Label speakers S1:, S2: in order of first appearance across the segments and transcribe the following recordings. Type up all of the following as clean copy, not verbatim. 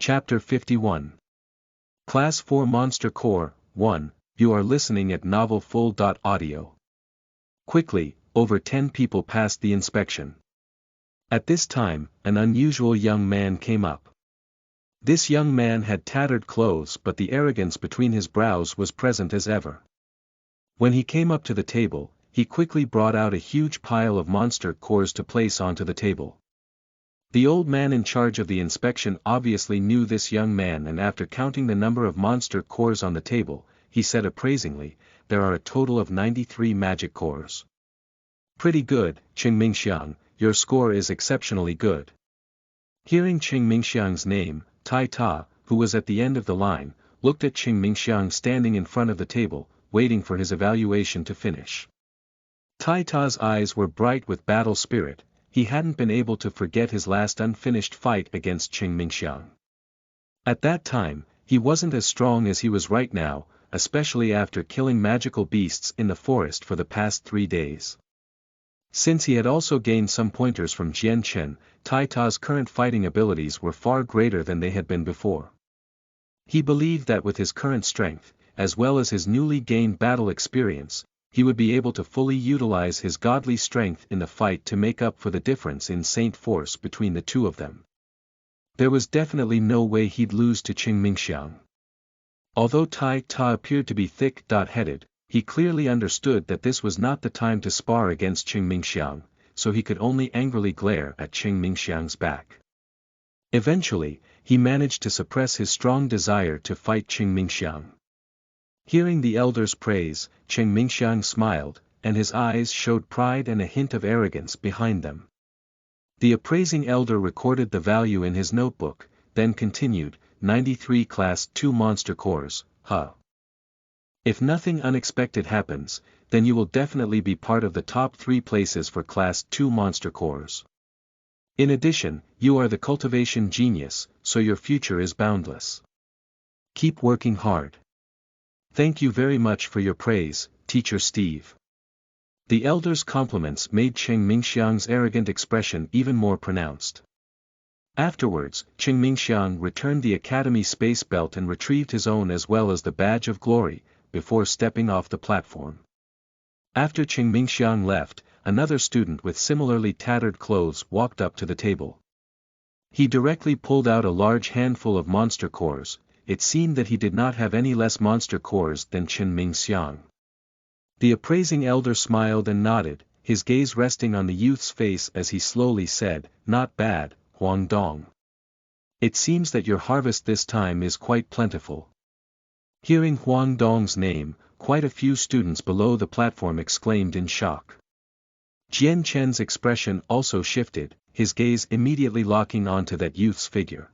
S1: Chapter 51. Class 4 Monster Core, 1, you are listening at Novel Full. Audio. Quickly, over 10 people passed the inspection. At this time, an unusual young man came up. This young man had tattered clothes, but the arrogance between his brows was present as ever. When he came up to the table, he quickly brought out a huge pile of monster cores to place onto the table. The old man in charge of the inspection obviously knew this young man, and after counting the number of monster cores on the table, he said appraisingly, "There are a total of 93 magic cores. Pretty good, Qing Mingxiang, your score is exceptionally good." Hearing Qing Mingxiang's name, Tai Ta, who was at the end of the line, looked at Qing Mingxiang standing in front of the table, waiting for his evaluation to finish. Tai Ta's eyes were bright with battle spirit. He hadn't been able to forget his last unfinished fight against Qing Mingxiang. At that time, he wasn't as strong as he was right now, especially after killing magical beasts in the forest for the past 3 days. Since he had also gained some pointers from Jian Chen, Tai Ta's current fighting abilities were far greater than they had been before. He believed that with his current strength, as well as his newly gained battle experience, he would be able to fully utilize his godly strength in the fight to make up for the difference in saint force between the two of them. There was definitely no way he'd lose to Qing Mingxiang. Although Tai Ta appeared to be thick-headed, he clearly understood that this was not the time to spar against Qing Mingxiang, so he could only angrily glare at Qing Mingxiang's back. Eventually, he managed to suppress his strong desire to fight Qing Mingxiang. Hearing the elder's praise, Qing Mingxiang smiled, and his eyes showed pride and a hint of arrogance behind them. The appraising elder recorded the value in his notebook, then continued, 93 Class 2 Monster Cores, huh? If nothing unexpected happens, then you will definitely be part of the top 3 places for Class 2 Monster Cores. In addition, you are the cultivation genius, so your future is boundless. Keep working hard. Thank you very much for your praise, Teacher Steve. The elder's compliments made Qing Mingxiang's arrogant expression even more pronounced. Afterwards, Qing Mingxiang returned the Academy space belt and retrieved his own as well as the badge of glory, before stepping off the platform. After Qing Mingxiang left, another student with similarly tattered clothes walked up to the table. He directly pulled out a large handful of monster cores. It seemed that he did not have any less monster cores than Qing Mingxiang. The appraising elder smiled and nodded, his gaze resting on the youth's face as he slowly said, "Not bad, Huang Dong. It seems that your harvest this time is quite plentiful." Hearing Huang Dong's name, quite a few students below the platform exclaimed in shock. Jian Chen's expression also shifted, his gaze immediately locking onto that youth's figure.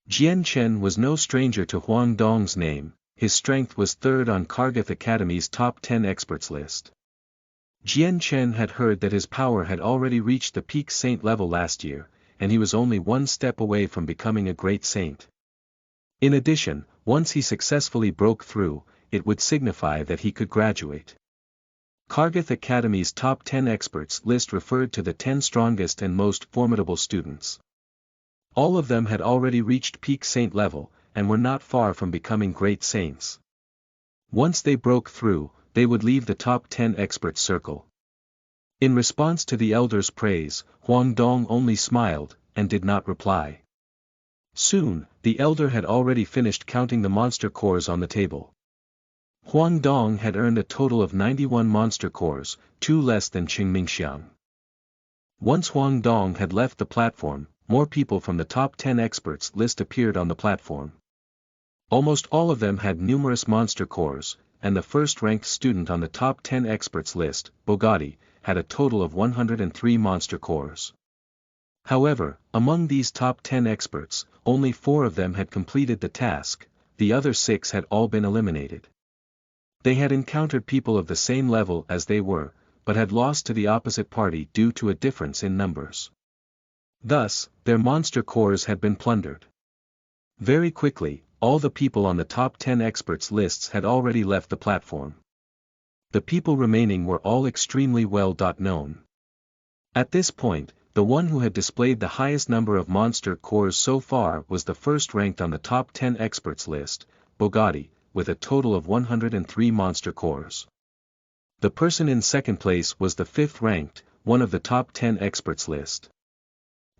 S1: Jian Chen was no stranger to Huang Dong's name. His strength was third on Kargath Academy's top 10 experts list. Jian Chen had heard that his power had already reached the peak saint level last year, and he was only one step away from becoming a great saint. In addition, once he successfully broke through, it would signify that he could graduate. Kargath Academy's top 10 experts list referred to the 10 strongest and most formidable students. All of them had already reached peak saint level, and were not far from becoming great saints. Once they broke through, they would leave the top 10 expert circle. In response to the elder's praise, Huang Dong only smiled, and did not reply. Soon, the elder had already finished counting the monster cores on the table. Huang Dong had earned a total of 91 monster cores, 2 less than Qing Mingxiang. Once Huang Dong had left the platform, more people from the top 10 experts list appeared on the platform. Almost all of them had numerous monster cores, and the first-ranked student on the top 10 experts list, Bogatti, had a total of 103 monster cores. However, among these top 10 experts, only 4 of them had completed the task, the other 6 had all been eliminated. They had encountered people of the same level as they were, but had lost to the opposite party due to a difference in numbers. Thus, their monster cores had been plundered. Very quickly, all the people on the top 10 experts lists had already left the platform. The people remaining were all extremely well known. At this point, The one who had displayed the highest number of monster cores so far was the first ranked on the top 10 experts list, Bogatti, with a total of 103 monster cores. The person in second place was the fifth ranked, one of the top 10 experts list.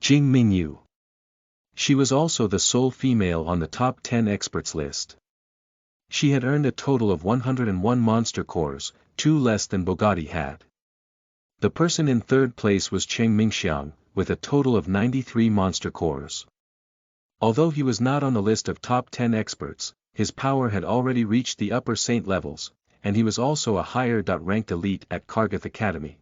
S1: Jing Mingyu. She was also the sole female on the top 10 experts list. She had earned a total of 101 monster cores, 2 less than Bogatti had. The person in third place was Cheng Mingxiang, with a total of 93 monster cores. Although he was not on the list of top 10 experts, his power had already reached the upper saint levels, and he was also a higher-ranked elite at Kargath Academy.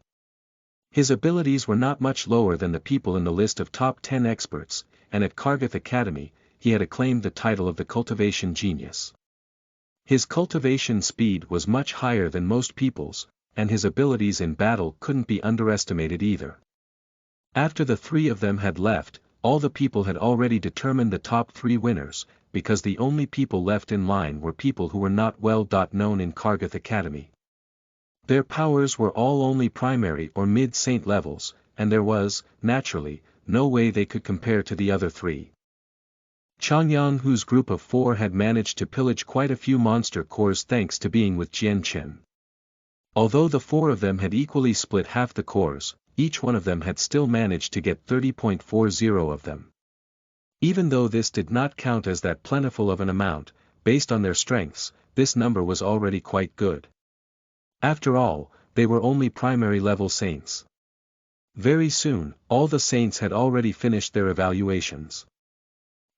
S1: His abilities were not much lower than the people in the list of top 10 experts, and at Kargath Academy, he had acclaimed the title of the cultivation genius. His cultivation speed was much higher than most people's, and his abilities in battle couldn't be underestimated either. After the three of them had left, all the people had already determined the top 3 winners, because the only people left in line were people who were not well known in Kargath Academy. Their powers were all only primary or mid-saint levels, and there was, naturally, no way they could compare to the other 3. Changyang, whose group of 4 had managed to pillage quite a few monster cores thanks to being with Jian Chen. Although the 4 of them had equally split half the cores, each one of them had still managed to get 30.40 of them. Even though this did not count as that plentiful of an amount, based on their strengths, this number was already quite good. After all, they were only primary level saints. Very soon, all the saints had already finished their evaluations.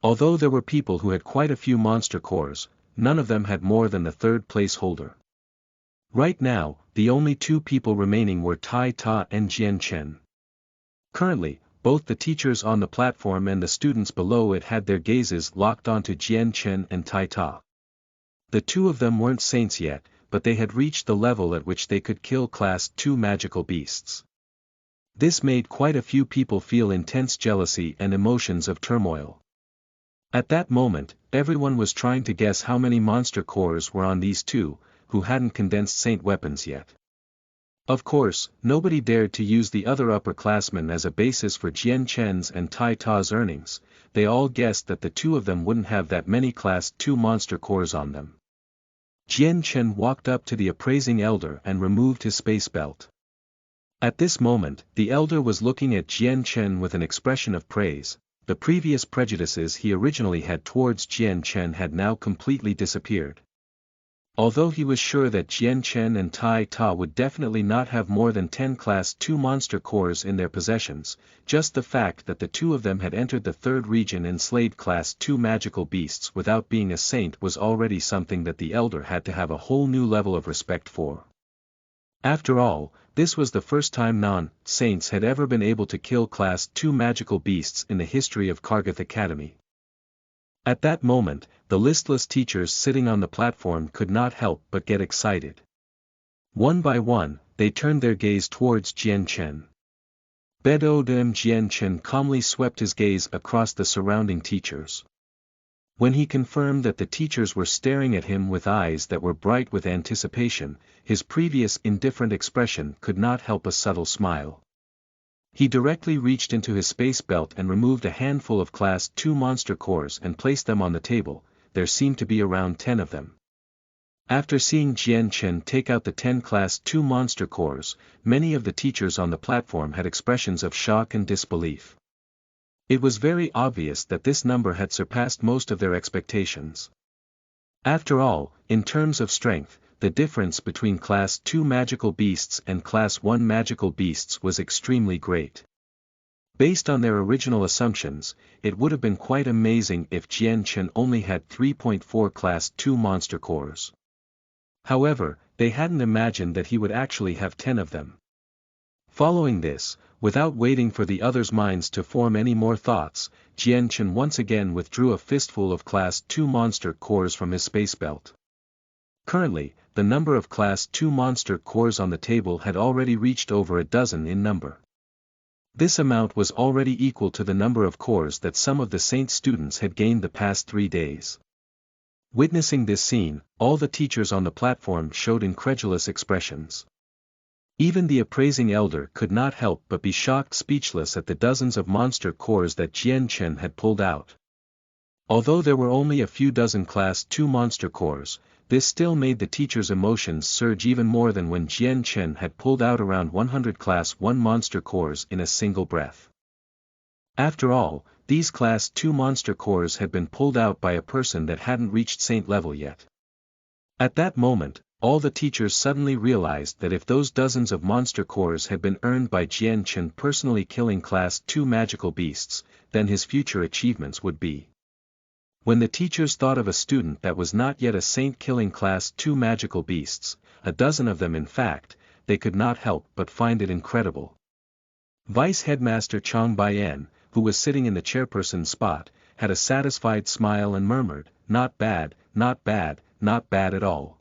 S1: Although there were people who had quite a few monster cores, none of them had more than the third place holder. Right now, the only 2 people remaining were Tai Ta and Jian Chen. Currently, both the teachers on the platform and the students below it had their gazes locked onto Jian Chen and Tai Ta. The 2 of them weren't saints yet, but they had reached the level at which they could kill Class 2 magical beasts. This made quite a few people feel intense jealousy and emotions of turmoil. At that moment, everyone was trying to guess how many monster cores were on these 2, who hadn't condensed saint weapons yet. Of course, nobody dared to use the other upperclassmen as a basis for Jian Chen's and Tai Ta's earnings. They all guessed that the 2 of them wouldn't have that many Class 2 monster cores on them. Jian Chen walked up to the appraising elder and removed his space belt. At this moment, the elder was looking at Jian Chen with an expression of praise. The previous prejudices he originally had towards Jian Chen had now completely disappeared. Although he was sure that Jian Chen and Tai Ta would definitely not have more than 10 Class 2 monster cores in their possessions, just the fact that the 2 of them had entered the 3rd region and slayed Class 2 magical beasts without being a saint was already something that the elder had to have a whole new level of respect for. After all, this was the first time non-saints had ever been able to kill Class 2 magical beasts in the history of Kargath Academy. At that moment, the listless teachers sitting on the platform could not help but get excited. One by one, they turned their gaze towards Jian Chen. Bedodem Jian Chen calmly swept his gaze across the surrounding teachers. When he confirmed that the teachers were staring at him with eyes that were bright with anticipation, his previous indifferent expression could not help a subtle smile. He directly reached into his space belt and removed a handful of Class 2 monster cores and placed them on the table. There seemed to be around 10 of them. After seeing Jian Chen take out the 10 Class 2 monster cores, many of the teachers on the platform had expressions of shock and disbelief. It was very obvious that this number had surpassed most of their expectations. After all, in terms of strength, the difference between Class 2 magical beasts and Class 1 magical beasts was extremely great. Based on their original assumptions, it would have been quite amazing if Jian Chen only had 3.4 Class 2 monster cores. However, they hadn't imagined that he would actually have 10 of them. Following this, without waiting for the others' minds to form any more thoughts, Jian Chen once again withdrew a fistful of Class 2 monster cores from his space belt. Currently, the number of Class 2 monster cores on the table had already reached over a dozen in number. This amount was already equal to the number of cores that some of the Saint students had gained the past 3 days. Witnessing this scene, all the teachers on the platform showed incredulous expressions. Even the appraising elder could not help but be shocked speechless at the dozens of monster cores that Jian Chen had pulled out. Although there were only a few dozen Class 2 monster cores, this still made the teacher's emotions surge even more than when Jian Chen had pulled out around 100 Class 1 monster cores in a single breath. After all, these Class 2 monster cores had been pulled out by a person that hadn't reached Saint level yet. At that moment, all the teachers suddenly realized that if those dozens of monster cores had been earned by Jian Chen personally killing Class 2 magical beasts, then his future achievements would be. When the teachers thought of a student that was not yet a saint killing Class 2 magical beasts, a dozen of them in fact, they could not help but find it incredible. Vice Headmaster Chang Baiyan, who was sitting in the chairperson's spot, had a satisfied smile and murmured, "Not bad, not bad, not bad at all.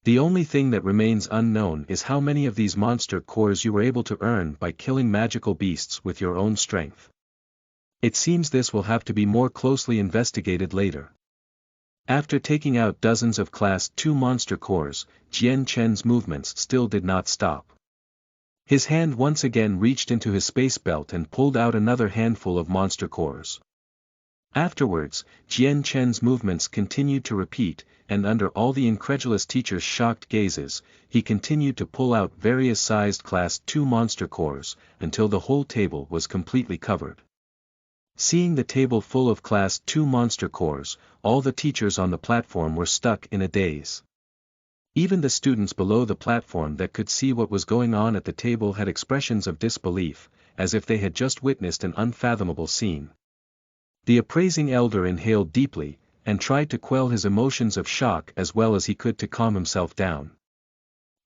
S1: The only thing that remains unknown is how many of these monster cores you were able to earn by killing magical beasts with your own strength. It seems this will have to be more closely investigated later." After taking out dozens of Class 2 monster cores, Jian Chen's movements still did not stop. His hand once again reached into his space belt and pulled out another handful of monster cores. Afterwards, Jian Chen's movements continued to repeat, and under all the incredulous teacher's shocked gazes, he continued to pull out various sized Class 2 monster cores, until the whole table was completely covered. Seeing the table full of Class 2 monster cores, all the teachers on the platform were stuck in a daze. Even the students below the platform that could see what was going on at the table had expressions of disbelief, as if they had just witnessed an unfathomable scene. The appraising elder inhaled deeply, and tried to quell his emotions of shock as well as he could to calm himself down.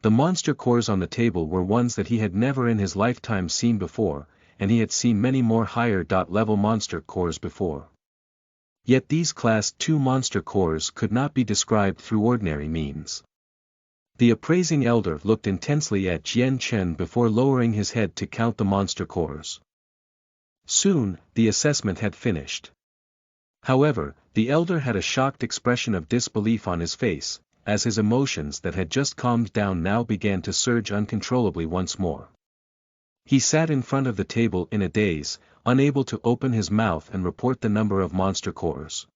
S1: The monster cores on the table were ones that he had never in his lifetime seen before, and he had seen many more higher-level monster cores before. Yet these Class 2 monster cores could not be described through ordinary means. The appraising elder looked intensely at Jian Chen before lowering his head to count the monster cores. Soon, the assessment had finished. However, the elder had a shocked expression of disbelief on his face, as his emotions that had just calmed down now began to surge uncontrollably once more. He sat in front of the table in a daze, unable to open his mouth and report the number of monster cores.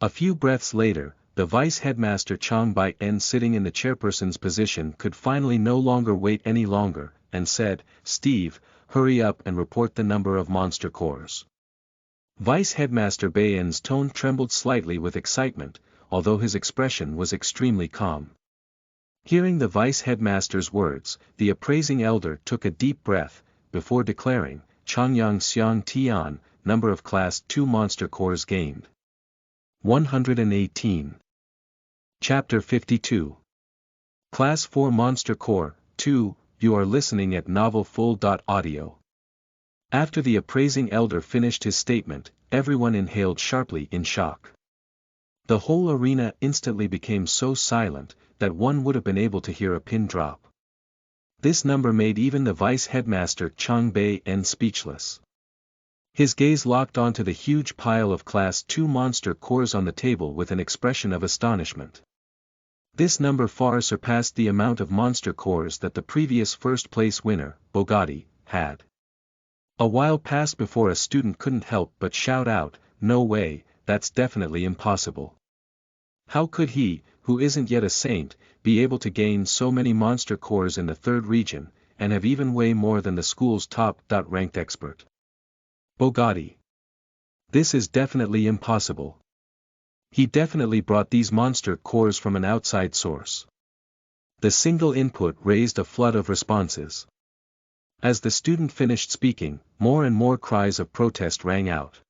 S1: A few breaths later, the vice headmaster Chang Baiyan sitting in the chairperson's position could finally no longer wait any longer, and said, "Steve, hurry up and report the number of monster cores." Vice Headmaster Baiyan's tone trembled slightly with excitement, although his expression was extremely calm. Hearing the vice headmaster's words, the appraising elder took a deep breath, before declaring, "Changyang Xiang Tian, number of Class 2 monster cores gained. 118. Chapter 52. Class 4 Monster Core, 2, you are listening at novelfull.audio. After the appraising elder finished his statement, everyone inhaled sharply in shock. The whole arena instantly became so silent, that one would have been able to hear a pin drop. This number made even the vice headmaster Chang Baiyan speechless. His gaze locked onto the huge pile of Class 2 monster cores on the table with an expression of astonishment. This number far surpassed the amount of monster cores that the previous first-place winner, Bogatti, had. A while passed before a student couldn't help but shout out, "No way, that's definitely impossible. How could he, who isn't yet a saint, be able to gain so many monster cores in the third region, and have even way more than the school's top-ranked expert? Bogatti. This is definitely impossible. He definitely brought these monster cores from an outside source." The single input raised a flood of responses. As the student finished speaking, more and more cries of protest rang out.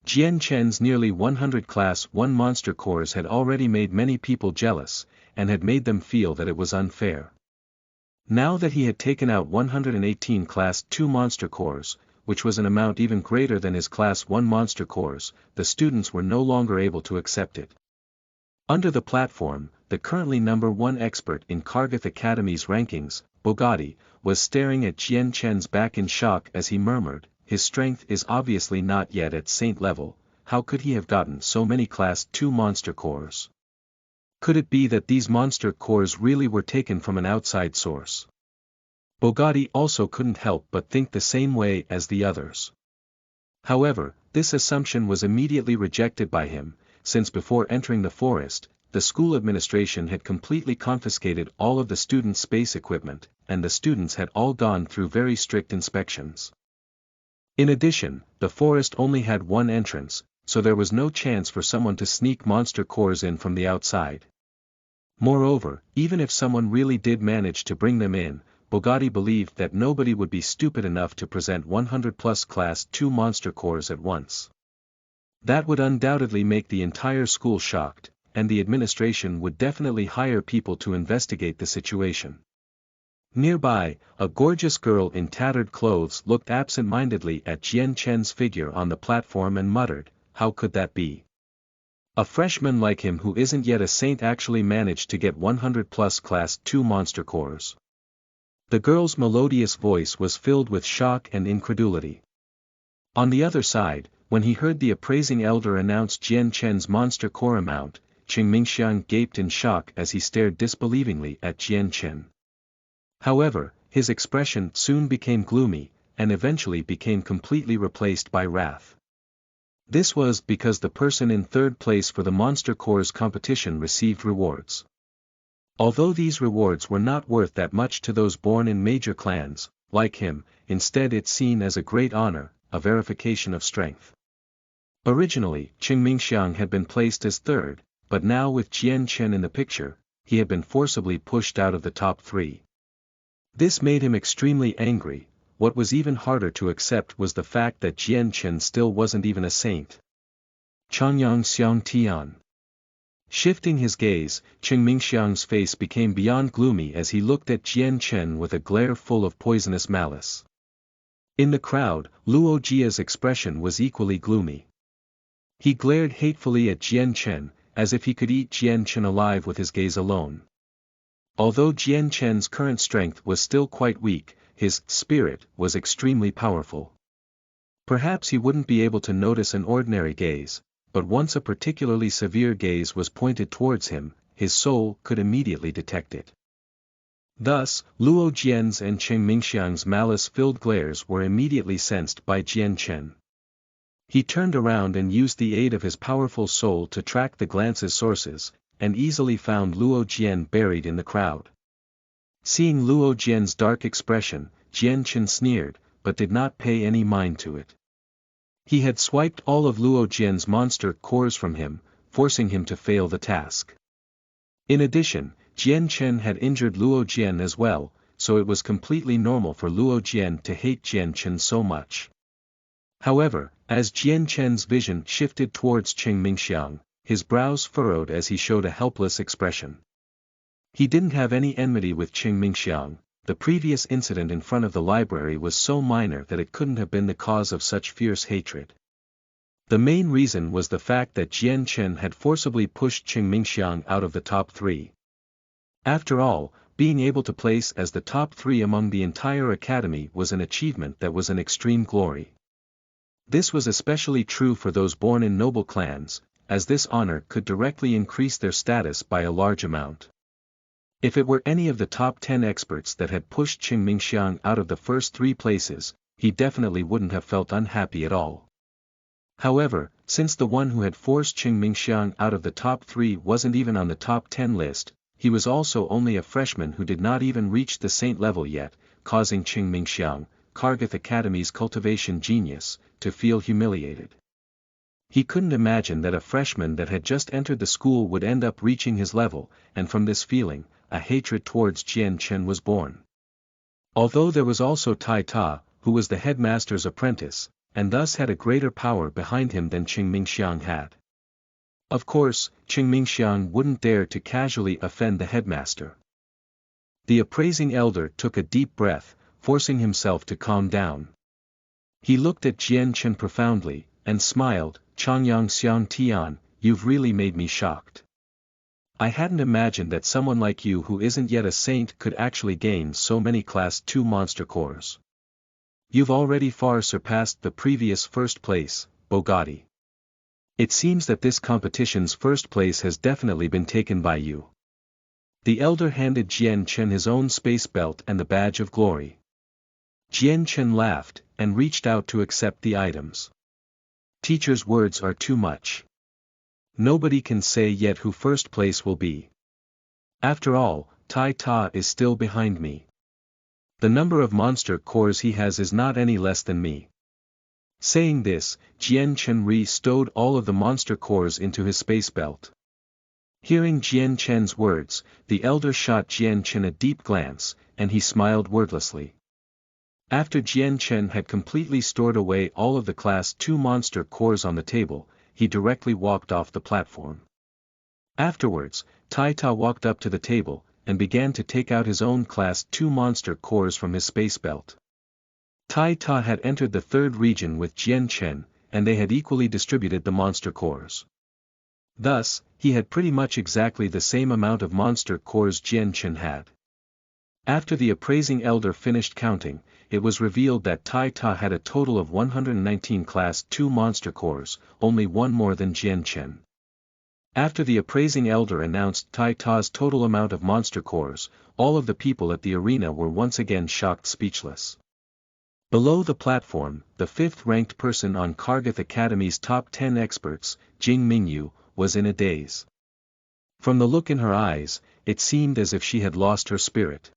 S1: Jian Chen's nearly 100 Class 1 monster cores had already made many people jealous, and had made them feel that it was unfair. Now that he had taken out 118 Class 2 monster cores, which was an amount even greater than his Class 1 monster cores, the students were no longer able to accept it. Under the platform, the currently number 1 expert in Kargath Academy's rankings, Bogatti, was staring at Jian Chen's back in shock as he murmured, "His strength is obviously not yet at saint level, how could he have gotten so many Class 2 monster cores? Could it be that these monster cores really were taken from an outside source?" Bogatti also couldn't help but think the same way as the others. However, this assumption was immediately rejected by him, since before entering the forest, the school administration had completely confiscated all of the students' space equipment, and the students had all gone through very strict inspections. In addition, the forest only had one entrance, so there was no chance for someone to sneak monster cores in from the outside. Moreover, even if someone really did manage to bring them in, Bogatti believed that nobody would be stupid enough to present 100+ Class 2 monster cores at once. That would undoubtedly make the entire school shocked, and the administration would definitely hire people to investigate the situation. Nearby, a gorgeous girl in tattered clothes looked absent-mindedly at Jian Chen's figure on the platform and muttered, "How could that be? A freshman like him who isn't yet a saint actually managed to get 100+ Class 2 monster cores." The girl's melodious voice was filled with shock and incredulity. On the other side, when he heard the appraising elder announce Jian Chen's monster core amount, Qing Mingxiang gaped in shock as he stared disbelievingly at Jian Chen. However, his expression soon became gloomy, and eventually became completely replaced by wrath. This was because the person in third place for the monster cores competition received rewards. Although these rewards were not worth that much to those born in major clans, like him, instead it's seen as a great honor, a verification of strength. Originally, Qing Mingxiang had been placed as third, but now with Jian Chen in the picture, he had been forcibly pushed out of the top 3. This made him extremely angry. What was even harder to accept was the fact that Jian Chen still wasn't even a saint. Changyang Xiang Tian. Shifting his gaze, Qing Mingxiang's face became beyond gloomy as he looked at Jian Chen with a glare full of poisonous malice. In the crowd, Luo Jia's expression was equally gloomy. He glared hatefully at Jian Chen, as if he could eat Jian Chen alive with his gaze alone. Although Jian Chen's current strength was still quite weak, his spirit was extremely powerful. Perhaps he wouldn't be able to notice an ordinary gaze, but once a particularly severe gaze was pointed towards him, his soul could immediately detect it. Thus, Luo Jian's and Qing Mingxiang's malice-filled glares were immediately sensed by Jian Chen. He turned around and used the aid of his powerful soul to track the glance's sources, and easily found Luo Jian buried in the crowd. Seeing Luo Jian's dark expression, Jian Chen sneered, but did not pay any mind to it. He had swiped all of Luo Jian's monster cores from him, forcing him to fail the task. In addition, Jian Chen had injured Luo Jian as well, so it was completely normal for Luo Jian to hate Jian Chen so much. However, as Jian Chen's vision shifted towards Qing Mingxiang, his brows furrowed as he showed a helpless expression. He didn't have any enmity with Qing Mingxiang. The previous incident in front of the library was so minor that it couldn't have been the cause of such fierce hatred. The main reason was the fact that Jian Chen had forcibly pushed Qing Mingxiang out of the top 3. After all, being able to place as the top 3 among the entire academy was an achievement that was an extreme glory. This was especially true for those born in noble clans, as this honor could directly increase their status by a large amount. If it were any of the top 10 experts that had pushed Qing Mingxiang out of the first 3 places, he definitely wouldn't have felt unhappy at all. However, since the one who had forced Qing Mingxiang out of the top 3 wasn't even on the top 10 list, he was also only a freshman who did not even reach the saint level yet, causing Qing Mingxiang, Kargath Academy's cultivation genius, to feel humiliated. He couldn't imagine that a freshman that had just entered the school would end up reaching his level, and from this feeling, a hatred towards Jian Chen was born. Although there was also Tai Ta, who was the headmaster's apprentice, and thus had a greater power behind him than Qing Mingxiang had. Of course, Qing Mingxiang wouldn't dare to casually offend the headmaster. The appraising elder took a deep breath, forcing himself to calm down. He looked at Jian Chen profoundly, and smiled. "Changyang Xiang Tian, you've really made me shocked. I hadn't imagined that someone like you who isn't yet a saint could actually gain so many Class 2 monster cores. You've already far surpassed the previous first place, Bogatti. It seems that this competition's first place has definitely been taken by you." The elder handed Jian Chen his own space belt and the badge of glory. Jian Chen laughed, and reached out to accept the items. Teacher's words are too much. Nobody can say yet who first place will be. After all, Tai Ta is still behind me. The number of monster cores he has is not any less than me. Saying this, Jian Chen re-stowed all of the monster cores into his space belt. Hearing Jian Chen's words, the elder shot Jian Chen a deep glance, and he smiled wordlessly. After Jian Chen had completely stored away all of the Class 2 monster cores on the table, he directly walked off the platform. Afterwards, Tai Ta walked up to the table, and began to take out his own Class 2 monster cores from his space belt. Tai Ta had entered the third region with Jian Chen, and they had equally distributed the monster cores. Thus, he had pretty much exactly the same amount of monster cores Jian Chen had. After the appraising elder finished counting, it was revealed that Tai Ta had a total of 119 Class 2 monster cores, only one more than Jian Chen. After the appraising elder announced Tai Ta's total amount of monster cores, all of the people at the arena were once again shocked speechless. Below the platform, the fifth-ranked person on Kargath Academy's top 10 experts, Jing Mingyu, was in a daze. From the look in her eyes, it seemed as if she had lost her spirit.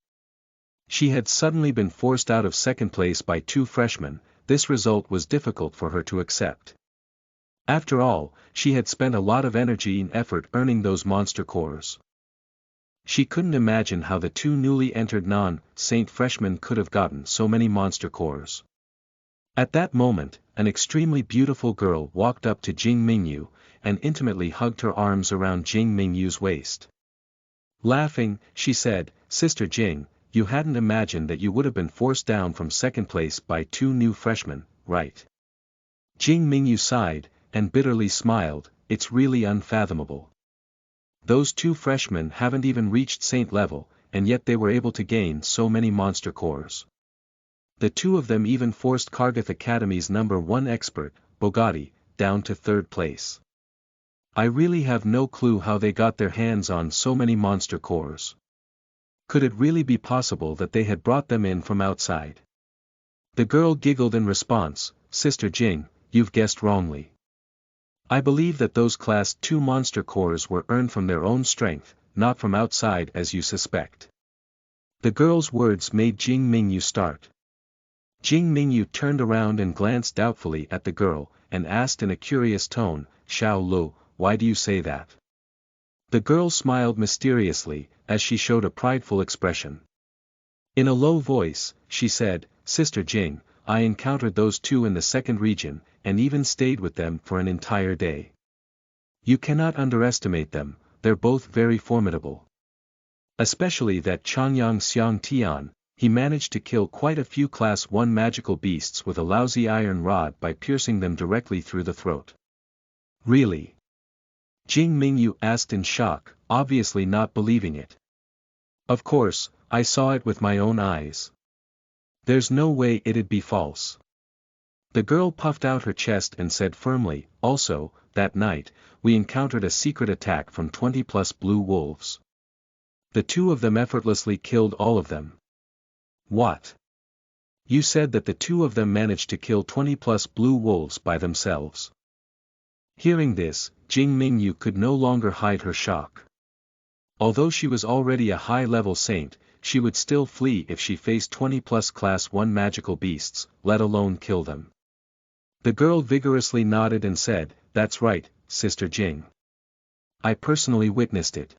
S1: She had suddenly been forced out of second place by two freshmen. This result was difficult for her to accept. After all, she had spent a lot of energy and effort earning those monster cores. She couldn't imagine how the two newly entered non-Saint freshmen could have gotten so many monster cores. At that moment, an extremely beautiful girl walked up to Jing Mingyu, and intimately hugged her arms around Jing Mingyu's waist. Laughing, she said, "Sister Jing, you hadn't imagined that you would have been forced down from second place by two new freshmen, right?" Jing Mingyu sighed, and bitterly smiled. "It's really unfathomable. Those two freshmen haven't even reached Saint level, and yet they were able to gain so many monster cores. The two of them even forced Kargath Academy's #1 expert, Bogatti, down to third place. I really have no clue how they got their hands on so many monster cores. Could it really be possible that they had brought them in from outside?" The girl giggled in response, "Sister Jing, you've guessed wrongly. I believe that those Class 2 monster cores were earned from their own strength, not from outside as you suspect." The girl's words made Jing Mingyu start. Jing Mingyu turned around and glanced doubtfully at the girl, and asked in a curious tone, "Xiao Lu, why do you say that?" The girl smiled mysteriously, as she showed a prideful expression. In a low voice, she said, "Sister Jing, I encountered those two in the second region, and even stayed with them for an entire day. You cannot underestimate them, they're both very formidable. Especially that Changyang Xiang Tian, he managed to kill quite a few Class 1 magical beasts with a lousy iron rod by piercing them directly through the throat." "Really?" Jing Mingyu asked in shock, obviously not believing it. "Of course, I saw it with my own eyes. There's no way it'd be false." The girl puffed out her chest and said firmly, "Also, that night, we encountered a secret attack from 20+ blue wolves. The two of them effortlessly killed all of them." "What? You said that the two of them managed to kill 20+ blue wolves by themselves?" Hearing this, Jing Mingyu could no longer hide her shock. Although she was already a high-level saint, she would still flee if she faced 20+ Class 1 magical beasts, let alone kill them. The girl vigorously nodded and said, "That's right, Sister Jing. I personally witnessed it.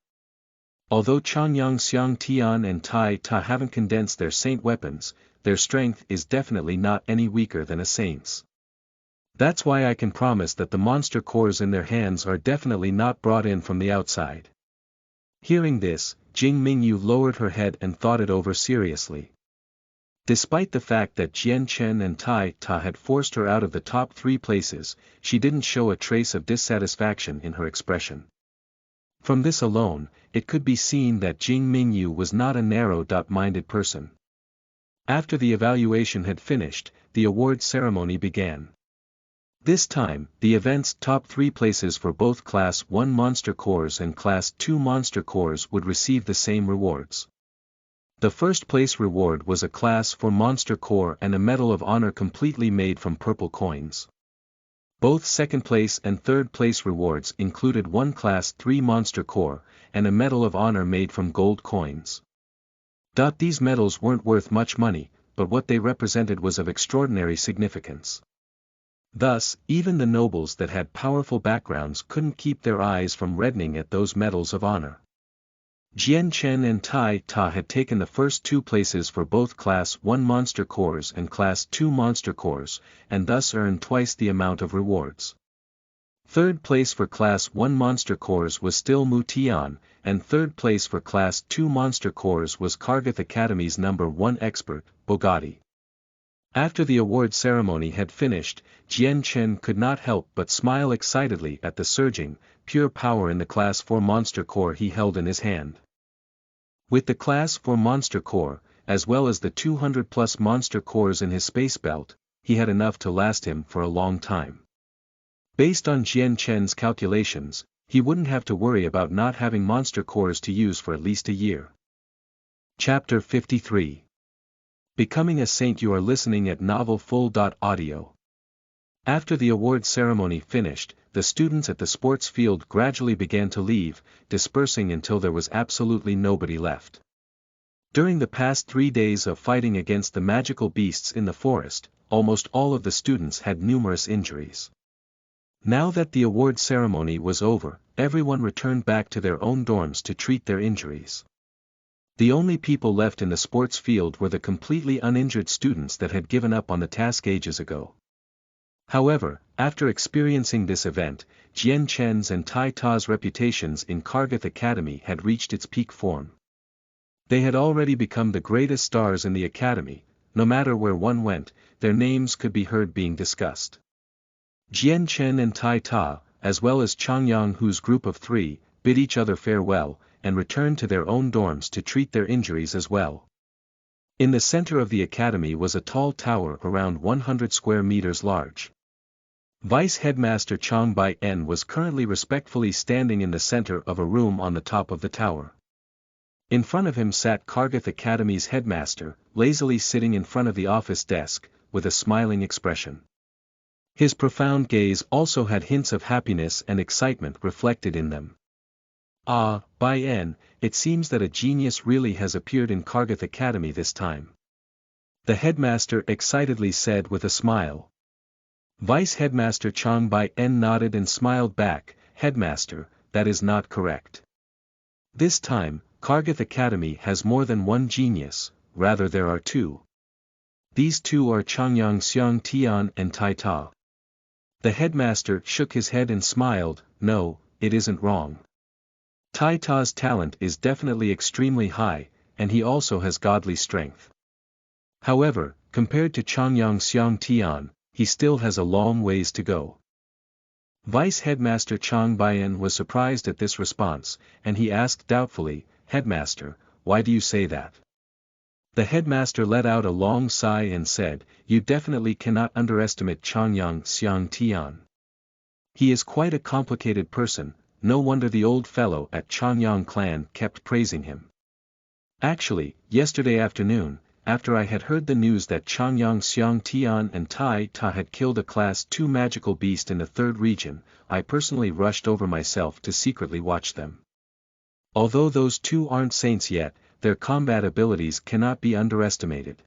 S1: Although Changyang Xiang Tian and Tai Ta haven't condensed their saint weapons, their strength is definitely not any weaker than a saint's. That's why I can promise that the monster cores in their hands are definitely not brought in from the outside." Hearing this, Jing Mingyu lowered her head and thought it over seriously. Despite the fact that Jian Chen and Tai Ta had forced her out of the top 3 places, she didn't show a trace of dissatisfaction in her expression. From this alone, it could be seen that Jing Mingyu was not a narrow-minded person. After the evaluation had finished, the award ceremony began. This time, the event's top 3 places for both Class 1 Monster Corps and Class 2 Monster Corps would receive the same rewards. The first place reward was a Class 4 Monster Corps and a Medal of Honor completely made from purple coins. Both second place and third place rewards included one Class 3 Monster Corps, and a Medal of Honor made from gold coins. These medals weren't worth much money, but what they represented was of extraordinary significance. Thus, even the nobles that had powerful backgrounds couldn't keep their eyes from reddening at those medals of honor. Jian Chen and Tai Ta had taken the first 2 places for both Class 1 Monster Corps and Class 2 Monster Corps, and thus earned twice the amount of rewards. Third place for Class 1 Monster Corps was still Mu Tian, and third place for Class 2 Monster Corps was Kargath Academy's number 1 expert, Bogati. After the award ceremony had finished, Jian Chen could not help but smile excitedly at the surging, pure power in the Class 4 Monster Corps he held in his hand. With the Class 4 Monster Corps, as well as the 200-plus Monster Corps in his space belt, he had enough to last him for a long time. Based on Jian Chen's calculations, he wouldn't have to worry about not having Monster Corps to use for at least a year. Chapter 53. Becoming a Saint. You are listening at NovelFull.audio. After the award ceremony finished, the students at the sports field gradually began to leave, dispersing until there was absolutely nobody left. During the past 3 days of fighting against the magical beasts in the forest, almost all of the students had numerous injuries. Now that the award ceremony was over, everyone returned back to their own dorms to treat their injuries. The only people left in the sports field were the completely uninjured students that had given up on the task ages ago. However, after experiencing this event, Jian Chen's and Tai Ta's reputations in Kargath Academy had reached its peak form. They had already become the greatest stars in the academy. No matter where one went, their names could be heard being discussed. Jian Chen and Tai Ta, as well as Chang Yang, whose group of 3, bid each other farewell, and returned to their own dorms to treat their injuries as well. In the center of the academy was a tall tower around 100 square meters large. Vice Headmaster Chang Bai-en was currently respectfully standing in the center of a room on the top of the tower. In front of him sat Kargath Academy's headmaster, lazily sitting in front of the office desk, with a smiling expression. His profound gaze also had hints of happiness and excitement reflected in them. Ah, Bai-en, it seems that a genius really has appeared in Kargath Academy this time. The headmaster excitedly said with a smile. Vice Headmaster Chang Bai-en nodded and smiled back. Headmaster, that is not correct. This time, Kargath Academy has more than one genius, rather there are 2. These 2 are Changyang Xiang Tian and Tai Ta. The headmaster shook his head and smiled. No, it isn't wrong. Tai Ta's talent is definitely extremely high, and he also has godly strength. However, compared to Changyang Xiang Tian, he still has a long ways to go. Vice Headmaster Chang Bai-en was surprised at this response, and he asked doubtfully, Headmaster, why do you say that? The headmaster let out a long sigh and said, You definitely cannot underestimate Changyang Xiang Tian. He is quite a complicated person. No wonder the old fellow at Changyang clan kept praising him. Actually, yesterday afternoon, after I had heard the news that Changyang Xiang Tian and Tai Ta had killed a Class 2 magical beast in the 3rd region, I personally rushed over myself to secretly watch them. Although those 2 aren't saints yet, their combat abilities cannot be underestimated.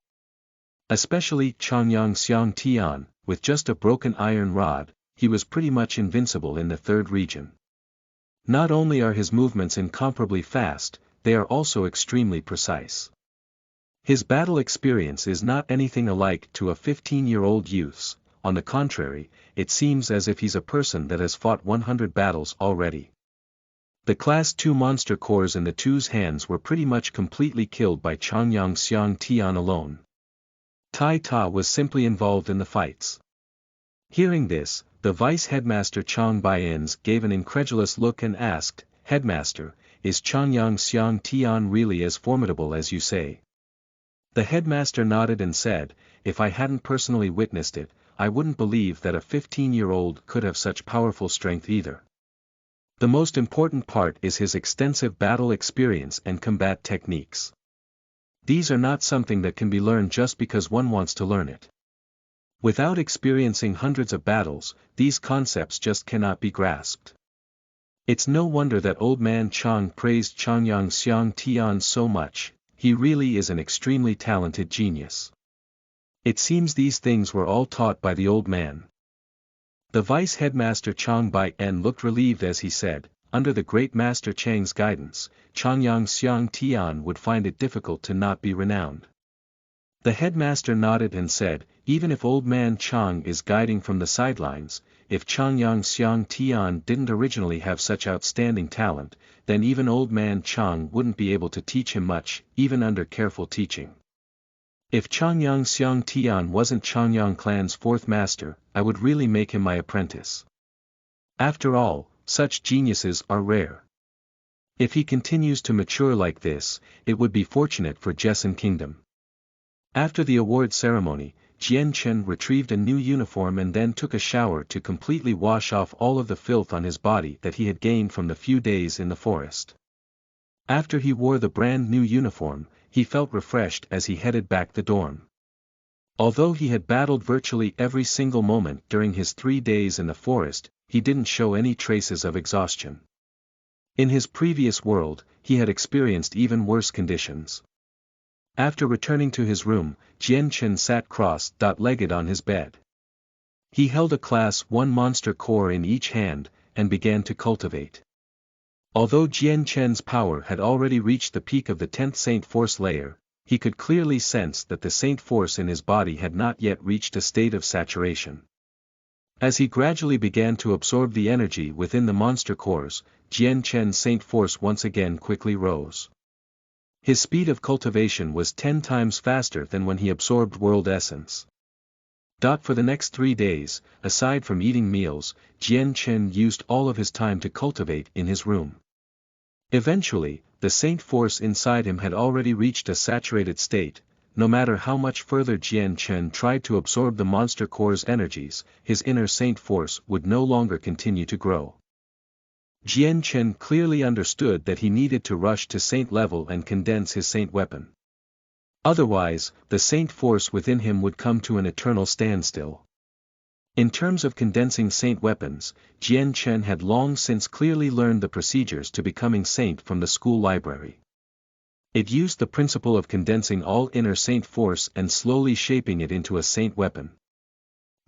S1: Especially Changyang Xiang Tian, with just a broken iron rod, he was pretty much invincible in the 3rd region. Not only are his movements incomparably fast, they are also extremely precise. His battle experience is not anything alike to a 15-year-old youth's. On the contrary, it seems as if he's a person that has fought 100 battles already. The Class 2 Monster Corps in the 2's hands were pretty much completely killed by Changyang Xiang Tian alone. Tai Ta was simply involved in the fights. Hearing this, the Vice Headmaster Chang Bai-en gave an incredulous look and asked, Headmaster, is Changyang Xiang Tian really as formidable as you say? The headmaster nodded and said, If I hadn't personally witnessed it, I wouldn't believe that a 15-year-old could have such powerful strength either. The most important part is his extensive battle experience and combat techniques. These are not something that can be learned just because one wants to learn it. Without experiencing hundreds of battles, these concepts just cannot be grasped. It's no wonder that old man Chang praised Changyang Xiang Tian so much. He really is an extremely talented genius. It seems these things were all taught by the old man. The vice headmaster Chang Bai-en looked relieved as he said, under the great master Chang's guidance, Changyang Xiang Tian would find it difficult to not be renowned. The headmaster nodded and said, even if old man Chang is guiding from the sidelines, if Changyang Xiang Tian didn't originally have such outstanding talent, then even old man Chang wouldn't be able to teach him much, even under careful teaching. If Changyang Xiang Tian wasn't Changyang clan's fourth master, I would really make him my apprentice. After all, such geniuses are rare. If he continues to mature like this, it would be fortunate for Jessen Kingdom. After the award ceremony, Jian Chen retrieved a new uniform and then took a shower to completely wash off all of the filth on his body that he had gained from the few days in the forest. After he wore the brand new uniform, he felt refreshed as he headed back the dorm. Although he had battled virtually every single moment during his 3 days in the forest, he didn't show any traces of exhaustion. In his previous world, he had experienced even worse conditions. After returning to his room, Jian Chen sat cross-legged on his bed. He held a Class 1 monster core in each hand, and began to cultivate. Although Jian Chen's power had already reached the peak of the 10th Saint Force layer, he could clearly sense that the Saint Force in his body had not yet reached a state of saturation. As he gradually began to absorb the energy within the monster cores, Jian Chen's Saint Force once again quickly rose. His speed of cultivation was 10 times faster than when he absorbed World Essence. For the next 3 days, aside from eating meals, Jian Chen used all of his time to cultivate in his room. Eventually, the Saint Force inside him had already reached a saturated state. No matter how much further Jian Chen tried to absorb the monster core's energies, his inner Saint Force would no longer continue to grow. Jian Chen clearly understood that he needed to rush to Saint level and condense his Saint weapon. Otherwise, the Saint Force within him would come to an eternal standstill. In terms of condensing Saint weapons, Jian Chen had long since clearly learned the procedures to becoming Saint from the school library. It used the principle of condensing all inner Saint Force and slowly shaping it into a Saint weapon.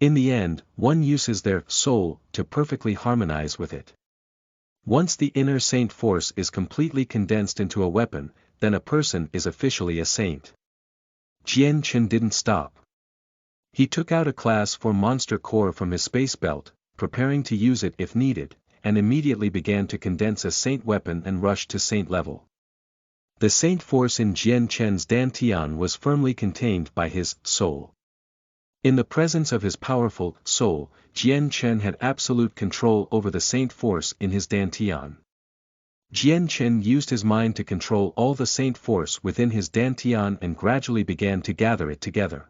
S1: In the end, one uses their soul to perfectly harmonize with it. Once the inner Saint Force is completely condensed into a weapon, then a person is officially a saint. Jian Chen didn't stop. He took out a Class 4 monster core from his space belt, preparing to use it if needed, and immediately began to condense a saint weapon and rush to saint level. The Saint Force in Jian Chen's Dantian was firmly contained by his soul. In the presence of his powerful soul, Jian Chen had absolute control over the Saint Force in his Dantian. Jian Chen used his mind to control all the Saint Force within his Dantian and gradually began to gather it together.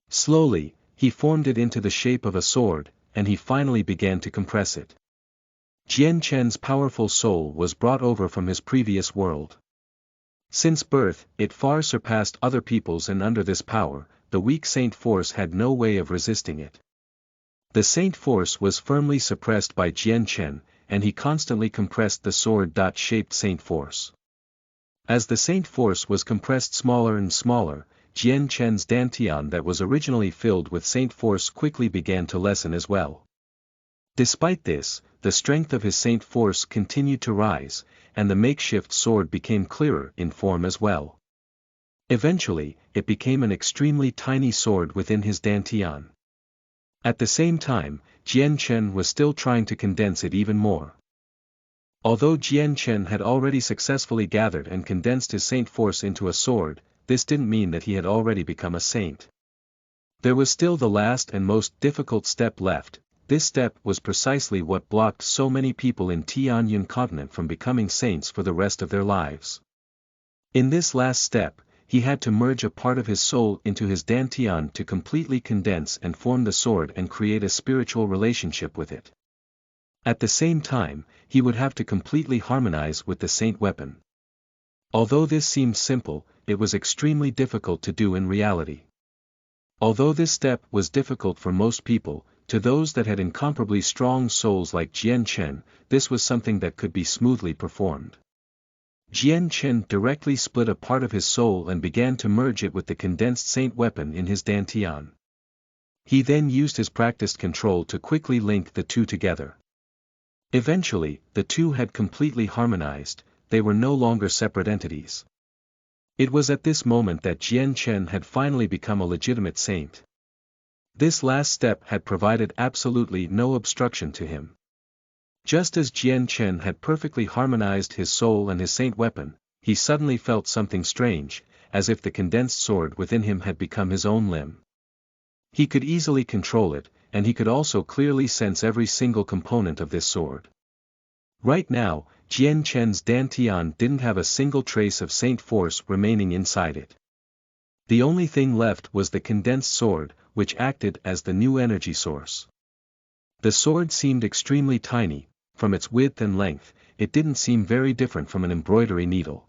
S1: Slowly, he formed it into the shape of a sword, and he finally began to compress it. Jian Chen's powerful soul was brought over from his previous world. Since birth, it far surpassed other people's, and under this power, the weak Saint Force had no way of resisting it. The Saint Force was firmly suppressed by Jian Chen, and he constantly compressed the sword-shaped Saint Force. As the Saint Force was compressed smaller and smaller, Jian Chen's Dantian that was originally filled with Saint Force quickly began to lessen as well. Despite this, the strength of his Saint Force continued to rise, and the makeshift sword became clearer in form as well. Eventually, it became an extremely tiny sword within his Dantian. At the same time, Jian Chen was still trying to condense it even more. Although Jian Chen had already successfully gathered and condensed his Saint Force into a sword, this didn't mean that he had already become a saint. There was still the last and most difficult step left. This step was precisely what blocked so many people in Tianyun continent from becoming saints for the rest of their lives. In this last step, he had to merge a part of his soul into his dantian to completely condense and form the sword and create a spiritual relationship with it. At the same time, he would have to completely harmonize with the saint weapon. Although this seemed simple, it was extremely difficult to do in reality. Although this step was difficult for most people, to those that had incomparably strong souls like Jian Chen, this was something that could be smoothly performed. Jian Chen directly split a part of his soul and began to merge it with the condensed saint weapon in his dantian. He then used his practiced control to quickly link the two together. Eventually, the two had completely harmonized, they were no longer separate entities. It was at this moment that Jian Chen had finally become a legitimate saint. This last step had provided absolutely no obstruction to him. Just as Jian Chen had perfectly harmonized his soul and his saint weapon, he suddenly felt something strange, as if the condensed sword within him had become his own limb. He could easily control it, and he could also clearly sense every single component of this sword. Right now, Jian Chen's dantian didn't have a single trace of saint force remaining inside it. The only thing left was the condensed sword, which acted as the new energy source. The sword seemed extremely tiny. From its width and length, it didn't seem very different from an embroidery needle.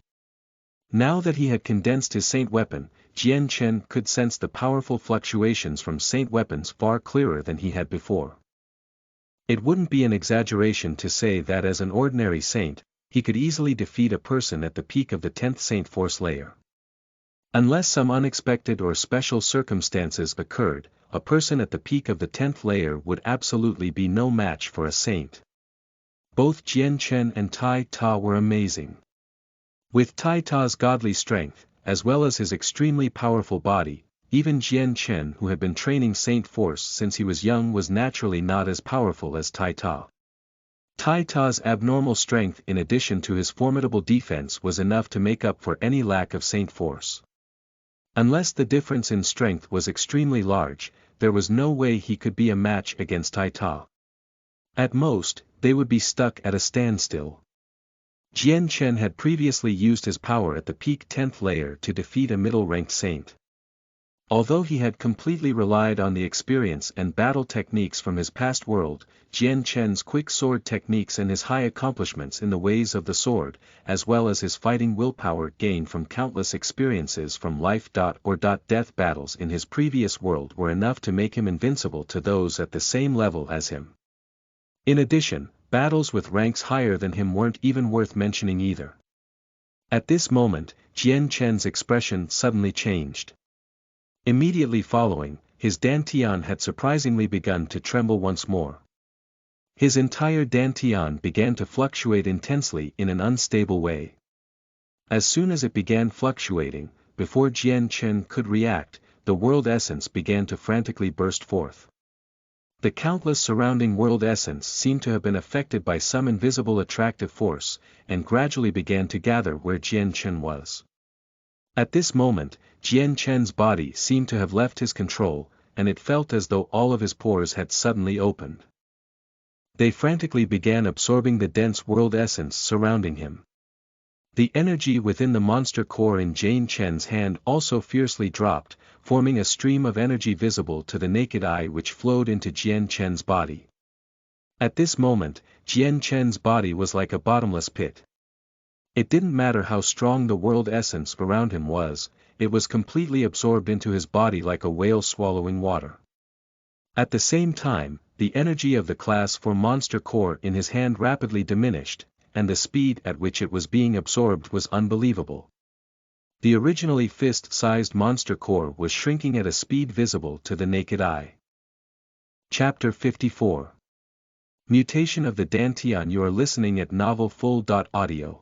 S1: Now that he had condensed his saint weapon, Jian Chen could sense the powerful fluctuations from saint weapons far clearer than he had before. It wouldn't be an exaggeration to say that as an ordinary saint, he could easily defeat a person at the peak of the 10th saint force layer. Unless some unexpected or special circumstances occurred, a person at the peak of the 10th layer would absolutely be no match for a saint. Both Jian Chen and Tai Ta were amazing. With Tai Ta's godly strength, as well as his extremely powerful body, even Jian Chen who had been training saint force since he was young was naturally not as powerful as Tai Ta. Tai Ta's abnormal strength in addition to his formidable defense was enough to make up for any lack of saint force. Unless the difference in strength was extremely large, there was no way he could be a match against Tai Ta. At most, they would be stuck at a standstill. Jian Chen had previously used his power at the peak 10th layer to defeat a middle-ranked saint. Although he had completely relied on the experience and battle techniques from his past world, Jian Chen's quick sword techniques and his high accomplishments in the ways of the sword, as well as his fighting willpower gained from countless experiences from life-or-death battles in his previous world were enough to make him invincible to those at the same level as him. In addition, battles with ranks higher than him weren't even worth mentioning either. At this moment, Jian Chen's expression suddenly changed. Immediately following, his dantian had surprisingly begun to tremble once more. His entire dantian began to fluctuate intensely in an unstable way. As soon as it began fluctuating, before Jian Chen could react, the world essence began to frantically burst forth. The countless surrounding world essence seemed to have been affected by some invisible attractive force, and gradually began to gather where Jian Chen was. At this moment, Jian Chen's body seemed to have left his control, and it felt as though all of his pores had suddenly opened. They frantically began absorbing the dense world essence surrounding him. The energy within the monster core in Jian Chen's hand also fiercely dropped, forming a stream of energy visible to the naked eye which flowed into Jian Chen's body. At this moment, Jian Chen's body was like a bottomless pit. It didn't matter how strong the world essence around him was, it was completely absorbed into his body like a whale swallowing water. At the same time, the energy of the Class 4 monster core in his hand rapidly diminished, and the speed at which it was being absorbed was unbelievable. The originally fist-sized monster core was shrinking at a speed visible to the naked eye. Chapter 54. Mutation of the Dantian. You are listening at novelfull.audio.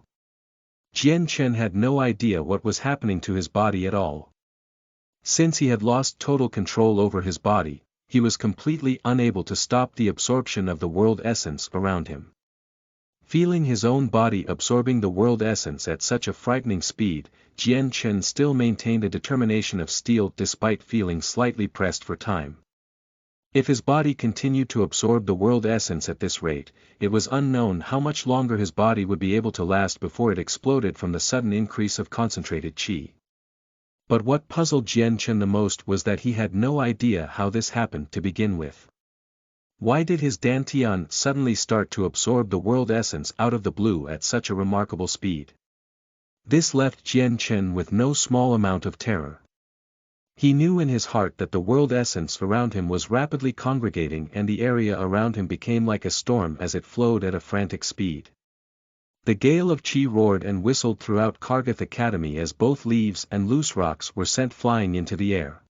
S1: Jian Chen had no idea what was happening to his body at all. Since he had lost total control over his body, he was completely unable to stop the absorption of the world essence around him. Feeling his own body absorbing the world essence at such a frightening speed, Jian Chen still maintained a determination of steel despite feeling slightly pressed for time. If his body continued to absorb the world essence at this rate, it was unknown how much longer his body would be able to last before it exploded from the sudden increase of concentrated qi. But what puzzled Jian Chen the most was that he had no idea how this happened to begin with. Why did his Dantian suddenly start to absorb the world essence out of the blue at such a remarkable speed? This left Jian Chen with no small amount of terror. He knew in his heart that the world essence around him was rapidly congregating and the area around him became like a storm as it flowed at a frantic speed. The gale of chi roared and whistled throughout Kargath Academy as both leaves and loose rocks were sent flying into the air.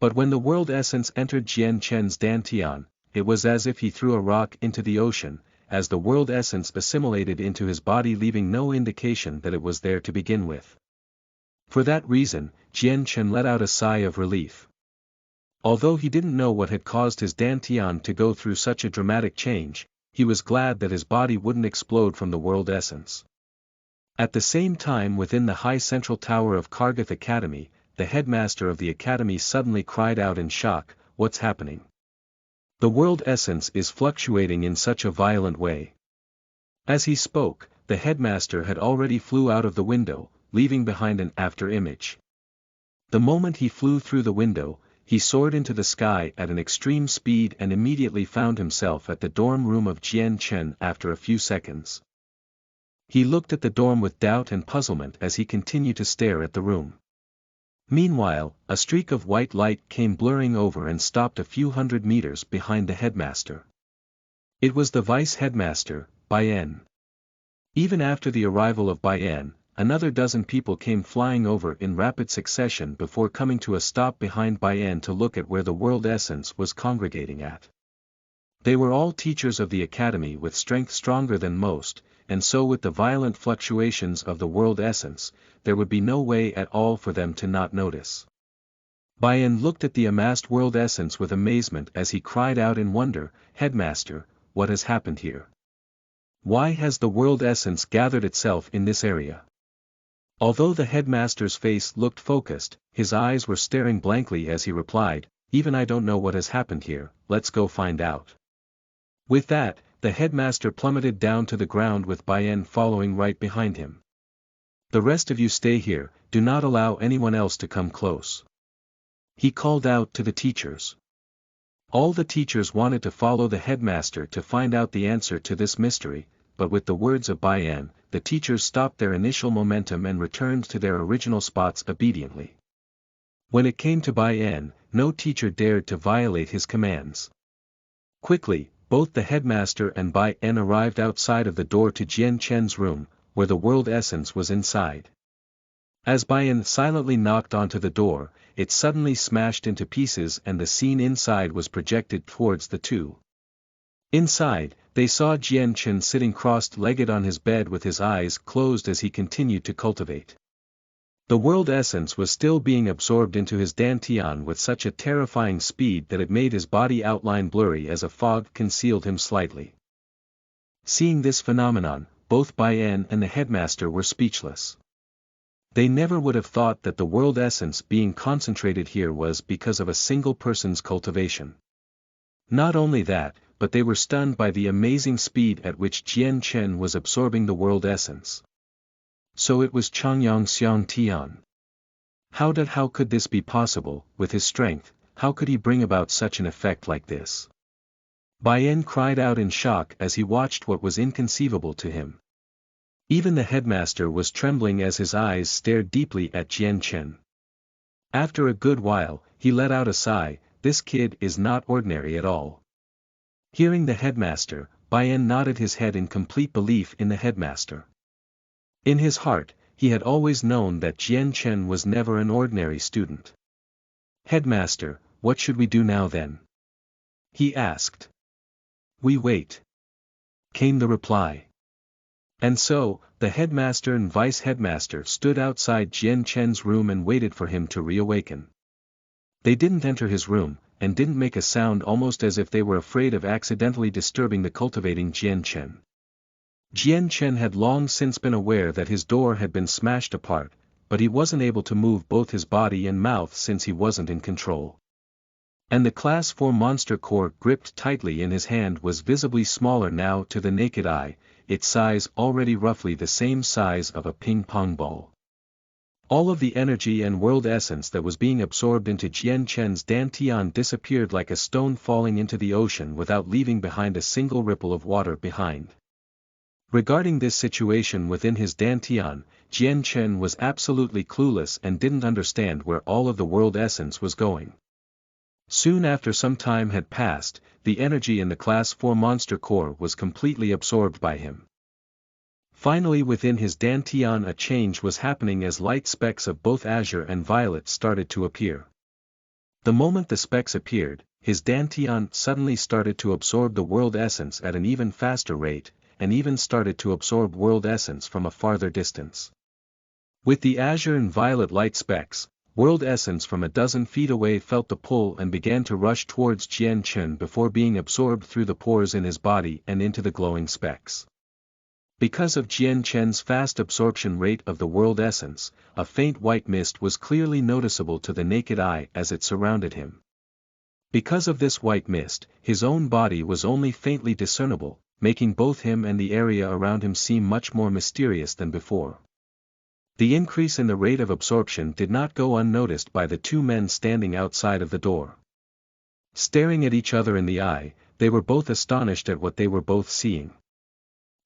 S1: But when the world essence entered Jian Chen's Dantian, it was as if he threw a rock into the ocean, as the world essence assimilated into his body leaving no indication that it was there to begin with. For that reason, Jian Chen let out a sigh of relief. Although he didn't know what had caused his Dantian to go through such a dramatic change, he was glad that his body wouldn't explode from the world essence. At the same time within the high central tower of Kargath Academy, the headmaster of the academy suddenly cried out in shock, "What's happening? The world essence is fluctuating in such a violent way." As he spoke, the headmaster had already flew out of the window, leaving behind an after-image. The moment he flew through the window, he soared into the sky at an extreme speed and immediately found himself at the dorm room of Jian Chen after a few seconds. He looked at the dorm with doubt and puzzlement as he continued to stare at the room. Meanwhile, a streak of white light came blurring over and stopped a few hundred meters behind the headmaster. It was the vice-headmaster, Bai En. Even after the arrival of Bai En, another dozen people came flying over in rapid succession before coming to a stop behind Bai En to look at where the world essence was congregating at. They were all teachers of the academy with strength stronger than most, and so with the violent fluctuations of the world essence, there would be no way at all for them to not notice. Bai En looked at the amassed world essence with amazement as he cried out in wonder, "Headmaster, what has happened here? Why has the world essence gathered itself in this area?" Although the headmaster's face looked focused, his eyes were staring blankly as he replied, "Even I don't know what has happened here, let's go find out." With that, the headmaster plummeted down to the ground with Bai En following right behind him. "The rest of you stay here, do not allow anyone else to come close," he called out to the teachers. All the teachers wanted to follow the headmaster to find out the answer to this mystery, but with the words of Bai En, the teachers stopped their initial momentum and returned to their original spots obediently. When it came to Bai En, no teacher dared to violate his commands. Quickly, both the headmaster and Bai En arrived outside of the door to Jian Chen's room, where the world essence was inside. As Bai En silently knocked onto the door, it suddenly smashed into pieces and the scene inside was projected towards the two. Inside, they saw Jian Chen sitting crossed-legged on his bed with his eyes closed as he continued to cultivate. The world essence was still being absorbed into his Dantian with such a terrifying speed that it made his body outline blurry as a fog concealed him slightly. Seeing this phenomenon, both Bai En and the headmaster were speechless. They never would have thought that the world essence being concentrated here was because of a single person's cultivation. Not only that, but they were stunned by the amazing speed at which Jian Chen was absorbing the world essence. So it was Changyang Xiang Tian. How could this be possible? With his strength, how could he bring about such an effect like this? Bai En cried out in shock as he watched what was inconceivable to him. Even the headmaster was trembling as his eyes stared deeply at Jian Chen. After a good while, he let out a sigh, "This kid is not ordinary at all." Hearing the headmaster, Bai En nodded his head in complete belief in the headmaster. In his heart, he had always known that Jian Chen was never an ordinary student. "Headmaster, what should we do now then?" he asked. "We wait," came the reply. And so, the headmaster and vice-headmaster stood outside Jian Chen's room and waited for him to reawaken. They didn't enter his room, and didn't make a sound, almost as if they were afraid of accidentally disturbing the cultivating Jian Chen. Jian Chen had long since been aware that his door had been smashed apart, but he wasn't able to move both his body and mouth since he wasn't in control. And the Class 4 monster core gripped tightly in his hand was visibly smaller now to the naked eye, its size already roughly the same size of a ping-pong ball. All of the energy and world essence that was being absorbed into Jian Chen's Dantian disappeared like a stone falling into the ocean without leaving behind a single ripple of water behind. Regarding this situation within his Dantian, Jian Chen was absolutely clueless and didn't understand where all of the world essence was going. Soon after some time had passed, the energy in the Class 4 monster core was completely absorbed by him. Finally within his Dantian a change was happening as light specks of both azure and violet started to appear. The moment the specks appeared, his Dantian suddenly started to absorb the world essence at an even faster rate, and even started to absorb world essence from a farther distance. With the azure and violet light specks, world essence from a dozen feet away felt the pull and began to rush towards Jian Chen before being absorbed through the pores in his body and into the glowing specks. Because of Jian Chen's fast absorption rate of the world essence, a faint white mist was clearly noticeable to the naked eye as it surrounded him. Because of this white mist, his own body was only faintly discernible, making both him and the area around him seem much more mysterious than before. The increase in the rate of absorption did not go unnoticed by the two men standing outside of the door. Staring at each other in the eye, they were both astonished at what they were both seeing.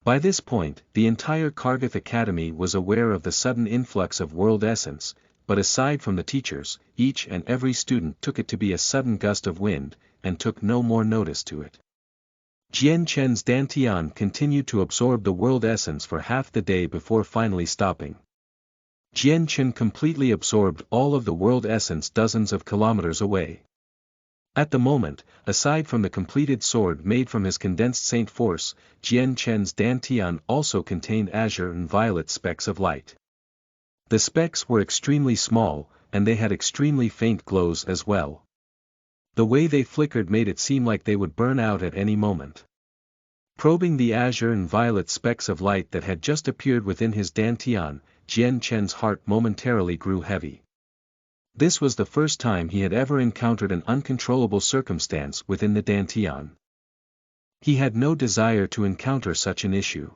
S1: By this point, the entire Kargath Academy was aware of the sudden influx of world essence, but aside from the teachers, each and every student took it to be a sudden gust of wind, and took no more notice to it. Jian Chen's Dantian continued to absorb the world essence for half the day before finally stopping. Jian Chen completely absorbed all of the world essence dozens of kilometers away. At the moment, aside from the completed sword made from his condensed Saint Force, Jian Chen's Dantian also contained azure and violet specks of light. The specks were extremely small, and they had extremely faint glows as well. The way they flickered made it seem like they would burn out at any moment. Probing the azure and violet specks of light that had just appeared within his Dantian, Jian Chen's heart momentarily grew heavy. This was the first time he had ever encountered an uncontrollable circumstance within the Dantian. He had no desire to encounter such an issue.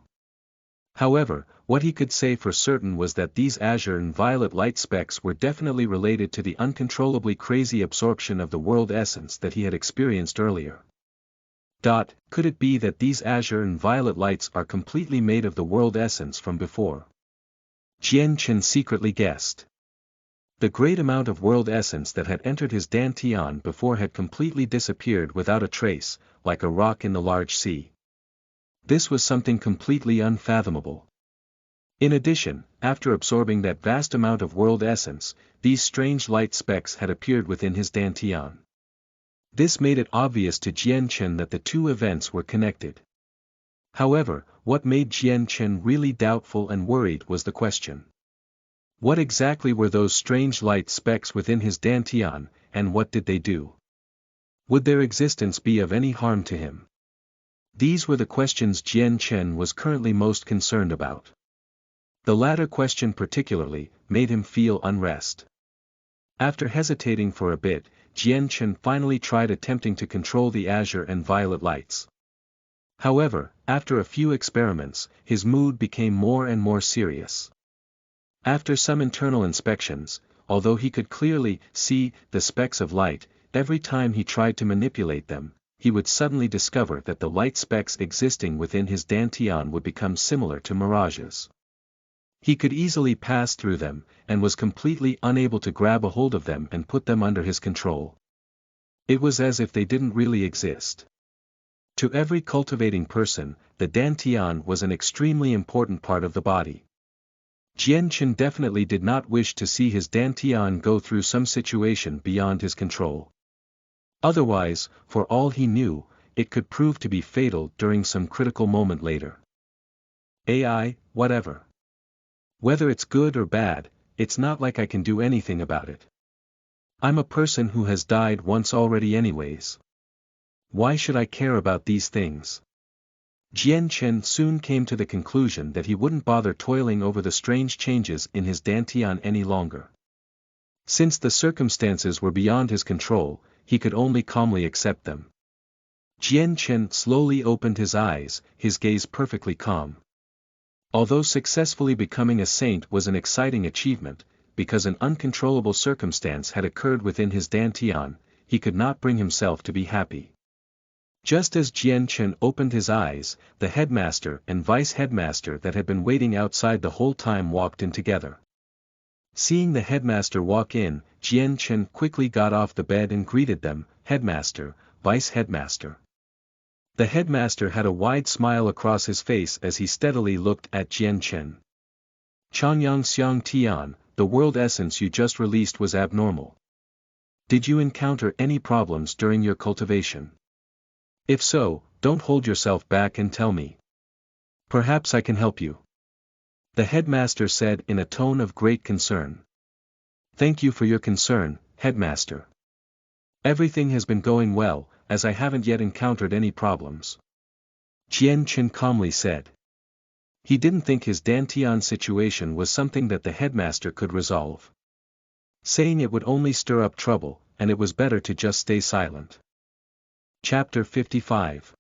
S1: However, what he could say for certain was that these azure and violet light specks were definitely related to the uncontrollably crazy absorption of the world essence that he had experienced earlier. Could it be that these azure and violet lights are completely made of the world essence from before? Jian Chen secretly guessed. The great amount of world essence that had entered his Dantian before had completely disappeared without a trace, like a rock in the large sea. This was something completely unfathomable. In addition, after absorbing that vast amount of world essence, these strange light specks had appeared within his Dantian. This made it obvious to Jian Chen that the two events were connected. However, what made Jian Chen really doubtful and worried was the question. What exactly were those strange light specks within his Dantian, and what did they do? Would their existence be of any harm to him? These were the questions Jian Chen was currently most concerned about. The latter question particularly made him feel unrest. After hesitating for a bit, Jian Chen finally tried attempting to control the azure and violet lights. However, after a few experiments, his mood became more and more serious. After some internal inspections, although he could clearly see the specks of light, every time he tried to manipulate them, he would suddenly discover that the light specks existing within his Dantian would become similar to mirages. He could easily pass through them, and was completely unable to grab a hold of them and put them under his control. It was as if they didn't really exist. To every cultivating person, the Dantian was an extremely important part of the body. Jian Chen definitely did not wish to see his Dantian go through some situation beyond his control. Otherwise, for all he knew, it could prove to be fatal during some critical moment later. Whatever. Whether it's good or bad, it's not like I can do anything about it. I'm a person who has died once already anyways. Why should I care about these things? Jian Chen soon came to the conclusion that he wouldn't bother toiling over the strange changes in his Dantian any longer. Since the circumstances were beyond his control, he could only calmly accept them. Jian Chen slowly opened his eyes, his gaze perfectly calm. Although successfully becoming a saint was an exciting achievement, because an uncontrollable circumstance had occurred within his dantian, he could not bring himself to be happy. Just as Jian Chen opened his eyes, the headmaster and vice-headmaster that had been waiting outside the whole time walked in together. Seeing the headmaster walk in, Jian Chen quickly got off the bed and greeted them, "Headmaster, vice-headmaster." The headmaster had a wide smile across his face as he steadily looked at Jian Chen. "Changyang Xiang Tian, the world essence you just released was abnormal. Did you encounter any problems during your cultivation? If so, don't hold yourself back and tell me. Perhaps I can help you," the headmaster said in a tone of great concern. "Thank you for your concern, headmaster. Everything has been going well, as I haven't yet encountered any problems," Jian Chen calmly said. He didn't think his dantian situation was something that the headmaster could resolve. Saying it would only stir up trouble, and it was better to just stay silent. Chapter 55.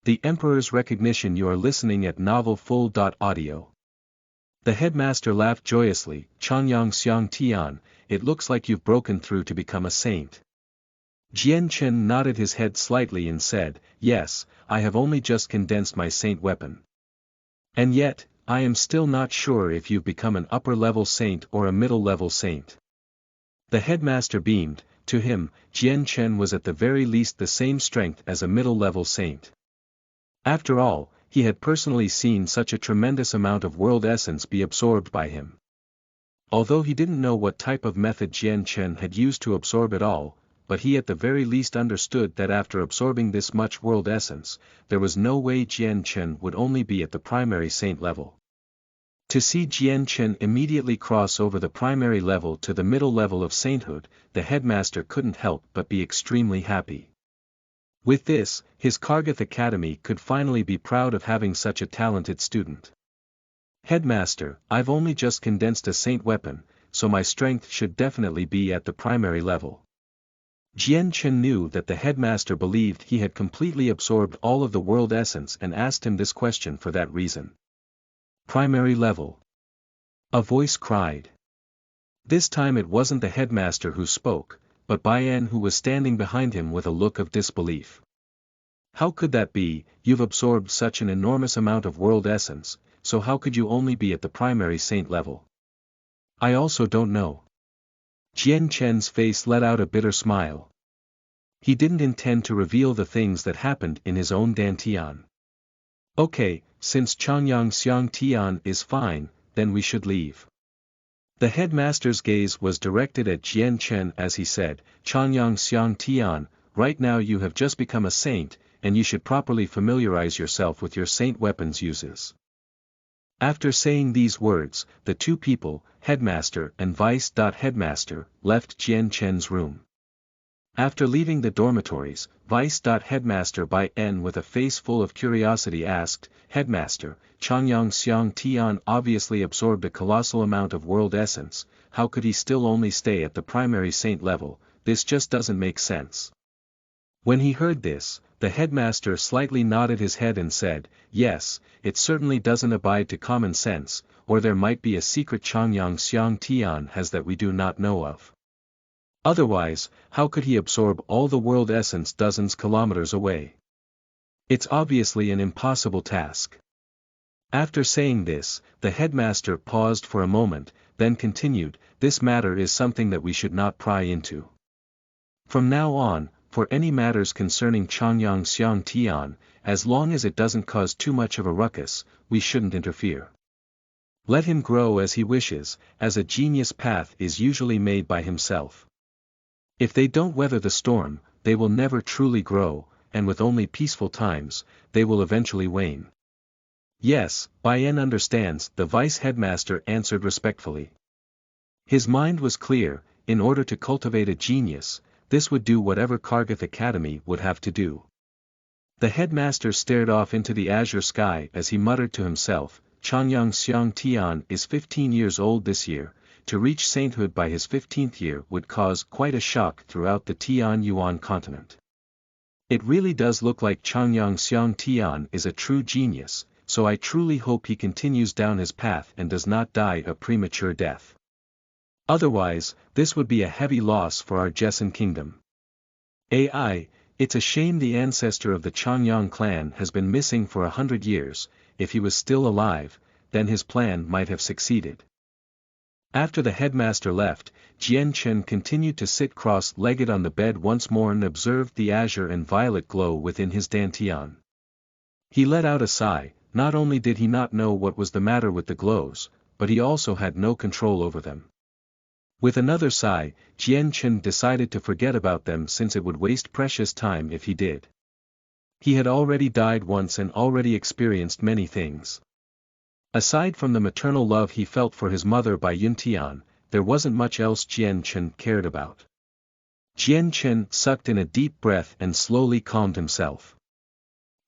S1: The Emperor's Recognition. You are listening at novelfull.audio. The headmaster laughed joyously. "Changyang Xiang Tian, it looks like you've broken through to become a saint." Jian Chen nodded his head slightly and said, "Yes, I have only just condensed my saint weapon. And yet, I am still not sure if you've become an upper-level saint or a middle-level saint." The headmaster beamed. To him, Jian Chen was at the very least the same strength as a middle-level saint. After all, he had personally seen such a tremendous amount of world essence be absorbed by him. Although he didn't know what type of method Jian Chen had used to absorb it all, but he at the very least understood that after absorbing this much world essence, there was no way Jian Chen would only be at the primary saint level. To see Jian Chen immediately cross over the primary level to the middle level of sainthood, the headmaster couldn't help but be extremely happy. With this, his Kargath Academy could finally be proud of having such a talented student. "Headmaster, I've only just condensed a saint weapon, so my strength should definitely be at the primary level." Jian Chen knew that the headmaster believed he had completely absorbed all of the world essence and asked him this question for that reason. "Primary level?" a voice cried. This time it wasn't the headmaster who spoke, but Bai En, who was standing behind him with a look of disbelief. "How could that be? You've absorbed such an enormous amount of world essence, so how could you only be at the primary saint level?" "I also don't know." Jian Chen's face let out a bitter smile. He didn't intend to reveal the things that happened in his own dantian. "Okay, since Changyang Xiang Tian is fine, then we should leave." The headmaster's gaze was directed at Jian Chen as he said, "Changyang Xiang Tian, right now you have just become a saint, and you should properly familiarize yourself with your saint weapons uses." After saying these words, the two people, headmaster and vice-headmaster, left Jian Chen's room. After leaving the dormitories, vice-headmaster Bai En with a face full of curiosity asked, "Headmaster, Changyang Xiang Tian obviously absorbed a colossal amount of world essence, how could he still only stay at the primary saint level? This just doesn't make sense." When he heard this, the headmaster slightly nodded his head and said, "Yes, it certainly doesn't abide to common sense, or there might be a secret Changyang Xiang Tian has that we do not know of. Otherwise, how could he absorb all the world essence dozens kilometers away? It's obviously an impossible task." After saying this, the headmaster paused for a moment, then continued, "This matter is something that we should not pry into. From now on, for any matters concerning Changyang Xiang Tian, as long as it doesn't cause too much of a ruckus, we shouldn't interfere. Let him grow as he wishes, as a genius path is usually made by himself. If they don't weather the storm, they will never truly grow, and with only peaceful times, they will eventually wane." "Yes, Bai En understands," the vice-headmaster answered respectfully. His mind was clear. In order to cultivate a genius, this would do whatever Kargath Academy would have to do. The headmaster stared off into the azure sky as he muttered to himself, "Changyang Xiang Tian is 15 years old this year, to reach sainthood by his 15th year would cause quite a shock throughout the Tian Yuan continent. It really does look like Changyang Xiang Tian is a true genius, so I truly hope he continues down his path and does not die a premature death." Otherwise, this would be a heavy loss for our Jessen kingdom. AI, it's a shame the ancestor of the Changyang clan has been missing for 100 years. If he was still alive, then his plan might have succeeded. After the headmaster left, Jian Chen continued to sit cross-legged on the bed once more and observed the azure and violet glow within his dantian. He let out a sigh. Not only did he not know what was the matter with the glows, but he also had no control over them. With another sigh, Jian Chen decided to forget about them since it would waste precious time if he did. He had already died once and already experienced many things. Aside from the maternal love he felt for his mother by Yuntian, there wasn't much else Jian Chen cared about. Jian Chen sucked in a deep breath and slowly calmed himself.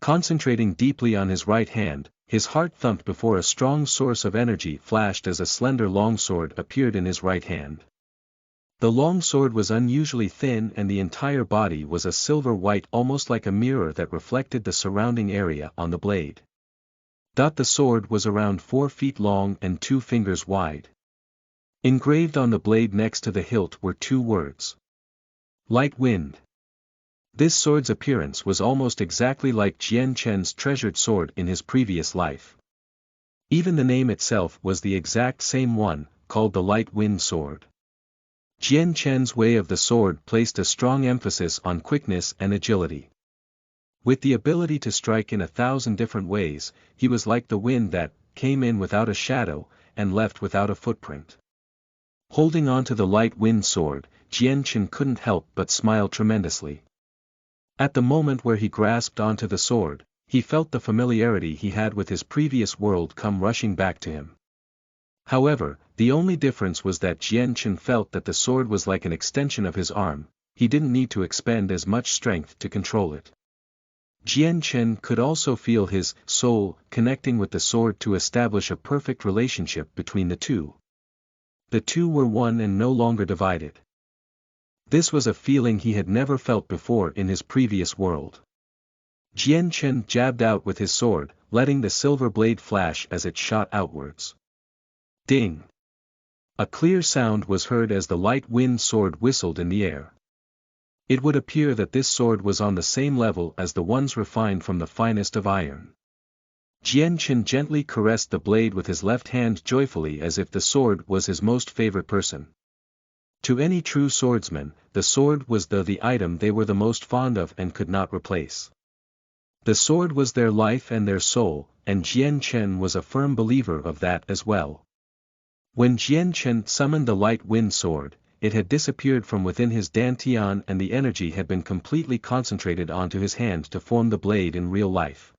S1: Concentrating deeply on his right hand, his heart thumped before a strong source of energy flashed as a slender longsword appeared in his right hand. The longsword was unusually thin and the entire body was a silver white, almost like a mirror that reflected the surrounding area on the blade. The sword was around 4 feet long and 2 fingers wide. Engraved on the blade next to the hilt were 2 words. Light Wind. This sword's appearance was almost exactly like Jian Chen's treasured sword in his previous life. Even the name itself was the exact same one, called the Light Wind Sword. Jian Chen's way of the sword placed a strong emphasis on quickness and agility. With the ability to strike in 1,000 different ways, he was like the wind that came in without a shadow and left without a footprint. Holding on to the Light Wind Sword, Jian Chen couldn't help but smile tremendously. At the moment where he grasped onto the sword, he felt the familiarity he had with his previous world come rushing back to him. However, the only difference was that Jian Chen felt that the sword was like an extension of his arm. He didn't need to expend as much strength to control it. Jian Chen could also feel his soul connecting with the sword to establish a perfect relationship between the two. The two were one and no longer divided. This was a feeling he had never felt before in his previous world. Jian Chen jabbed out with his sword, letting the silver blade flash as it shot outwards. Ding! A clear sound was heard as the Light Wind Sword whistled in the air. It would appear that this sword was on the same level as the ones refined from the finest of iron. Jian Chen gently caressed the blade with his left hand joyfully as if the sword was his most favorite person. To any true swordsman, the sword was the item they were the most fond of and could not replace. The sword was their life and their soul, and Jian Chen was a firm believer of that as well. When Jian Chen summoned the Light Wind Sword, it had disappeared from within his dantian and the energy had been completely concentrated onto his hand to form the blade in real life.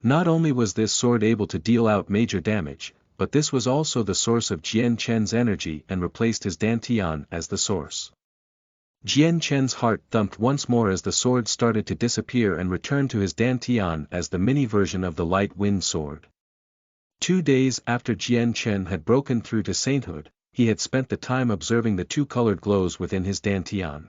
S1: Not only was this sword able to deal out major damage, but this was also the source of Jian Chen's energy and replaced his dantian as the source. Jian Chen's heart thumped once more as the sword started to disappear and returned to his dantian as the mini version of the Light Wind Sword. 2 days after Jian Chen had broken through to sainthood, he had spent the time observing the 2 colored glows within his dantian.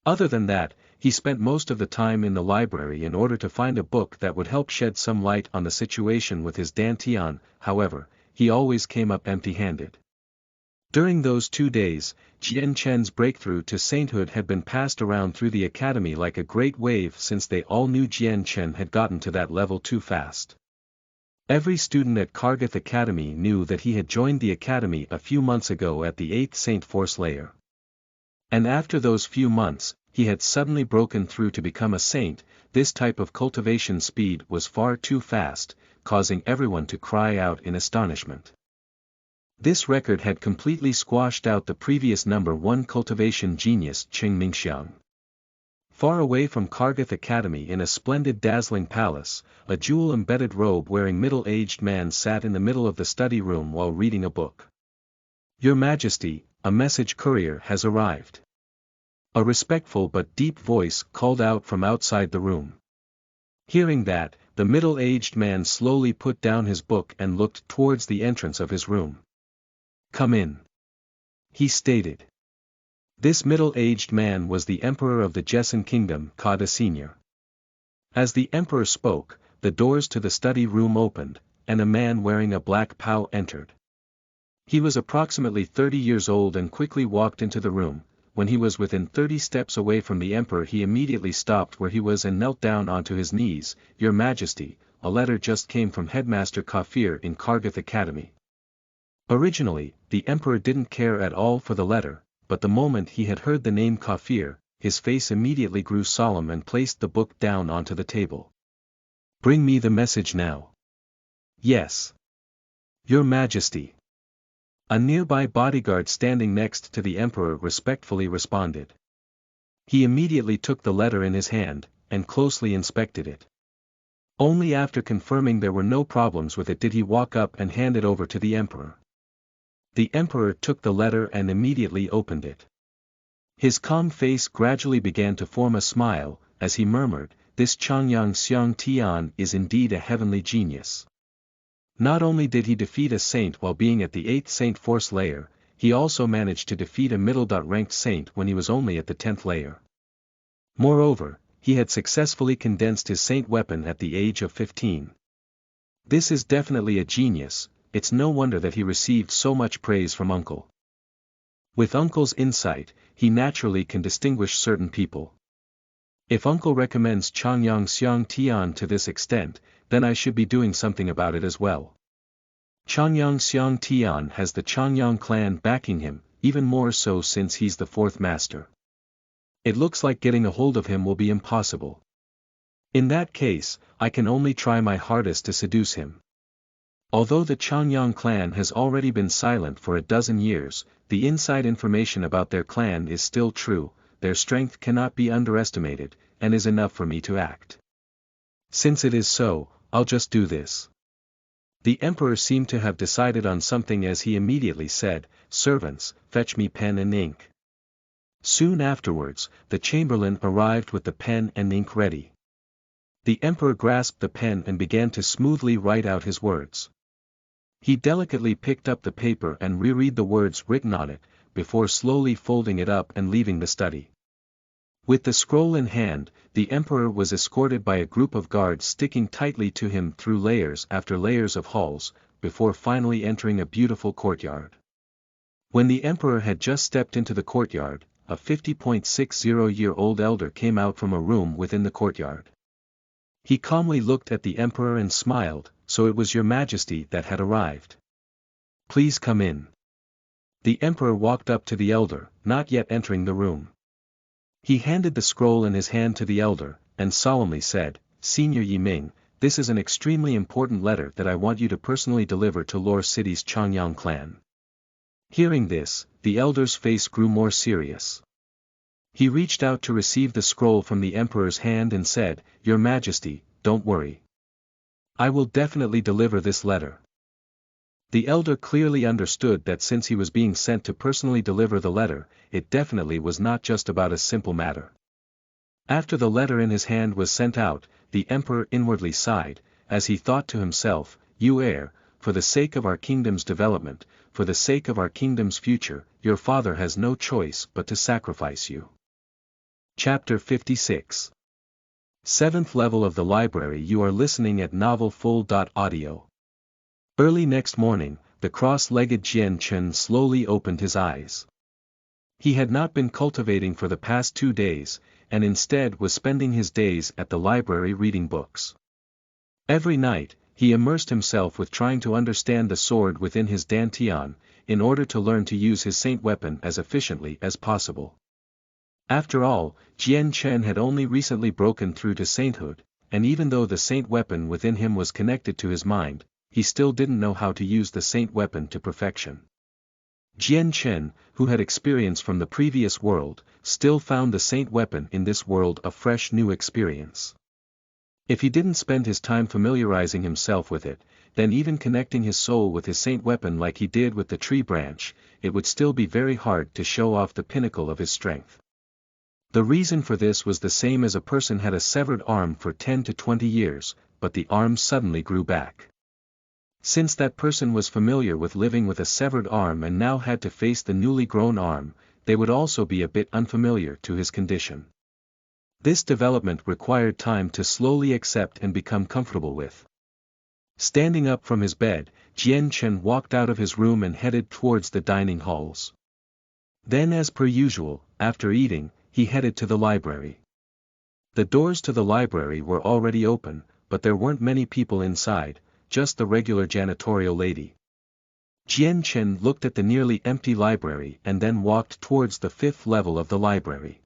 S1: Other than that, he spent most of the time in the library in order to find a book that would help shed some light on the situation with his dantian. However, he always came up empty-handed. During those 2 days, Jian Chen's breakthrough to sainthood had been passed around through the academy like a great wave since they all knew Jian Chen had gotten to that level too fast. Every student at Kargath Academy knew that he had joined the academy a few months ago at the 8th Saint Force layer. And after those few months, he had suddenly broken through to become a saint. This type of cultivation speed was far too fast, causing everyone to cry out in astonishment. This record had completely squashed out the previous number 1 cultivation genius Qing Mingxiang. Far away from Kargath Academy in a splendid dazzling palace, a jewel-embedded robe-wearing middle-aged man sat in the middle of the study room while reading a book. "Your Majesty, a message courier has arrived." A respectful but deep voice called out from outside the room. Hearing that, the middle-aged man slowly put down his book and looked towards the entrance of his room. "Come in," he stated. This middle-aged man was the emperor of the Jessen kingdom, Kada Sr. As the emperor spoke, the doors to the study room opened, and a man wearing a black pao entered. He was approximately 30 years old and quickly walked into the room. When he was within 30 steps away from the emperor, he immediately stopped where he was and knelt down onto his knees. "Your Majesty, a letter just came from Headmaster Kafir in Kargath Academy." Originally, the emperor didn't care at all for the letter, but the moment he had heard the name Kafir, his face immediately grew solemn and placed the book down onto the table. "Bring me the message now." "Yes. Your Majesty." A nearby bodyguard standing next to the emperor respectfully responded. He immediately took the letter in his hand, and closely inspected it. Only after confirming there were no problems with it did he walk up and hand it over to the emperor. The emperor took the letter and immediately opened it. His calm face gradually began to form a smile, as he murmured, "This Changyang Xiang Tian is indeed a heavenly genius. Not only did he defeat a saint while being at the 8th Saint Force layer, he also managed to defeat a middle-ranked saint when he was only at the 10th layer. Moreover, he had successfully condensed his saint weapon at the age of 15. This is definitely a genius. It's no wonder that he received so much praise from Uncle. With Uncle's insight, he naturally can distinguish certain people. If Uncle recommends Changyang Xiang Tian to this extent, then I should be doing something about it as well. Changyang Xiang Tian has the Changyang clan backing him, even more so since he's the 4th master. It looks like getting a hold of him will be impossible. In that case, I can only try my hardest to seduce him. Although the Changyang clan has already been silent for a dozen years, the inside information about their clan is still true. Their strength cannot be underestimated, and is enough for me to act. Since it is so, I'll just do this." The emperor seemed to have decided on something as he immediately said, "Servants, fetch me pen and ink." Soon afterwards, the chamberlain arrived with the pen and ink ready. The emperor grasped the pen and began to smoothly write out his words. He delicately picked up the paper and reread the words written on it, before slowly folding it up and leaving the study. With the scroll in hand, the emperor was escorted by a group of guards sticking tightly to him through layers after layers of halls, before finally entering a beautiful courtyard. When the emperor had just stepped into the courtyard, a 50.60-year-old elder came out from a room within the courtyard. He calmly looked at the emperor and smiled, "So it was your Majesty that had arrived. Please come in." The emperor walked up to the elder, not yet entering the room. He handed the scroll in his hand to the elder, and solemnly said, "Senior Yi Ming, this is an extremely important letter that I want you to personally deliver to Lore City's Changyang clan." Hearing this, the elder's face grew more serious. He reached out to receive the scroll from the emperor's hand and said, "Your Majesty, don't worry. I will definitely deliver this letter." The elder clearly understood that since he was being sent to personally deliver the letter, it definitely was not just about a simple matter. After the letter in his hand was sent out, the emperor inwardly sighed, as he thought to himself, "You heir, for the sake of our kingdom's development, for the sake of our kingdom's future, your father has no choice but to sacrifice you." Chapter 56. 7th level of the library. You are listening at novelfull.audio. Early next morning, the cross-legged Jian Chen slowly opened his eyes. He had not been cultivating for the past 2 days, and instead was spending his days at the library reading books. Every night, he immersed himself with trying to understand the sword within his dantian, in order to learn to use his saint weapon as efficiently as possible. After all, Jian Chen had only recently broken through to sainthood, and even though the saint weapon within him was connected to his mind, he still didn't know how to use the saint weapon to perfection. Jian Chen, who had experience from the previous world, still found the saint weapon in this world a fresh new experience. If he didn't spend his time familiarizing himself with it, then even connecting his soul with his saint weapon like he did with the tree branch, it would still be very hard to show off the pinnacle of his strength. The reason for this was the same as a person had a severed arm for 10 to 20 years, but the arm suddenly grew back. Since that person was familiar with living with a severed arm and now had to face the newly grown arm, they would also be a bit unfamiliar to his condition. This development required time to slowly accept and become comfortable with. Standing up from his bed, Jian Chen walked out of his room and headed towards the dining halls. Then as per usual, after eating, he headed to the library. The doors to the library were already open, but there weren't many people inside, just the regular janitorial lady. Jian Chen looked at the nearly empty library and then walked towards the 5th level of the library.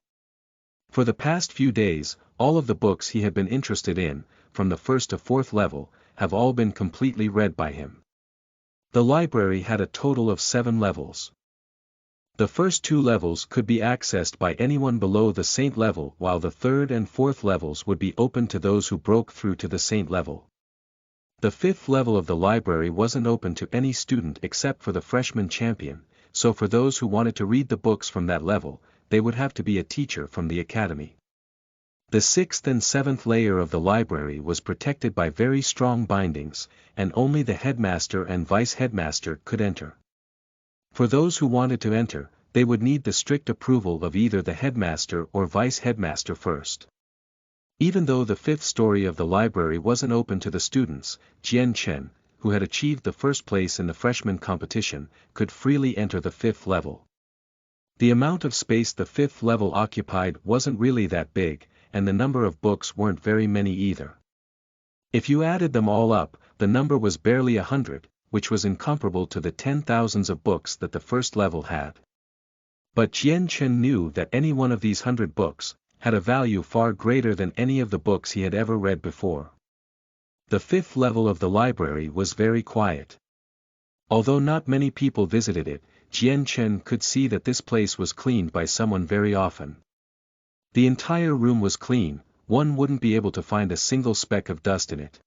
S1: For the past few days, all of the books he had been interested in, from the 1st to 4th level, have all been completely read by him. The library had a total of 7 levels. The first 2 levels could be accessed by anyone below the Saint level, while the 3rd and 4th levels would be open to those who broke through to the Saint level. The 5th level of the library wasn't open to any student except for the freshman champion, so for those who wanted to read the books from that level, they would have to be a teacher from the academy. The 6th and 7th layer of the library was protected by very strong bindings, and only the headmaster and vice-headmaster could enter. For those who wanted to enter, they would need the strict approval of either the headmaster or vice-headmaster first. Even though the 5th story of the library wasn't open to the students, Jian Chen, who had achieved the first place in the freshman competition, could freely enter the 5th level. The amount of space the 5th level occupied wasn't really that big, and the number of books weren't very many either. If you added them all up, the number was barely 100, which was incomparable to the 10,000s of books that the first level had. But Jian Chen knew that any one of these 100 books had a value far greater than any of the books he had ever read before. The 5th level of the library was very quiet. Although not many people visited it, Jian Chen could see that this place was cleaned by someone very often. The entire room was clean, one wouldn't be able to find a single speck of dust in it.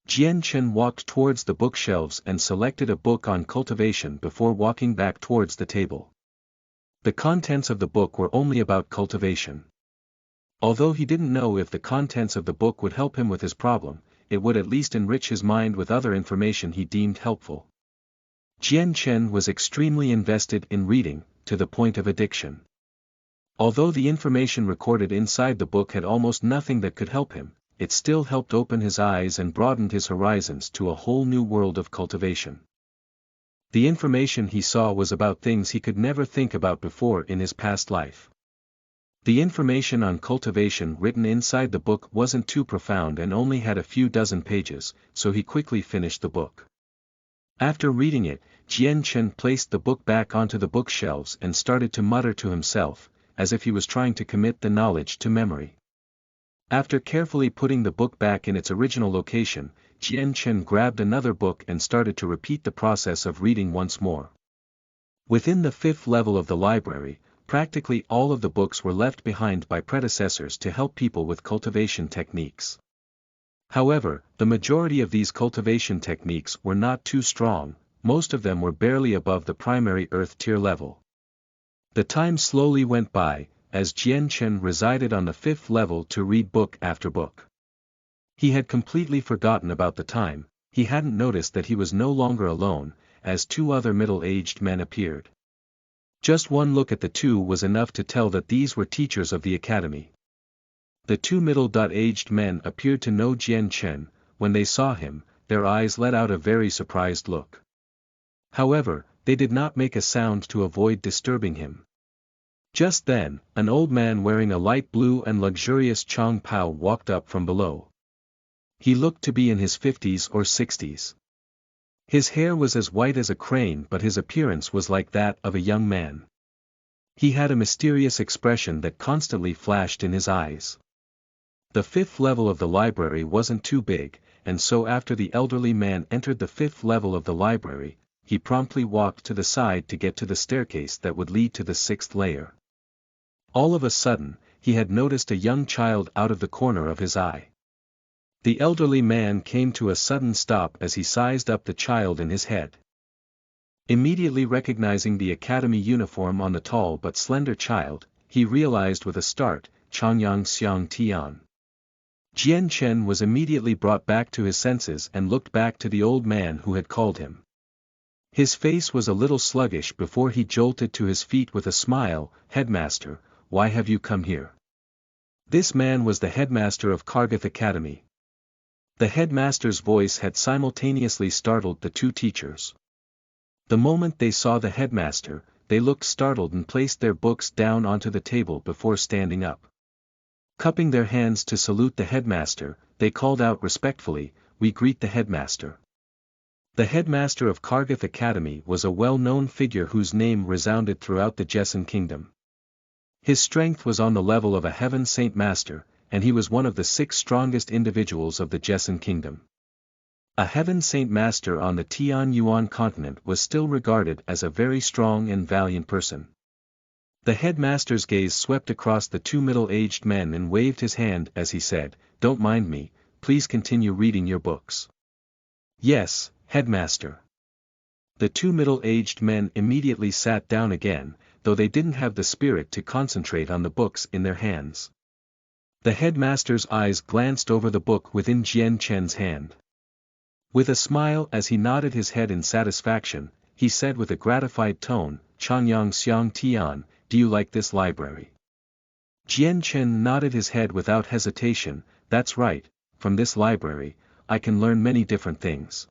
S1: Jian Chen walked towards the bookshelves and selected a book on cultivation before walking back towards the table. The contents of the book were only about cultivation. Although he didn't know if the contents of the book would help him with his problem, it would at least enrich his mind with other information he deemed helpful. Jian Chen was extremely invested in reading, to the point of addiction. Although the information recorded inside the book had almost nothing that could help him, it still helped open his eyes and broadened his horizons to a whole new world of cultivation. The information he saw was about things he could never think about before in his past life. The information on cultivation written inside the book wasn't too profound and only had a few dozen pages, so he quickly finished the book. After reading it, Jian Chen placed the book back onto the bookshelves and started to mutter to himself, as if he was trying to commit the knowledge to memory. After carefully putting the book back in its original location, Jian Chen grabbed another book and started to repeat the process of reading once more. Within the 5th level of the library, practically all of the books were left behind by predecessors to help people with cultivation techniques. However, the majority of these cultivation techniques were not too strong, most of them were barely above the primary earth tier level. The time slowly went by, as Jian Chen resided on the 5th level to read book after book. He had completely forgotten about the time, he hadn't noticed that he was no longer alone, as 2 other middle-aged men appeared. Just one look at the 2 was enough to tell that these were teachers of the academy. The 2 middle-aged men appeared to know Jian Chen. When they saw him, their eyes let out a very surprised look. However, they did not make a sound to avoid disturbing him. Just then, an old man wearing a light blue and luxurious Chong Pao walked up from below. He looked to be in his 50s or 60s. His hair was as white as a crane, but his appearance was like that of a young man. He had a mysterious expression that constantly flashed in his eyes. The 5th level of the library wasn't too big, and so after the elderly man entered the 5th level of the library, he promptly walked to the side to get to the staircase that would lead to the 6th layer. All of a sudden, he had noticed a young child out of the corner of his eye. The elderly man came to a sudden stop as he sized up the child in his head. Immediately recognizing the academy uniform on the tall but slender child, he realized with a start, Changyang Xiang Tian. Jian Chen was immediately brought back to his senses and looked back to the old man who had called him. His face was a little sluggish before he jolted to his feet with a smile. "Headmaster, why have you come here?" This man was the headmaster of Kargath Academy. The headmaster's voice had simultaneously startled the two teachers. The moment they saw the headmaster, they looked startled and placed their books down onto the table before standing up. Cupping their hands to salute the headmaster, they called out respectfully, "We greet the headmaster." The headmaster of Kargath Academy was a well-known figure whose name resounded throughout the Jessan kingdom. His strength was on the level of a heaven saint master, and he was one of the 6 strongest individuals of the Jessan kingdom. A heaven saint master on the Tian Yuan continent was still regarded as a very strong and valiant person. The headmaster's gaze swept across the 2 middle-aged men and waved his hand as he said, "Don't mind me, please continue reading your books." "Yes, headmaster." The 2 middle-aged men immediately sat down again, though they didn't have the spirit to concentrate on the books in their hands. The headmaster's eyes glanced over the book within Jian Chen's hand. With a smile as he nodded his head in satisfaction, he said with a gratified tone, "Changyang Xiang Tian, do you like this library?" Jian Chen nodded his head without hesitation, "That's right, from this library, I can learn many different things.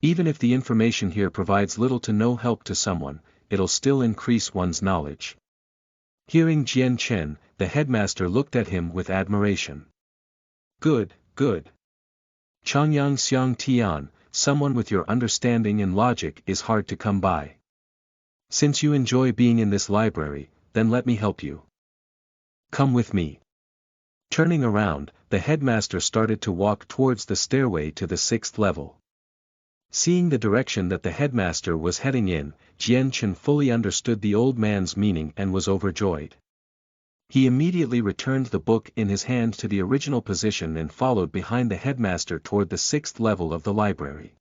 S1: Even if the information here provides little to no help to someone, it'll still increase one's knowledge." Hearing Jian Chen, the headmaster looked at him with admiration. "Good, good. Changyang Xiang Tian, someone with your understanding and logic is hard to come by. Since you enjoy being in this library, then let me help you. Come with me." Turning around, the headmaster started to walk towards the stairway to the 6th level. Seeing the direction that the headmaster was heading in, Jian Chen fully understood the old man's meaning and was overjoyed. He immediately returned the book in his hand to the original position and followed behind the headmaster toward the 6th level of the library.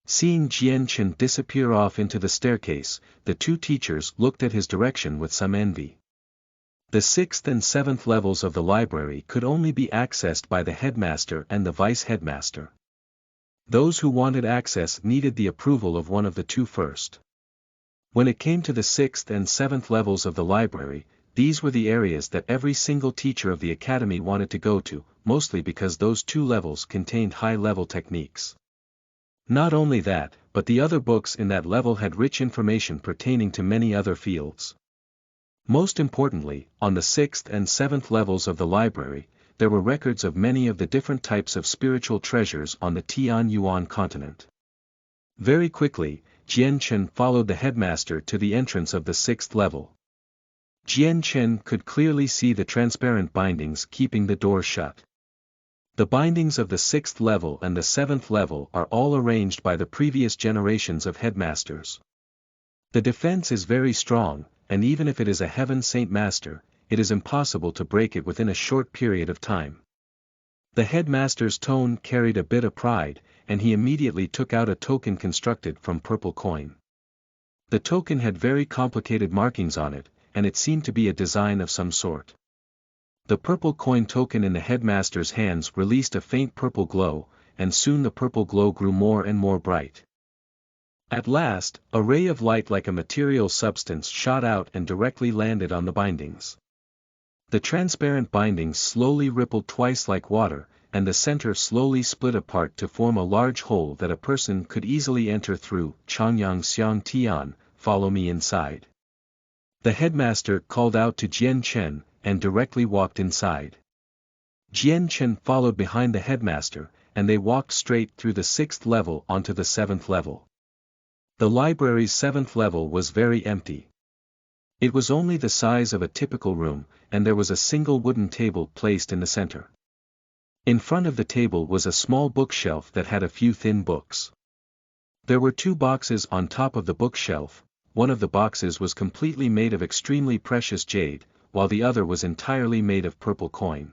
S1: Seeing Jian Chen disappear off into the staircase, the 2 teachers looked at his direction with some envy. The 6th and 7th levels of the library could only be accessed by the headmaster and the vice-headmaster. Those who wanted access needed the approval of one of the 2 first. When it came to the 6th and 7th levels of the library, these were the areas that every single teacher of the academy wanted to go to, mostly because those 2 levels contained high-level techniques. Not only that, but the other books in that level had rich information pertaining to many other fields. Most importantly, on the 6th and 7th levels of the library, there were records of many of the different types of spiritual treasures on the Tian Yuan continent. Very quickly, Jian Chen followed the headmaster to the entrance of the 6th level. Jian Chen could clearly see the transparent bindings keeping the door shut. The bindings of the 6th level and the 7th level are all arranged by the previous generations of headmasters. The defense is very strong, and even if it is a heaven saint master, it is impossible to break it within a short period of time. The headmaster's tone carried a bit of pride, and he immediately took out a token constructed from purple coin. The token had very complicated markings on it, and it seemed to be a design of some sort. The purple coin token in the headmaster's hands released a faint purple glow, and soon the purple glow grew more and more bright. At last, a ray of light like a material substance shot out and directly landed on the bindings. The transparent bindings slowly rippled twice like water, and the center slowly split apart to form a large hole that a person could easily enter through. "Changyang Xiang Tian, follow me inside." The headmaster called out to Jian Chen, and directly walked inside. Jian Chen followed behind the headmaster, and they walked straight through the 6th level onto the 7th level. The library's 7th level was very empty. It was only the size of a typical room, and there was a single wooden table placed in the center. In front of the table was a small bookshelf that had a few thin books. There were 2 boxes on top of the bookshelf. One of the boxes was completely made of extremely precious jade, while the other was entirely made of purple coin.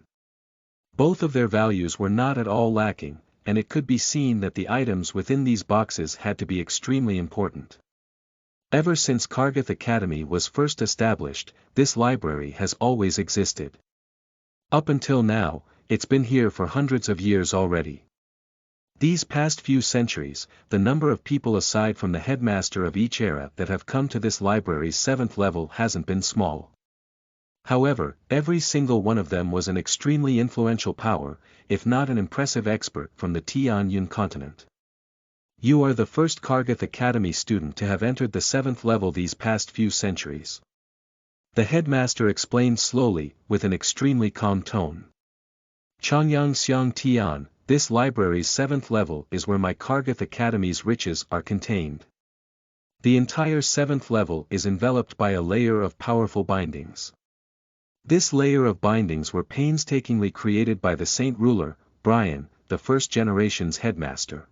S1: Both of their values were not at all lacking, and it could be seen that the items within these boxes had to be extremely important. Ever since Kargath Academy was first established, this library has always existed. Up until now, it's been here for hundreds of years already. These past few centuries, the number of people aside from the headmaster of each era that have come to this library's 7th level hasn't been small. However, every single one of them was an extremely influential power, if not an impressive expert from the Tian Yun continent. You are the first Kargath Academy student to have entered the 7th level these past few centuries. The headmaster explained slowly, with an extremely calm tone. Changyang Xiang Tian, this library's 7th level is where my Kargath Academy's riches are contained. The entire 7th level is enveloped by a layer of powerful bindings. This layer of bindings were painstakingly created by the Saint Ruler, Brian, the first generation's headmaster.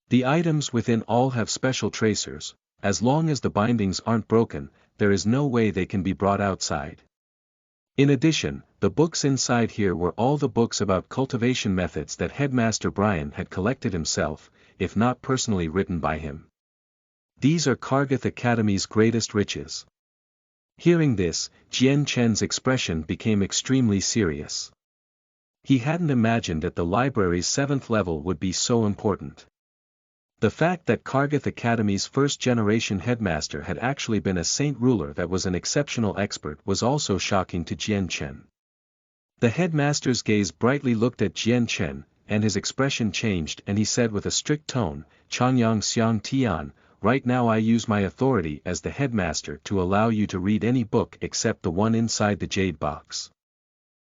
S1: The items within all have special tracers. As long as the bindings aren't broken, there is no way they can be brought outside. In addition, the books inside here were all the books about cultivation methods that Headmaster Brian had collected himself, if not personally written by him. These are Kargath Academy's greatest riches. Hearing this, Jian Chen's expression became extremely serious. He hadn't imagined that the library's 7th level would be so important. The fact that Kargath Academy's first-generation headmaster had actually been a Saint Ruler that was an exceptional expert was also shocking to Jian Chen. The headmaster's gaze brightly looked at Jian Chen, and his expression changed and he said with a strict tone, Changyang Xiang Tian, right now I use my authority as the headmaster to allow you to read any book except the one inside the jade box.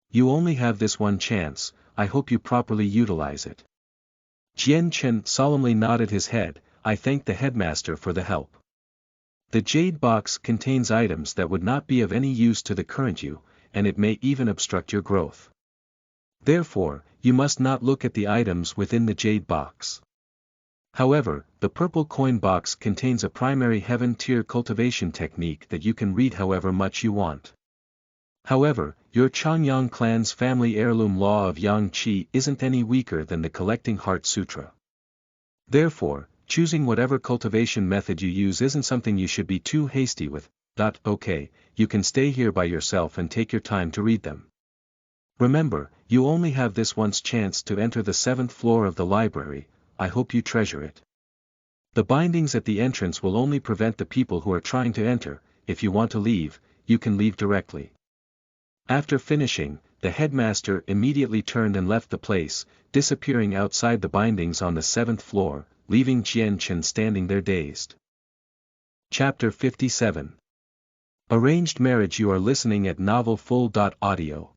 S1: You only have this one chance, I hope you properly utilize it. Jian Chen solemnly nodded his head, I thank the headmaster for the help. The jade box contains items that would not be of any use to the current you, and it may even obstruct your growth. Therefore, you must not look at the items within the jade box. However, the purple coin box contains a primary heaven tier cultivation technique that you can read however much you want. However, your Changyang clan's family heirloom law of Yang Qi isn't any weaker than the Collecting Heart Sutra. Therefore, choosing whatever cultivation method you use isn't something you should be too hasty with. Okay, you can stay here by yourself and take your time to read them. Remember, you only have this once chance to enter the 7th floor of the library, I hope you treasure it. The bindings at the entrance will only prevent the people who are trying to enter. If you want to leave, you can leave directly. After finishing, the headmaster immediately turned and left the place, disappearing outside the bindings on the 7th floor, leaving Jian Chen standing there dazed. Chapter 57. Arranged Marriage. You are listening at NovelFull.audio.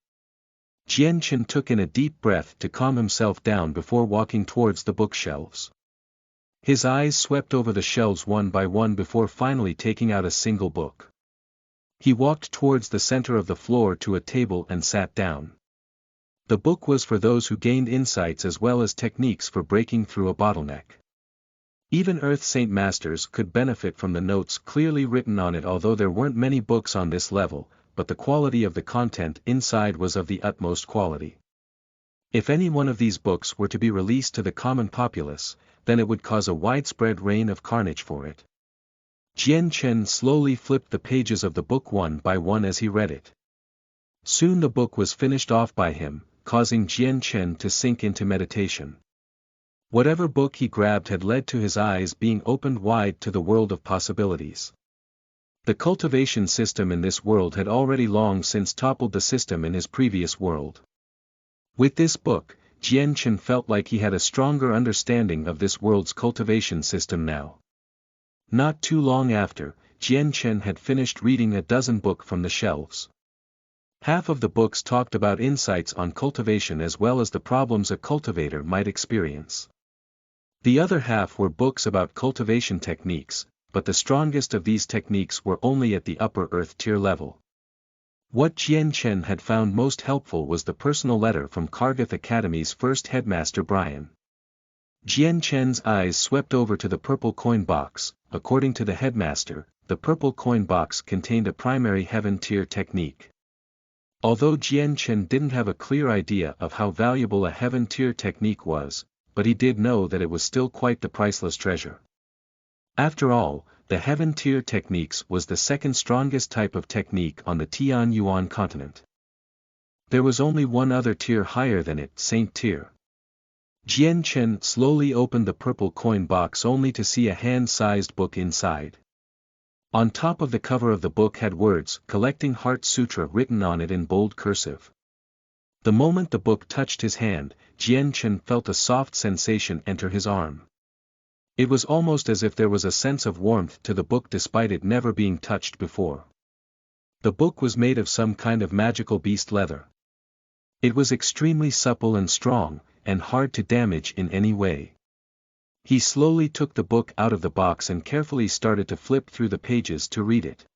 S1: Jian Chen took in a deep breath to calm himself down before walking towards the bookshelves. His eyes swept over the shelves one by one before finally taking out a single book. He walked towards the center of the floor to a table and sat down. The book was for those who gained insights as well as techniques for breaking through a bottleneck. Even Earth Saint Masters could benefit from the notes clearly written on it, although there weren't many books on this level, but the quality of the content inside was of the utmost quality. If any one of these books were to be released to the common populace, then it would cause a widespread reign of carnage for it. Jian Chen slowly flipped the pages of the book one by one as he read it. Soon the book was finished off by him, causing Jian Chen to sink into meditation. Whatever book he grabbed had led to his eyes being opened wide to the world of possibilities. The cultivation system in this world had already long since toppled the system in his previous world. With this book, Jian Chen felt like he had a stronger understanding of this world's cultivation system now. Not too long after, Jian Chen had finished reading a dozen books from the shelves. Half of the books talked about insights on cultivation as well as the problems a cultivator might experience. The other half were books about cultivation techniques, but the strongest of these techniques were only at the upper earth tier level. What Jian Chen had found most helpful was the personal letter from Kargath Academy's first headmaster Brian. Jian Chen's eyes swept over to the purple coin box. According to the headmaster, the purple coin box contained a primary heaven tier technique. Although Jian Chen didn't have a clear idea of how valuable a heaven tier technique was, but he did know that it was still quite the priceless treasure. After all, the heaven tier techniques was the second strongest type of technique on the Tian Yuan continent. There was only one other tier higher than it, Saint tier. Jian Chen slowly opened the purple coin box only to see a hand-sized book inside. On top of the cover of the book had words, Collecting Heart Sutra, written on it in bold cursive. The moment the book touched his hand, Jian Chen felt a soft sensation enter his arm. It was almost as if there was a sense of warmth to the book despite it never being touched before. The book was made of some kind of magical beast leather. It was extremely supple and strong, and hard to damage in any way. He slowly took the book out of the box and carefully started to flip through the pages to read it.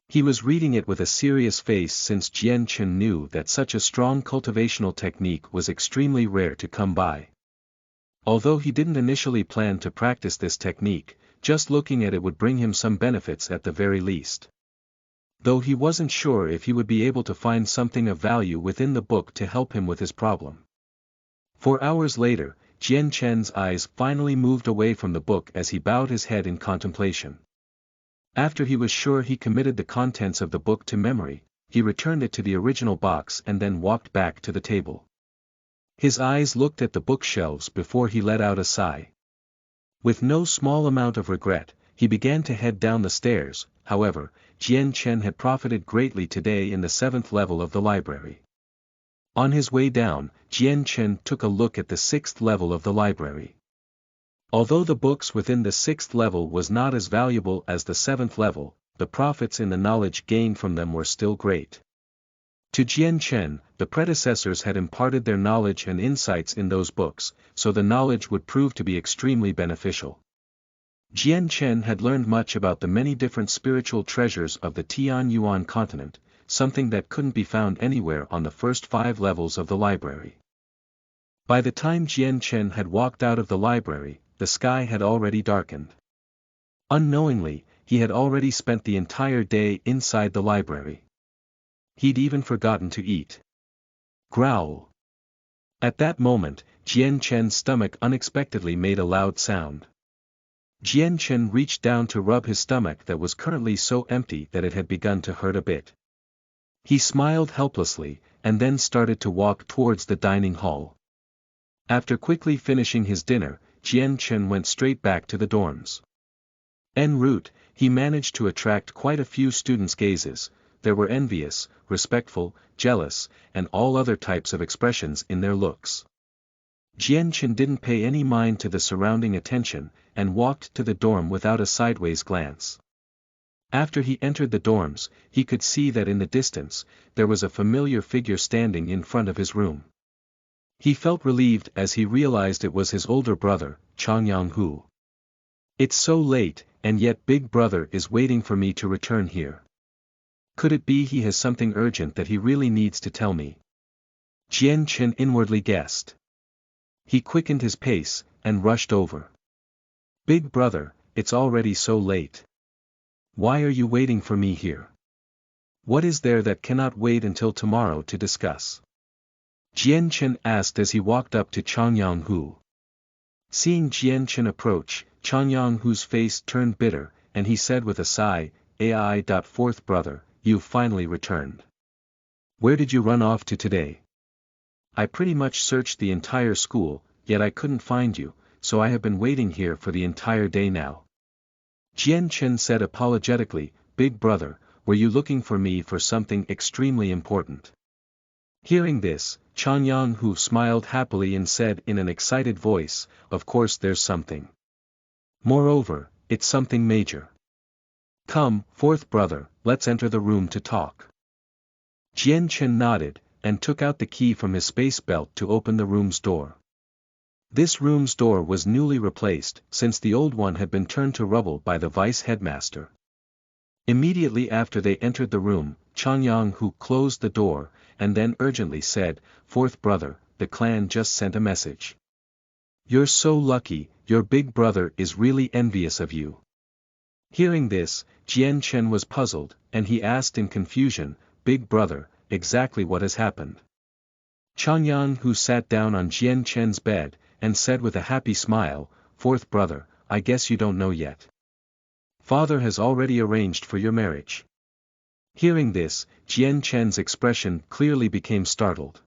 S1: He was reading it with a serious face since Jian Chen knew that such a strong cultivational technique was extremely rare to come by. Although he didn't initially plan to practice this technique, just looking at it would bring him some benefits at the very least. Though he wasn't sure if he would be able to find something of value within the book to help him with his problem. 4 hours later, Jian Chen's eyes finally moved away from the book as he bowed his head in contemplation. After he was sure he committed the contents of the book to memory, he returned it to the original box and then walked back to the table. His eyes looked at the bookshelves before he let out a sigh. With no small amount of regret, he began to head down the stairs. However, Jian Chen had profited greatly today in the 7th level of the library. On his way down, Jian Chen took a look at the 6th level of the library. Although the books within the 6th level was not as valuable as the 7th level, the profits in the knowledge gained from them were still great. To Jian Chen, the predecessors had imparted their knowledge and insights in those books, so the knowledge would prove to be extremely beneficial. Jian Chen had learned much about the many different spiritual treasures of the Tianyuan continent, something that couldn't be found anywhere on the first 5 levels of the library. By the time Jian Chen had walked out of the library, the sky had already darkened. Unknowingly, he had already spent the entire day inside the library. He'd even forgotten to eat. Growl. At that moment, Jian Chen's stomach unexpectedly made a loud sound. Jian Chen reached down to rub his stomach that was currently so empty that it had begun to hurt a bit. He smiled helplessly, and then started to walk towards the dining hall. After quickly finishing his dinner, Jian Chen went straight back to the dorms. En route, he managed to attract quite a few students' gazes. There were envious, respectful, jealous, and all other types of expressions in their looks. Jian Chen didn't pay any mind to the surrounding attention, and walked to the dorm without a sideways glance. After he entered the dorms, he could see that in the distance, there was a familiar figure standing in front of his room. He felt relieved as he realized it was his older brother, Changyang Hu. It's so late, and yet Big Brother is waiting for me to return here. Could it be he has something urgent that he really needs to tell me? Jian Chen inwardly guessed. He quickened his pace, and rushed over. Big Brother, it's already so late. Why are you waiting for me here? What is there that cannot wait until tomorrow to discuss? Jian Chen asked as he walked up to Changyang Hu. Seeing Jian Chen approach, Changyang Hu's face turned bitter, and he said with a sigh, "Ai. Fourth brother, you've finally returned. Where did you run off to today? I pretty much searched the entire school, yet I couldn't find you, so I have been waiting here for the entire day now." Jian Chen said apologetically, "Big brother, were you looking for me for something extremely important?" Hearing this, Changyang Hu smiled happily and said in an excited voice, "Of course there's something. Moreover, it's something major. Come, fourth brother, let's enter the room to talk." Jian Chen nodded, and took out the key from his space belt to open the room's door. This room's door was newly replaced, since the old one had been turned to rubble by the vice-headmaster. Immediately after they entered the room, Changyang Hu closed the door, and then urgently said, "Fourth brother, the clan just sent a message. You're so lucky, your big brother is really envious of you." Hearing this, Jian Chen was puzzled, and he asked in confusion, "Big brother, exactly what has happened?" Changyang Hu sat down on Jian Chen's bed, and said with a happy smile, "Fourth brother, I guess you don't know yet. Father has already arranged for your marriage." Hearing this, Jian Chen's expression clearly became startled.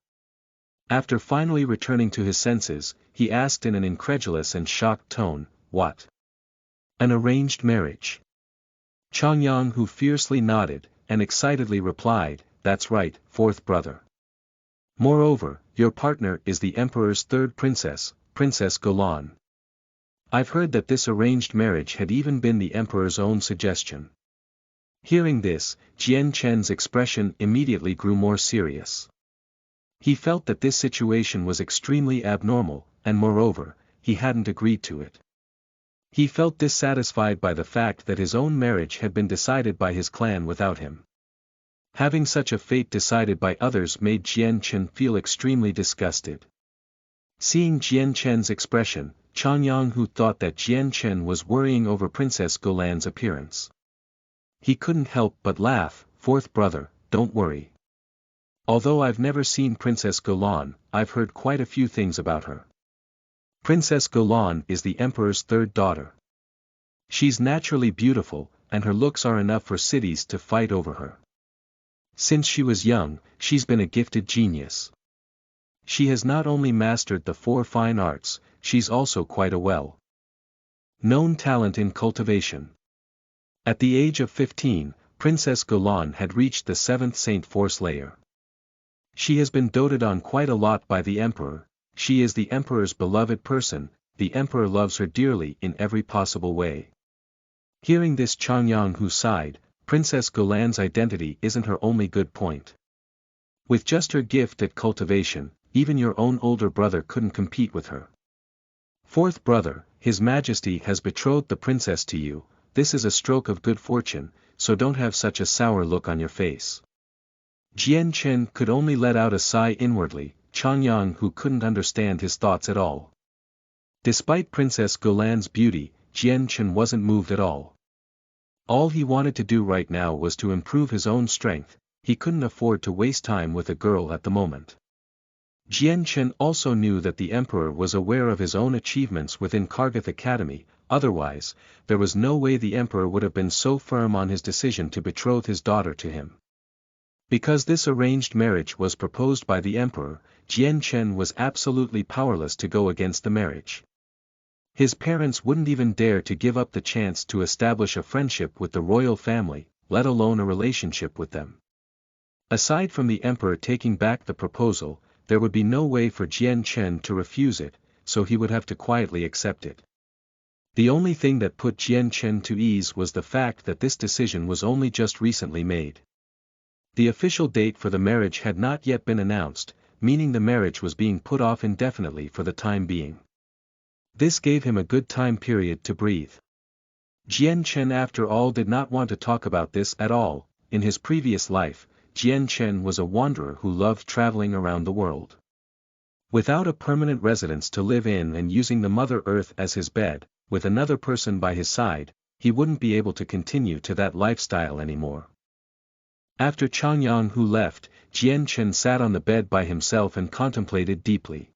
S1: After finally returning to his senses, he asked in an incredulous and shocked tone, "What? An arranged marriage?" Changyang Hu fiercely nodded, and excitedly replied, "That's right, fourth brother. Moreover, your partner is the emperor's third princess, Princess Golan. I've heard that this arranged marriage had even been the emperor's own suggestion." Hearing this, Jian Chen's expression immediately grew more serious. He felt that this situation was extremely abnormal, and moreover, he hadn't agreed to it. He felt dissatisfied by the fact that his own marriage had been decided by his clan without him. Having such a fate decided by others made Jian Chen feel extremely disgusted. Seeing Jian Chen's expression, Changyang Hu thought that Jian Chen was worrying over Princess Golan's appearance. He couldn't help but laugh. "Fourth brother, don't worry. Although I've never seen Princess Golan, I've heard quite a few things about her. Princess Golan is the emperor's third daughter. She's naturally beautiful, and her looks are enough for cities to fight over her. Since she was young, she's been a gifted genius. She has not only mastered the 4 fine arts, she's also quite a well-known talent in cultivation." At the age of 15, Princess Golan had reached the 7th Saint Force layer. She has been doted on quite a lot by the emperor. She is the emperor's beloved person, the emperor loves her dearly in every possible way. Hearing this, Changyang Hu sighed. Princess Golan's identity isn't her only good point. With just her gift at cultivation, even your own older brother couldn't compete with her. Fourth brother, His Majesty has betrothed the princess to you. This is a stroke of good fortune, so don't have such a sour look on your face. Jian Chen could only let out a sigh inwardly. Changyang Hu couldn't understand his thoughts at all. Despite Princess Golan's beauty, Jian Chen wasn't moved at all. All he wanted to do right now was to improve his own strength. He couldn't afford to waste time with a girl at the moment. Jian Chen also knew that the emperor was aware of his own achievements within Kargath Academy, otherwise, there was no way the emperor would have been so firm on his decision to betroth his daughter to him. Because this arranged marriage was proposed by the emperor, Jian Chen was absolutely powerless to go against the marriage. His parents wouldn't even dare to give up the chance to establish a friendship with the royal family, let alone a relationship with them. Aside from the emperor taking back the proposal, there would be no way for Jian Chen to refuse it, so he would have to quietly accept it. The only thing that put Jian Chen to ease was the fact that this decision was only just recently made. The official date for the marriage had not yet been announced, meaning the marriage was being put off indefinitely for the time being. This gave him a good time period to breathe. Jian Chen after all did not want to talk about this at all. In his previous life, Jian Chen was a wanderer who loved traveling around the world. Without a permanent residence to live in and using the Mother Earth as his bed, with another person by his side, he wouldn't be able to continue to that lifestyle anymore. After Changyang Hu left, Jian Chen sat on the bed by himself and contemplated deeply.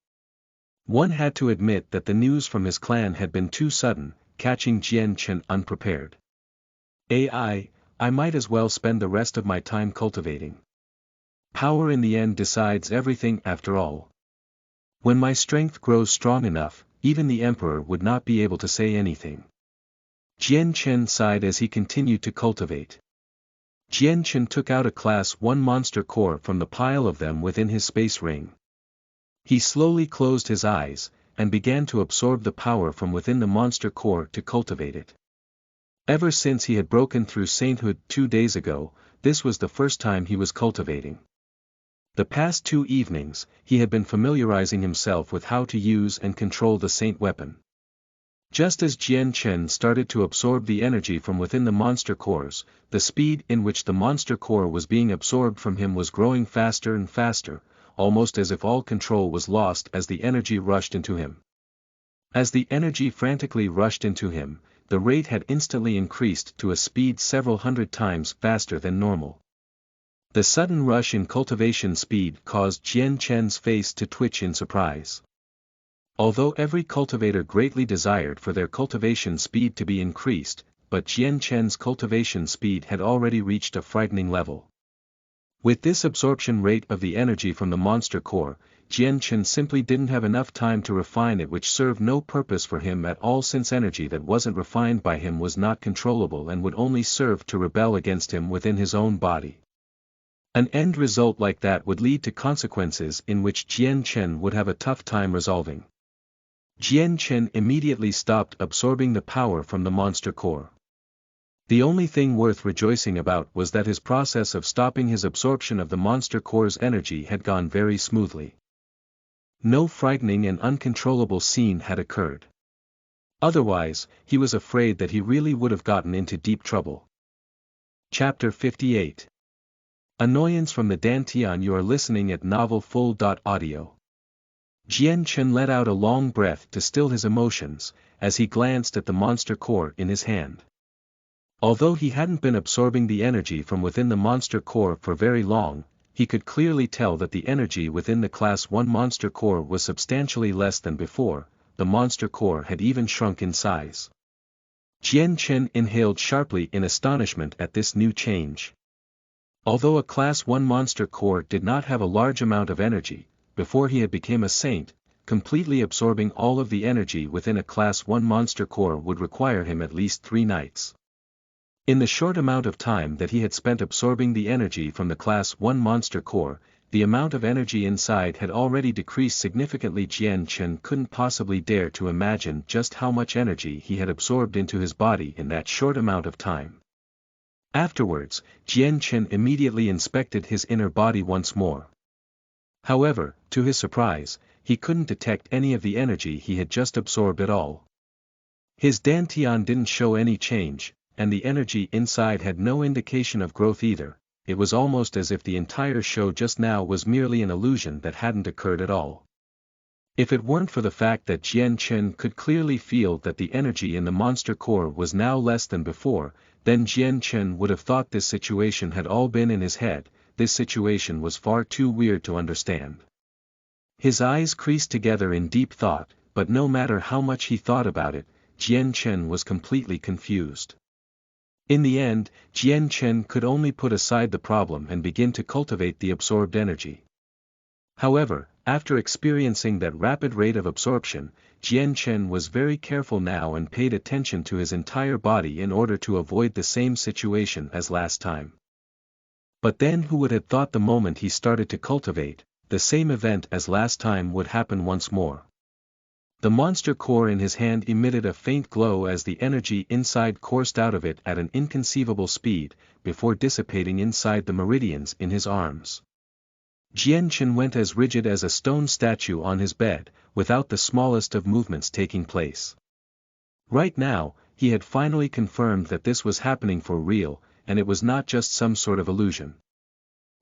S1: One had to admit that the news from his clan had been too sudden, catching Jian Chen unprepared. I might as well spend the rest of my time cultivating. Power in the end decides everything after all. When my strength grows strong enough, even the emperor would not be able to say anything. Jian Chen sighed as he continued to cultivate. Jian Chen took out a Class 1 monster core from the pile of them within his space ring. He slowly closed his eyes, and began to absorb the power from within the monster core to cultivate it. Ever since he had broken through sainthood 2 days ago, this was the first time he was cultivating. The past 2 evenings, he had been familiarizing himself with how to use and control the saint weapon. Just as Jian Chen started to absorb the energy from within the monster cores, the speed in which the monster core was being absorbed from him was growing faster and faster, almost as if all control was lost as the energy rushed into him. As the energy frantically rushed into him, the rate had instantly increased to a speed several hundred times faster than normal. The sudden rush in cultivation speed caused Jian Chen's face to twitch in surprise. Although every cultivator greatly desired for their cultivation speed to be increased, but Jian Chen's cultivation speed had already reached a frightening level. With this absorption rate of the energy from the monster core, Jian Chen simply didn't have enough time to refine it, which served no purpose for him at all, since energy that wasn't refined by him was not controllable and would only serve to rebel against him within his own body. An end result like that would lead to consequences in which Jian Chen would have a tough time resolving. Jian Chen immediately stopped absorbing the power from the monster core. The only thing worth rejoicing about was that his process of stopping his absorption of the monster core's energy had gone very smoothly. No frightening and uncontrollable scene had occurred. Otherwise, he was afraid that he really would have gotten into deep trouble. Chapter 58. Annoyance from the Dantian. You are listening at novelfull.audio. Jian Chen let out a long breath to still his emotions, as he glanced at the monster core in his hand. Although he hadn't been absorbing the energy from within the monster core for very long, he could clearly tell that the energy within the Class 1 monster core was substantially less than before. The monster core had even shrunk in size. Jian Chen inhaled sharply in astonishment at this new change. Although a Class 1 monster core did not have a large amount of energy, before he had become a saint, completely absorbing all of the energy within a Class 1 monster core would require him at least 3 nights. In the short amount of time that he had spent absorbing the energy from the Class 1 monster core, the amount of energy inside had already decreased significantly. Jian Chen couldn't possibly dare to imagine just how much energy he had absorbed into his body in that short amount of time. Afterwards, Jian Chen immediately inspected his inner body once more. However, to his surprise, he couldn't detect any of the energy he had just absorbed at all. His Dantian didn't show any change, and the energy inside had no indication of growth either. It was almost as if the entire show just now was merely an illusion that hadn't occurred at all. If it weren't for the fact that Jian Chen could clearly feel that the energy in the monster core was now less than before, then Jian Chen would have thought this situation had all been in his head. This situation was far too weird to understand. His eyes creased together in deep thought, but no matter how much he thought about it, Jian Chen was completely confused. In the end, Jian Chen could only put aside the problem and begin to cultivate the absorbed energy. However, after experiencing that rapid rate of absorption, Jian Chen was very careful now and paid attention to his entire body in order to avoid the same situation as last time. But then who would have thought the moment he started to cultivate, the same event as last time would happen once more. The monster core in his hand emitted a faint glow as the energy inside coursed out of it at an inconceivable speed, before dissipating inside the meridians in his arms. Jian Chen went as rigid as a stone statue on his bed, without the smallest of movements taking place. Right now, he had finally confirmed that this was happening for real, and it was not just some sort of illusion.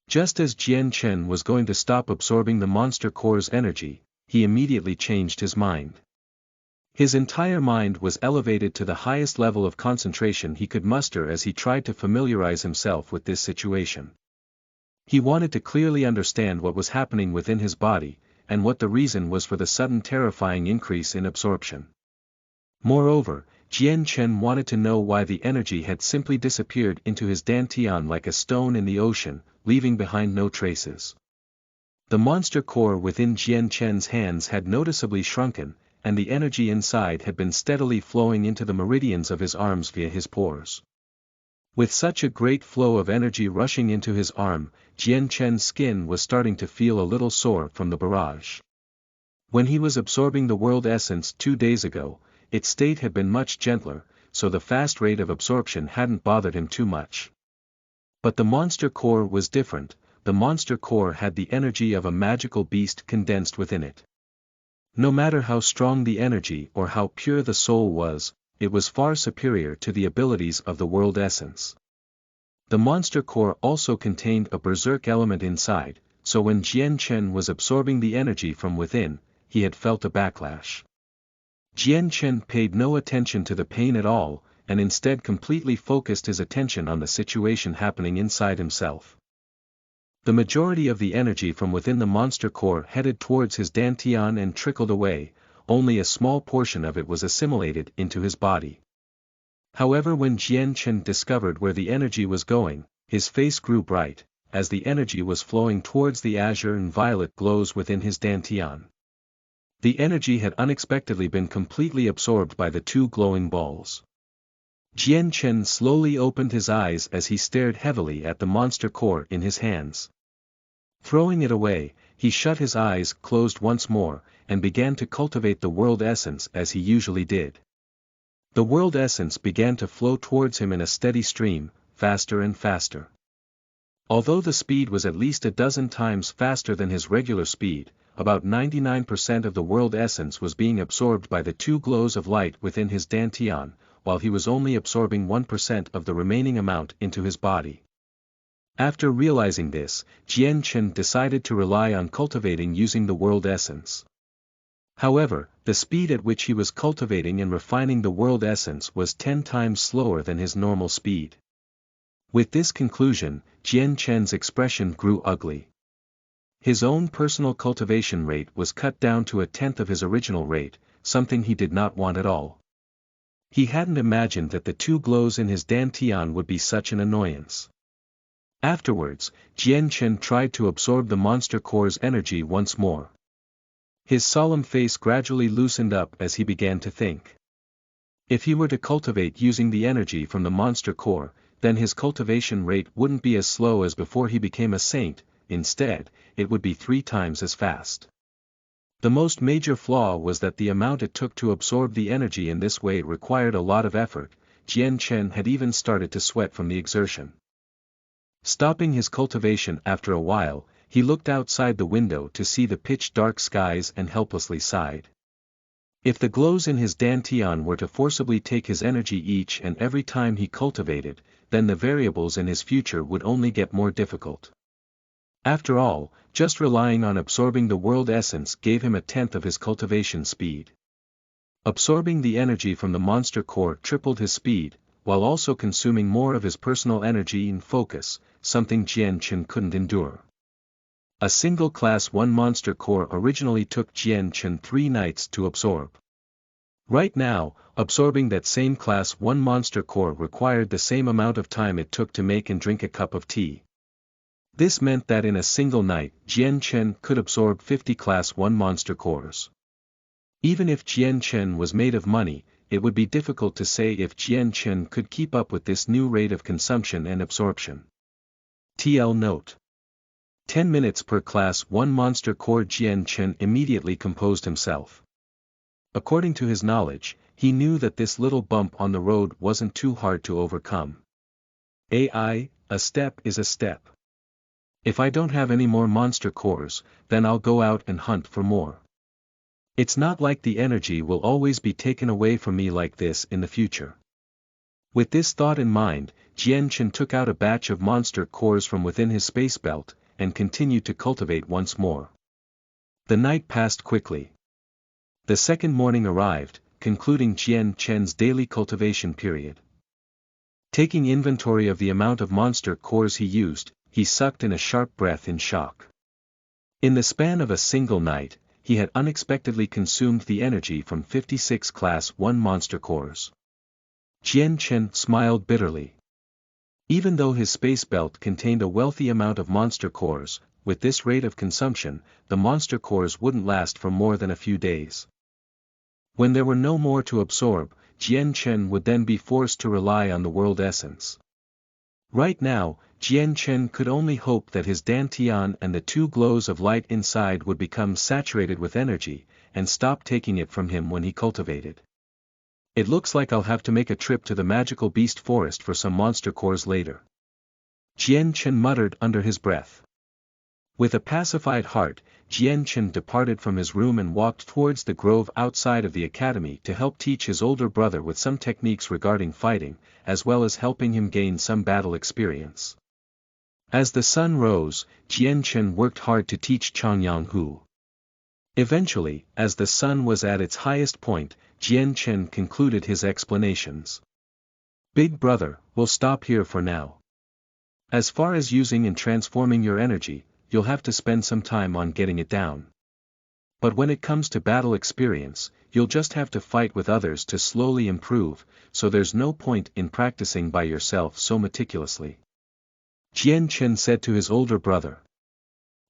S1: Just as Jian Chen was going to stop absorbing the monster core's energy, he immediately changed his mind. His entire mind was elevated to the highest level of concentration he could muster as he tried to familiarize himself with this situation. He wanted to clearly understand what was happening within his body, and what the reason was for the sudden terrifying increase in absorption. Moreover, Jian Chen wanted to know why the energy had simply disappeared into his Dantian like a stone in the ocean, leaving behind no traces. The monster core within Jian Chen's hands had noticeably shrunken, and the energy inside had been steadily flowing into the meridians of his arms via his pores. With such a great flow of energy rushing into his arm, Jian Chen's skin was starting to feel a little sore from the barrage. When he was absorbing the world essence 2 days ago, its state had been much gentler, so the fast rate of absorption hadn't bothered him too much. But the monster core was different. The monster core had the energy of a magical beast condensed within it. No matter how strong the energy or how pure the soul was, it was far superior to the abilities of the world essence. The monster core also contained a berserk element inside, so when Jian Chen was absorbing the energy from within, he had felt a backlash. Jian Chen paid no attention to the pain at all, and instead completely focused his attention on the situation happening inside himself. The majority of the energy from within the monster core headed towards his Dantian and trickled away, only a small portion of it was assimilated into his body. However, when Jian Chen discovered where the energy was going, his face grew bright, as the energy was flowing towards the azure and violet glows within his dantian. The energy had unexpectedly been completely absorbed by the two glowing balls. Jian Chen slowly opened his eyes as he stared heavily at the monster core in his hands. Throwing it away, he shut his eyes closed once more, and began to cultivate the world essence as he usually did. The world essence began to flow towards him in a steady stream, faster and faster. Although the speed was at least a dozen times faster than his regular speed, about 99% of the world essence was being absorbed by the two glows of light within his dantian, while he was only absorbing 1% of the remaining amount into his body. After realizing this, Jian Chen decided to rely on cultivating using the world essence. However, the speed at which he was cultivating and refining the world essence was 10 times slower than his normal speed. With this conclusion, Jian Chen's expression grew ugly. His own personal cultivation rate was cut down to 1/10 of his original rate, something he did not want at all. He hadn't imagined that the two glows in his dantian would be such an annoyance. Afterwards, Jian Chen tried to absorb the monster core's energy once more. His solemn face gradually loosened up as he began to think. If he were to cultivate using the energy from the monster core, then his cultivation rate wouldn't be as slow as before he became a saint, instead, it would be 3 times as fast. The most major flaw was that the amount it took to absorb the energy in this way required a lot of effort. Jian Chen had even started to sweat from the exertion. Stopping his cultivation after a while, he looked outside the window to see the pitch-dark skies and helplessly sighed. If the glows in his dantian were to forcibly take his energy each and every time he cultivated, then the variables in his future would only get more difficult. After all, just relying on absorbing the world essence gave him 1/10 of his cultivation speed. Absorbing the energy from the monster core tripled his speed, while also consuming more of his personal energy and focus, something Jian Chen couldn't endure. A single Class 1 monster core originally took Jian Chen 3 nights to absorb. Right now, absorbing that same Class 1 monster core required the same amount of time it took to make and drink a cup of tea. This meant that in a single night, Jian Chen could absorb 50 Class 1 monster cores. Even if Jian Chen was made of money, it would be difficult to say if Jian Chen could keep up with this new rate of consumption and absorption. TL note: 10 minutes per Class 1 monster core. Jian Chen immediately composed himself. According to his knowledge, he knew that this little bump on the road wasn't too hard to overcome. A step is a step. If I don't have any more monster cores, then I'll go out and hunt for more. It's not like the energy will always be taken away from me like this in the future. With this thought in mind, Jian Chen took out a batch of monster cores from within his space belt, and continued to cultivate once more. The night passed quickly. The second morning arrived, concluding Jian Chen's daily cultivation period. Taking inventory of the amount of monster cores he used, he sucked in a sharp breath in shock. In the span of a single night, he had unexpectedly consumed the energy from 56 Class 1 monster cores. Jian Chen smiled bitterly. Even though his space belt contained a wealthy amount of monster cores, with this rate of consumption, the monster cores wouldn't last for more than a few days. When there were no more to absorb, Jian Chen would then be forced to rely on the world essence. Right now, Jian Chen could only hope that his dantian and the two glows of light inside would become saturated with energy, and stop taking it from him when he cultivated. It looks like I'll have to make a trip to the magical beast forest for some monster cores later. Jian Chen muttered under his breath. With a pacified heart, Jian Chen departed from his room and walked towards the grove outside of the academy to help teach his older brother with some techniques regarding fighting, as well as helping him gain some battle experience. As the sun rose, Jian Chen worked hard to teach Chang Yanghu. Eventually, as the sun was at its highest point, Jian Chen concluded his explanations. Big brother, we'll stop here for now. As far as using and transforming your energy, you'll have to spend some time on getting it down. But when it comes to battle experience, you'll just have to fight with others to slowly improve, so there's no point in practicing by yourself so meticulously. Jian Chen said to his older brother.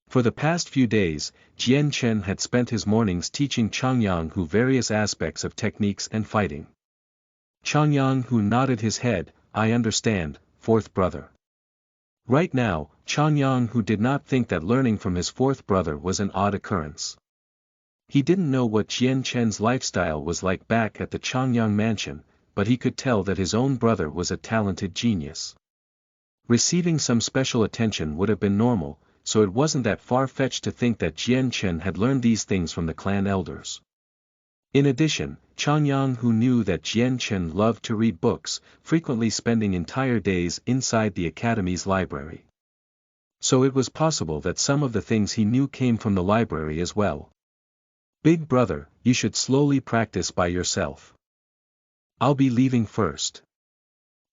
S1: For the past few days, Jian Chen had spent his mornings teaching Chang Yang various aspects of techniques and fighting. Chang Yang nodded his head. I understand, fourth brother. Right now, Chang Yang did not think that learning from his fourth brother was an odd occurrence. He didn't know what Jian Chen's lifestyle was like back at the Changyang mansion, but he could tell that his own brother was a talented genius. Receiving some special attention would have been normal, so it wasn't that far-fetched to think that Jian Chen had learned these things from the clan elders. In addition, Chang Yang knew that Jian Chen loved to read books, frequently spending entire days inside the academy's library. So it was possible that some of the things he knew came from the library as well. Big brother, you should slowly practice by yourself. I'll be leaving first.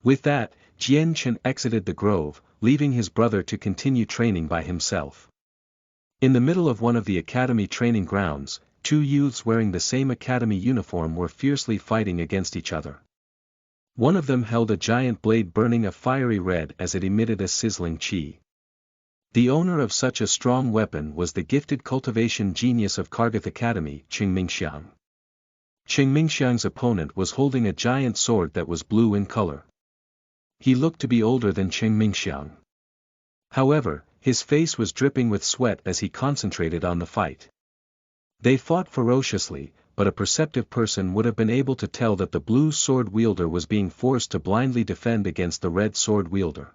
S1: With that, Jian Chen exited the grove, leaving his brother to continue training by himself. In the middle of one of the academy training grounds, two youths wearing the same academy uniform were fiercely fighting against each other. One of them held a giant blade burning a fiery red as it emitted a sizzling chi. The owner of such a strong weapon was the gifted cultivation genius of Kargath Academy, Qing Mingxiang. Qing Mingxiang's opponent was holding a giant sword that was blue in color. He looked to be older than Qing Mingxiang. However, his face was dripping with sweat as he concentrated on the fight. They fought ferociously, but a perceptive person would have been able to tell that the blue sword wielder was being forced to blindly defend against the red sword wielder.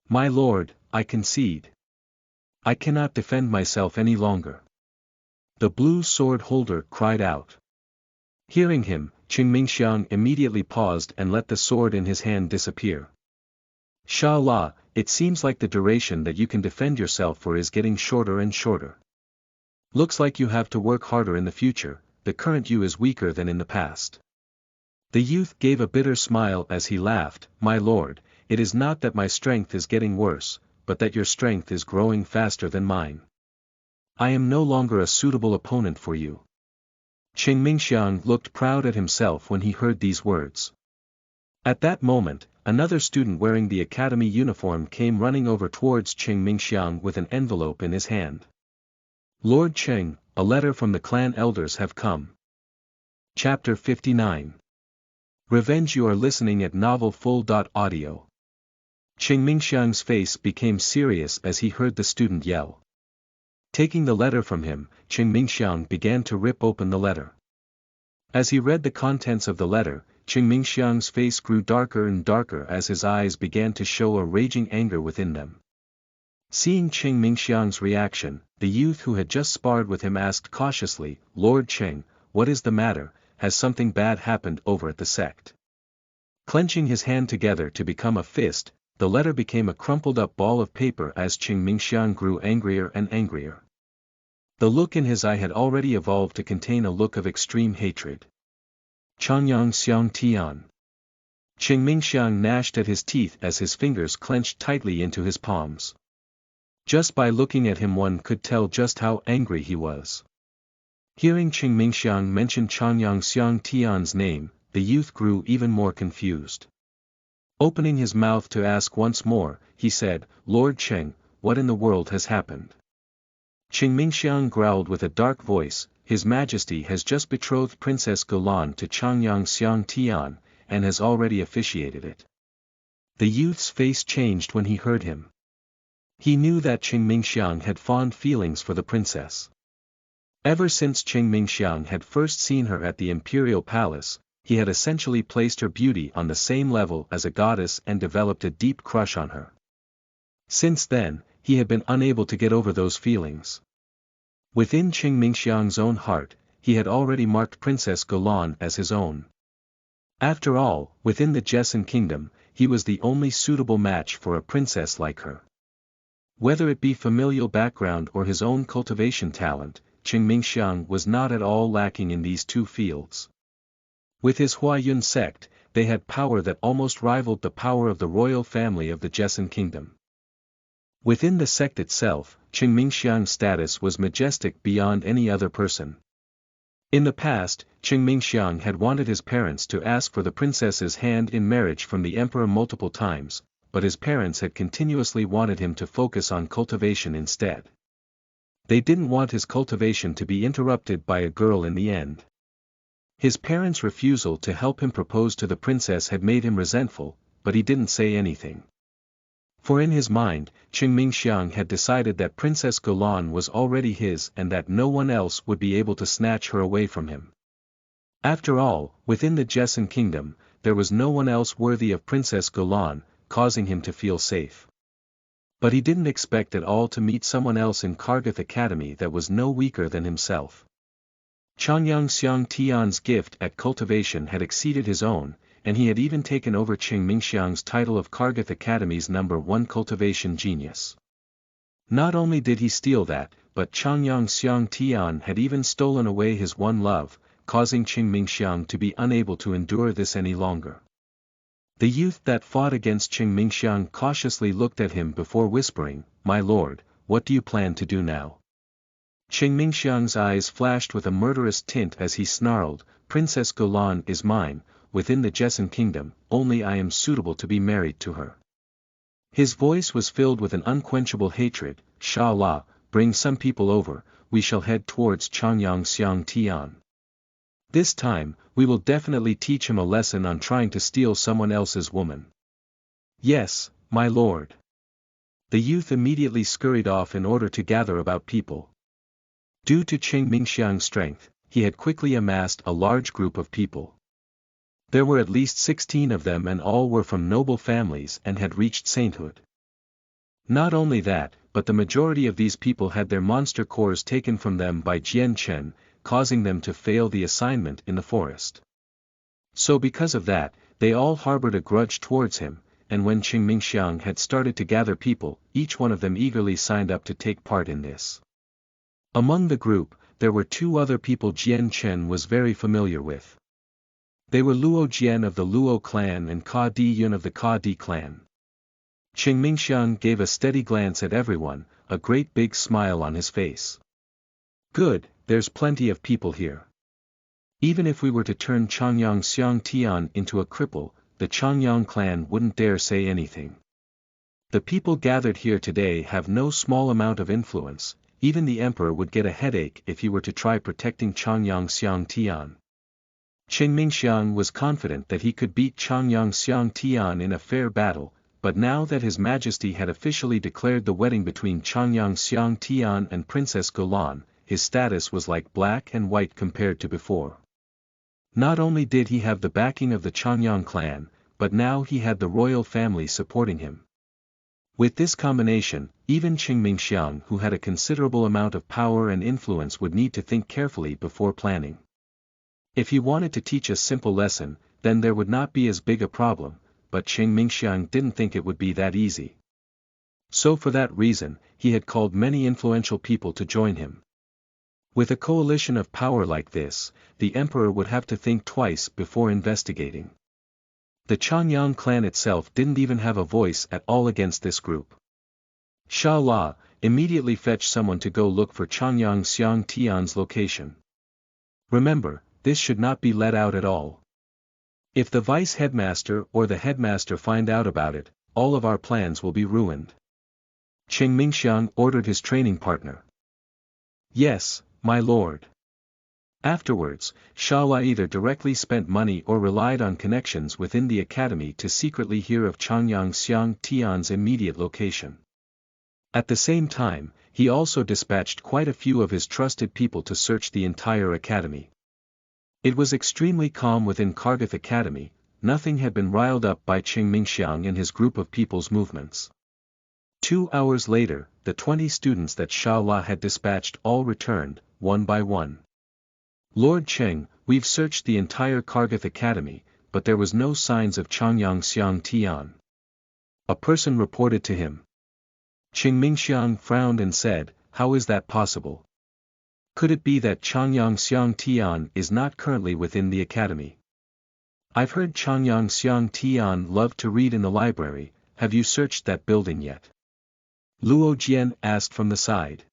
S1: My lord, I concede. I cannot defend myself any longer. The blue sword holder cried out. Hearing him, Qing Mingxiang immediately paused and let the sword in his hand disappear. Sha La, it seems like the duration that you can defend yourself for is getting shorter and shorter. Looks like you have to work harder in the future, the current you is weaker than in the past. The youth gave a bitter smile as he laughed, my lord, it is not that my strength is getting worse, but that your strength is growing faster than mine. I am no longer a suitable opponent for you. Qing Mingxiang looked proud at himself when he heard these words. At that moment, another student wearing the academy uniform came running over towards Qing Mingxiang with an envelope in his hand. Lord Qing, a letter from the clan elders have come. Chapter 59. Revenge. You are listening at novelfull.audio. Qing Mingxiang's face became serious as he heard the student yell. Taking the letter from him, Qing Mingxiang began to rip open the letter. As he read the contents of the letter, Qing Mingxiang's face grew darker and darker as his eyes began to show a raging anger within them. Seeing Qing Mingxiang's reaction, the youth who had just sparred with him asked cautiously, Lord Qing, what is the matter, has something bad happened over at the sect? Clenching his hand together to become a fist, the letter became a crumpled-up ball of paper as Qing Mingxiang grew angrier and angrier. The look in his eye had already evolved to contain a look of extreme hatred. Changyang Xiang Tian. Qing Mingxiang gnashed at his teeth as his fingers clenched tightly into his palms. Just by looking at him one could tell just how angry he was. Hearing Qing Mingxiang mention Changyang Xiang Tian's name, the youth grew even more confused. Opening his mouth to ask once more, he said, Lord Qing, what in the world has happened? Qing Mingxiang growled with a dark voice, His Majesty has just betrothed Princess Gulan to Changyang Xiang Tian, and has already officiated it. The youth's face changed when he heard him. He knew that Qing Mingxiang had fond feelings for the princess. Ever since Qing Mingxiang had first seen her at the imperial palace, he had essentially placed her beauty on the same level as a goddess and developed a deep crush on her. Since then, he had been unable to get over those feelings. Within Qing Mingxiang's own heart, he had already marked Princess Gulan as his own. After all, within the Jessan kingdom, he was the only suitable match for a princess like her. Whether it be familial background or his own cultivation talent, Qing Mingxiang was not at all lacking in these two fields. With his Huayun sect, they had power that almost rivaled the power of the royal family of the Jessan kingdom. Within the sect itself, Qing Mingxiang's status was majestic beyond any other person. In the past, Qing Mingxiang had wanted his parents to ask for the princess's hand in marriage from the emperor multiple times, but his parents had continuously wanted him to focus on cultivation instead. They didn't want his cultivation to be interrupted by a girl in the end. His parents' refusal to help him propose to the princess had made him resentful, but he didn't say anything. For in his mind, Qing Mingxiang had decided that Princess Gulan was already his and that no one else would be able to snatch her away from him. After all, within the Jessan kingdom, there was no one else worthy of Princess Gulan, causing him to feel safe. But he didn't expect at all to meet someone else in Kargath Academy that was no weaker than himself. Changyang Xiang Tian's gift at cultivation had exceeded his own, and he had even taken over Qing Mingxiang's title of Kargath Academy's #1 cultivation genius. Not only did he steal that, but Changyang Xiang Tian had even stolen away his one love, causing Qing Mingxiang to be unable to endure this any longer. The youth that fought against Qing Mingxiang cautiously looked at him before whispering, "My lord, what do you plan to do now?" Qing Mingxiang's eyes flashed with a murderous tint as he snarled, "Princess Gulan is mine, within the Jessan kingdom, only I am suitable to be married to her." His voice was filled with an unquenchable hatred. "Sha La, bring some people over, we shall head towards Changyang Xiang Tian. This time, we will definitely teach him a lesson on trying to steal someone else's woman." "Yes, my lord." The youth immediately scurried off in order to gather about people. Due to Qing Mingxiang's strength, he had quickly amassed a large group of people. There were at least 16 of them and all were from noble families and had reached sainthood. Not only that, but the majority of these people had their monster cores taken from them by Jian Chen, causing them to fail the assignment in the forest. So because of that, they all harbored a grudge towards him, and when Qing Mingxiang had started to gather people, each one of them eagerly signed up to take part in this. Among the group, there were 2 other people Jian Chen was very familiar with. They were Luo Jian of the Luo clan and Ka Di Yun of the Ka Di clan. Qing Mingxiang gave a steady glance at everyone, a great big smile on his face. "Good, there's plenty of people here. Even if we were to turn Changyang Xiang Tian into a cripple, the Changyang clan wouldn't dare say anything. The people gathered here today have no small amount of influence, even the emperor would get a headache if he were to try protecting Changyang Xiang Tian." Qing Mingxiang was confident that he could beat Changyang Xiang Tian in a fair battle, but now that His Majesty had officially declared the wedding between Changyang Xiang Tian and Princess Gulan, his status was like black and white compared to before. Not only did he have the backing of the Changyang clan, but now he had the royal family supporting him. With this combination, even Qing Mingxiang who had a considerable amount of power and influence would need to think carefully before planning. If he wanted to teach a simple lesson, then there would not be as big a problem, but Qing Mingxiang didn't think it would be that easy. So for that reason, he had called many influential people to join him. With a coalition of power like this, the emperor would have to think twice before investigating. The Changyang clan itself didn't even have a voice at all against this group. "Sha La, immediately fetch someone to go look for Changyang Xiang Tian's location. Remember, this should not be let out at all. If the vice headmaster or the headmaster find out about it, all of our plans will be ruined." Qing Mingxiang ordered his training partner. "Yes, my lord." Afterwards, Sha La either directly spent money or relied on connections within the academy to secretly hear of Changyang Xiang Tian's immediate location. At the same time, he also dispatched quite a few of his trusted people to search the entire academy. It was extremely calm within Kargath Academy, nothing had been riled up by Qing Mingxiang and his group of people's movements. 2 hours later, the 20 students that Sha La had dispatched all returned, one by one. "Lord Qing, we've searched the entire Kargath Academy, but there was no signs of Changyang Xiang Tian," a person reported to him. Qing Mingxiang frowned and said, "How is that possible? Could it be that Changyang Xiang Tian is not currently within the academy? I've heard Changyang Xiang Tian loved to read in the library, have you searched that building yet?" Luo Jian asked from the side.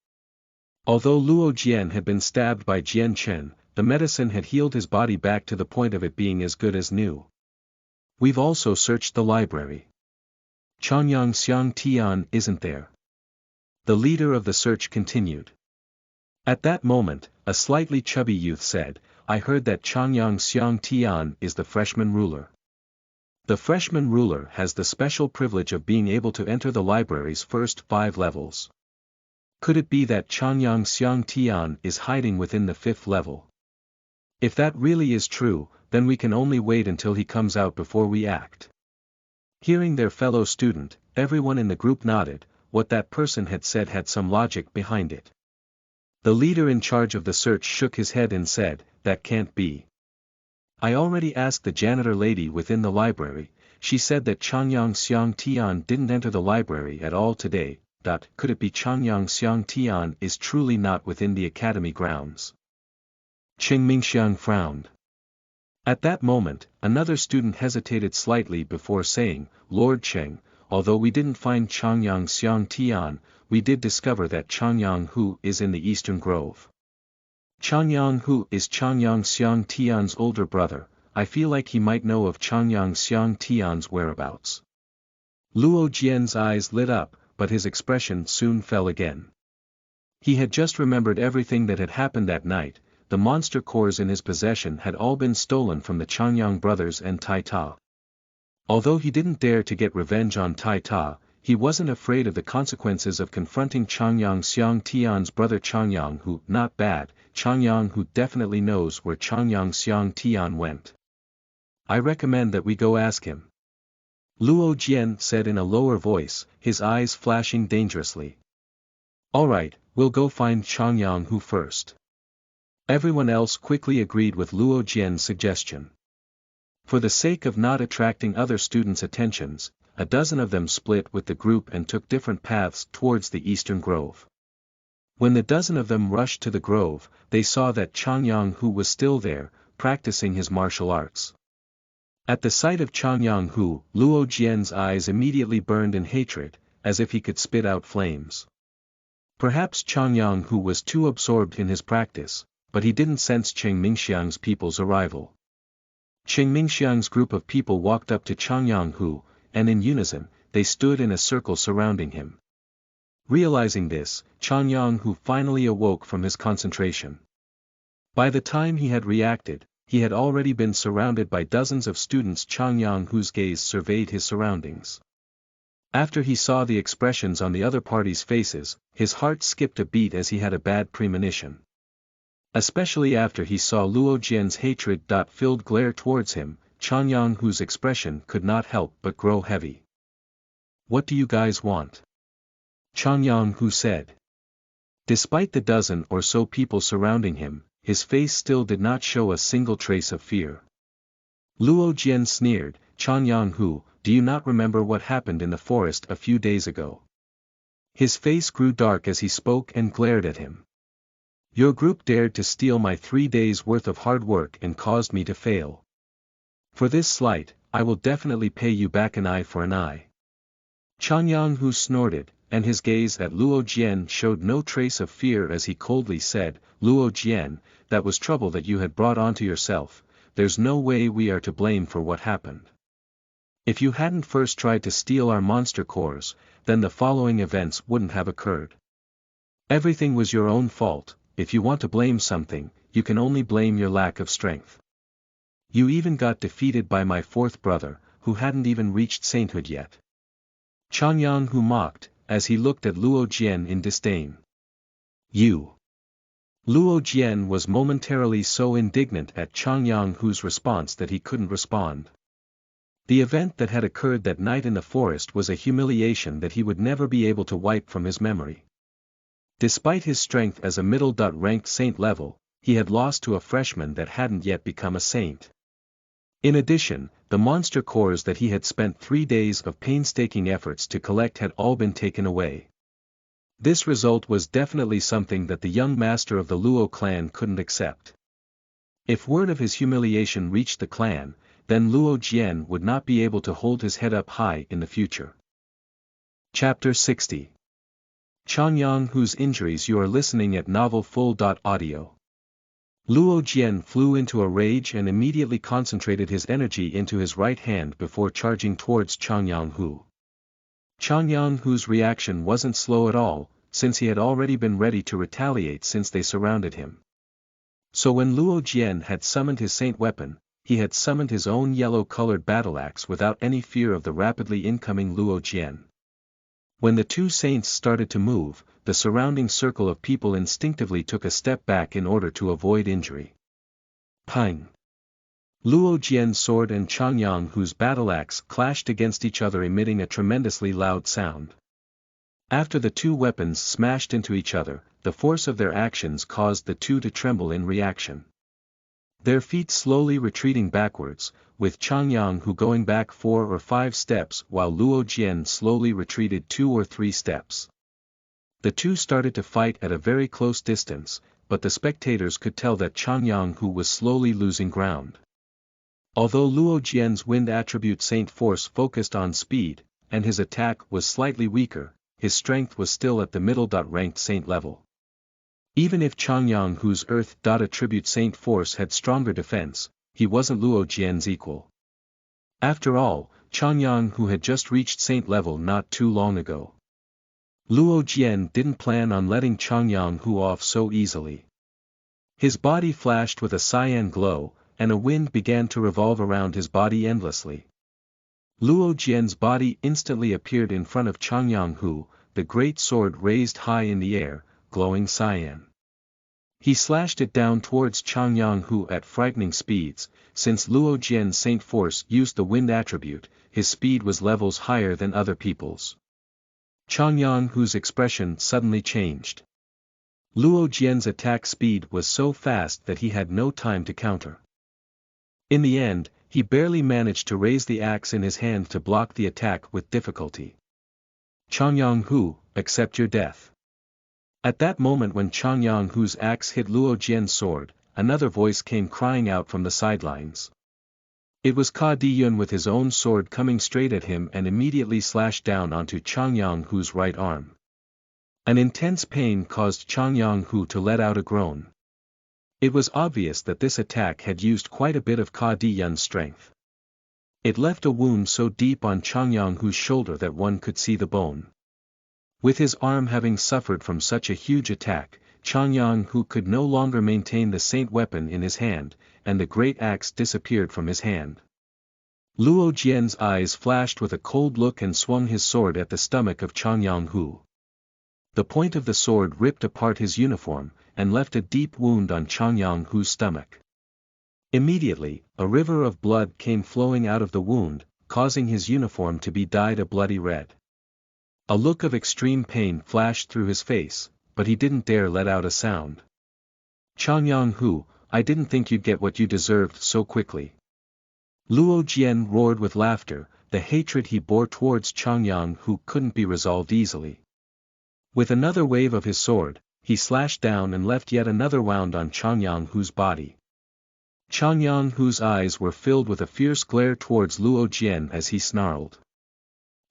S1: Although Luo Jian had been stabbed by Jian Chen, the medicine had healed his body back to the point of it being as good as new. "We've also searched the library." Changyang Xiang Tian isn't there. The leader of the search continued. At that moment, a slightly chubby youth said, I heard that Changyang Xiang Tian is the freshman ruler. The freshman ruler has the special privilege of being able to enter the library's first 5 levels. Could it be that Changyang Xiang Tian is hiding within the 5th level? If that really is true, then we can only wait until he comes out before we act. Hearing their fellow student, everyone in the group nodded. What that person had said had some logic behind it. The leader in charge of the search shook his head and said, that can't be. I already asked the janitor lady within the library. She said that Changyang Xiang Tian didn't enter the library at all today. Could it be Changyang Xiang Tian is truly not within the academy grounds? Qing Mingxiang frowned. At that moment, another student hesitated slightly before saying, Lord Cheng, although we didn't find Changyang Xiang Tian, we did discover that Changyang Hu is in the Eastern Grove. Changyang Hu is Changyang Xiang Tian's older brother. I feel like he might know of Changyang Xiang Tian's whereabouts. Luo Jian's eyes lit up, but his expression soon fell again. He had just remembered everything that had happened that night. The monster cores in his possession had all been stolen from the Changyang brothers and Tai Ta. Although he didn't dare to get revenge on Tai Ta, he wasn't afraid of the consequences of confronting Changyang Xiang Tian's brother Changyang Hu. Not bad, Changyang Hu definitely knows where Changyang Xiang Tian went. I recommend that we go ask him. Luo Jian said in a lower voice, his eyes flashing dangerously. Alright, we'll go find Changyang Hu first. Everyone else quickly agreed with Luo Jian's suggestion. For the sake of not attracting other students' attentions, a dozen of them split with the group and took different paths towards the Eastern Grove. When the dozen of them rushed to the grove, they saw that Changyang Hu was still there, practicing his martial arts. At the sight of Changyang Hu, Luo Jian's eyes immediately burned in hatred, as if he could spit out flames. Perhaps Changyang Hu was too absorbed in his practice, but he didn't sense Qing Mingxiang's people's arrival. Qing Mingxiang's group of people walked up to Changyang Hu, and in unison, they stood in a circle surrounding him. Realizing this, Changyang Hu finally awoke from his concentration. By the time he had reacted, he had already been surrounded by dozens of students. Changyang Hu's gaze surveyed his surroundings. After he saw the expressions on the other party's faces, his heart skipped a beat as he had a bad premonition. Especially after he saw Luo Jian's hatred-filled glare towards him, Changyang Hu's expression could not help but grow heavy. What do you guys want? Changyang Hu said. Despite the dozen or so people surrounding him, his face still did not show a single trace of fear. Luo Jian sneered, Changyang Hu, do you not remember what happened in the forest a few days ago? His face grew dark as he spoke and glared at him. Your group dared to steal my 3 days' worth of hard work and caused me to fail. For this slight, I will definitely pay you back an eye for an eye. Changyang Hu snorted, and his gaze at Luo Jian showed no trace of fear as he coldly said, Luo Jian, that was trouble that you had brought onto yourself. There's no way we are to blame for what happened. If you hadn't first tried to steal our monster cores, then the following events wouldn't have occurred. Everything was your own fault. If you want to blame something, you can only blame your lack of strength. You even got defeated by my 4th brother, who hadn't even reached sainthood yet. Changyang Hu mocked, as he looked at Luo Jian in disdain. You. Luo Jian was momentarily so indignant at Changyang Hu's response that he couldn't respond. The event that had occurred that night in the forest was a humiliation that he would never be able to wipe from his memory. Despite his strength as a middle-ranked saint level, he had lost to a freshman that hadn't yet become a saint. In addition, the monster cores that he had spent 3 days of painstaking efforts to collect had all been taken away. This result was definitely something that the young master of the Luo clan couldn't accept. If word of his humiliation reached the clan, then Luo Jian would not be able to hold his head up high in the future. Chapter 60. Changyang Hu's injuries. You are listening at NovelFull.audio. Luo Jian flew into a rage and immediately concentrated his energy into his right hand before charging towards Changyang Hu. Chang Yang-hu's reaction wasn't slow at all, since he had already been ready to retaliate since they surrounded him. So when Luo Jian had summoned his saint weapon, he had summoned his own yellow-colored battle axe without any fear of the rapidly incoming Luo Jian. When the two saints started to move, the surrounding circle of people instinctively took a step back in order to avoid injury. Pang! Luo Jian's sword and Chang Yang-hu's battle axe clashed against each other, emitting a tremendously loud sound. After the two weapons smashed into each other, the force of their actions caused the two to tremble in reaction. Their feet slowly retreating backwards, with Chang Yang-hu going back 4 or 5 steps while Luo Jian slowly retreated 2 or 3 steps. The two started to fight at a very close distance, but the spectators could tell that Chang Yang-hu was slowly losing ground. Although Luo Jian's wind attribute Saint Force focused on speed, and his attack was slightly weaker, his strength was still at the middle-ranked Saint level. Even if Chang Yang-hu's Earth attribute Saint Force had stronger defense, he wasn't Luo Jian's equal. After all, Chang Yang-hu had just reached Saint level not too long ago. Luo Jian didn't plan on letting Chang Yang-hu off so easily. His body flashed with a cyan glow, and a wind began to revolve around his body endlessly. Luo Jian's body instantly appeared in front of Chang Yang-hu, the great sword raised high in the air, glowing cyan. He slashed it down towards Chang Yang-hu at frightening speeds. Since Luo Jian's Saint Force used the wind attribute, his speed was levels higher than other people's. Chang Yang-hu's expression suddenly changed. Luo Jian's attack speed was so fast that he had no time to counter. In the end, he barely managed to raise the axe in his hand to block the attack with difficulty. Chang Yang-hu, accept your death. At that moment when Chang Yang-hu's axe hit Luo Jian's sword, another voice came crying out from the sidelines. It was Ka Diyun with his own sword coming straight at him and immediately slashed down onto Chang Yang-hu's right arm. An intense pain caused Chang Yang-hu to let out a groan. It was obvious that this attack had used quite a bit of Ka Diyun's strength. It left a wound so deep on Chang Yang-hu's shoulder that one could see the bone. With his arm having suffered from such a huge attack, Chang Yang-hu could no longer maintain the saint weapon in his hand, and the great axe disappeared from his hand. Luo Jian's eyes flashed with a cold look and swung his sword at the stomach of Chang Yang-hu. The point of the sword ripped apart his uniform, and left a deep wound on Chang Yang-hu's stomach. Immediately, a river of blood came flowing out of the wound, causing his uniform to be dyed a bloody red. A look of extreme pain flashed through his face, but he didn't dare let out a sound. Chang Yang-hu, I didn't think you'd get what you deserved so quickly. Luo Jian roared with laughter, the hatred he bore towards Chang Yang-hu couldn't be resolved easily. With another wave of his sword, he slashed down and left yet another wound on Chang Yang-hu's body. Chang Yang-hu's eyes were filled with a fierce glare towards Luo Jian as he snarled.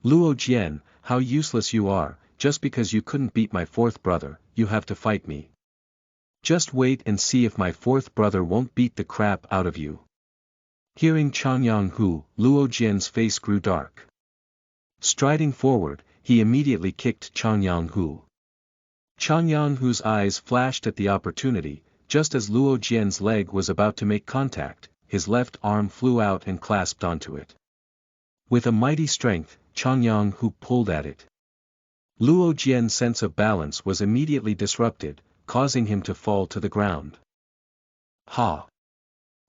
S1: Luo Jian, how useless you are, just because you couldn't beat my fourth brother, you have to fight me. Just wait and see if my fourth brother won't beat the crap out of you. Hearing Chang Yang-hu, Luo Jian's face grew dark. Striding forward, he immediately kicked Chang Yang-hu. Chang Yang-hu's eyes flashed at the opportunity. Just as Luo Jian's leg was about to make contact, his left arm flew out and clasped onto it. With a mighty strength, Chang Yang-hu pulled at it. Luo Jian's sense of balance was immediately disrupted, causing him to fall to the ground. Ha!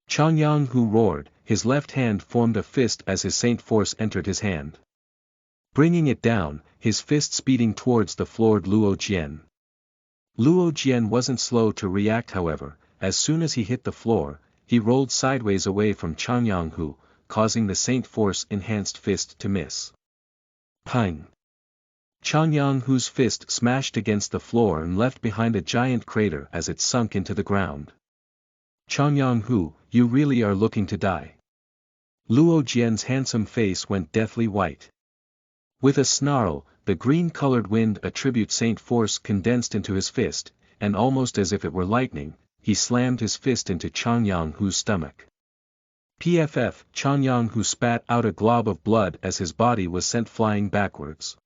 S1: Chang Yang-hu roared, his left hand formed a fist as his Saint Force entered his hand. Bringing it down, his fist speeding towards the floored Luo Jian. Luo Jian wasn't slow to react, however. As soon as he hit the floor, he rolled sideways away from Chang Yang-hu, causing the Saint Force enhanced fist to miss. Pang! Chang Yang-hu's fist smashed against the floor and left behind a giant crater as it sunk into the ground. Chang Yang-hu, you really are looking to die. Luo Jian's handsome face went deathly white. With a snarl, the green-colored wind attribute Saint Force condensed into his fist, and almost as if it were lightning, he slammed his fist into Chang Yang-hu's stomach. PFF, Chang Yang-hu spat out a glob of blood as his body was sent flying backwards.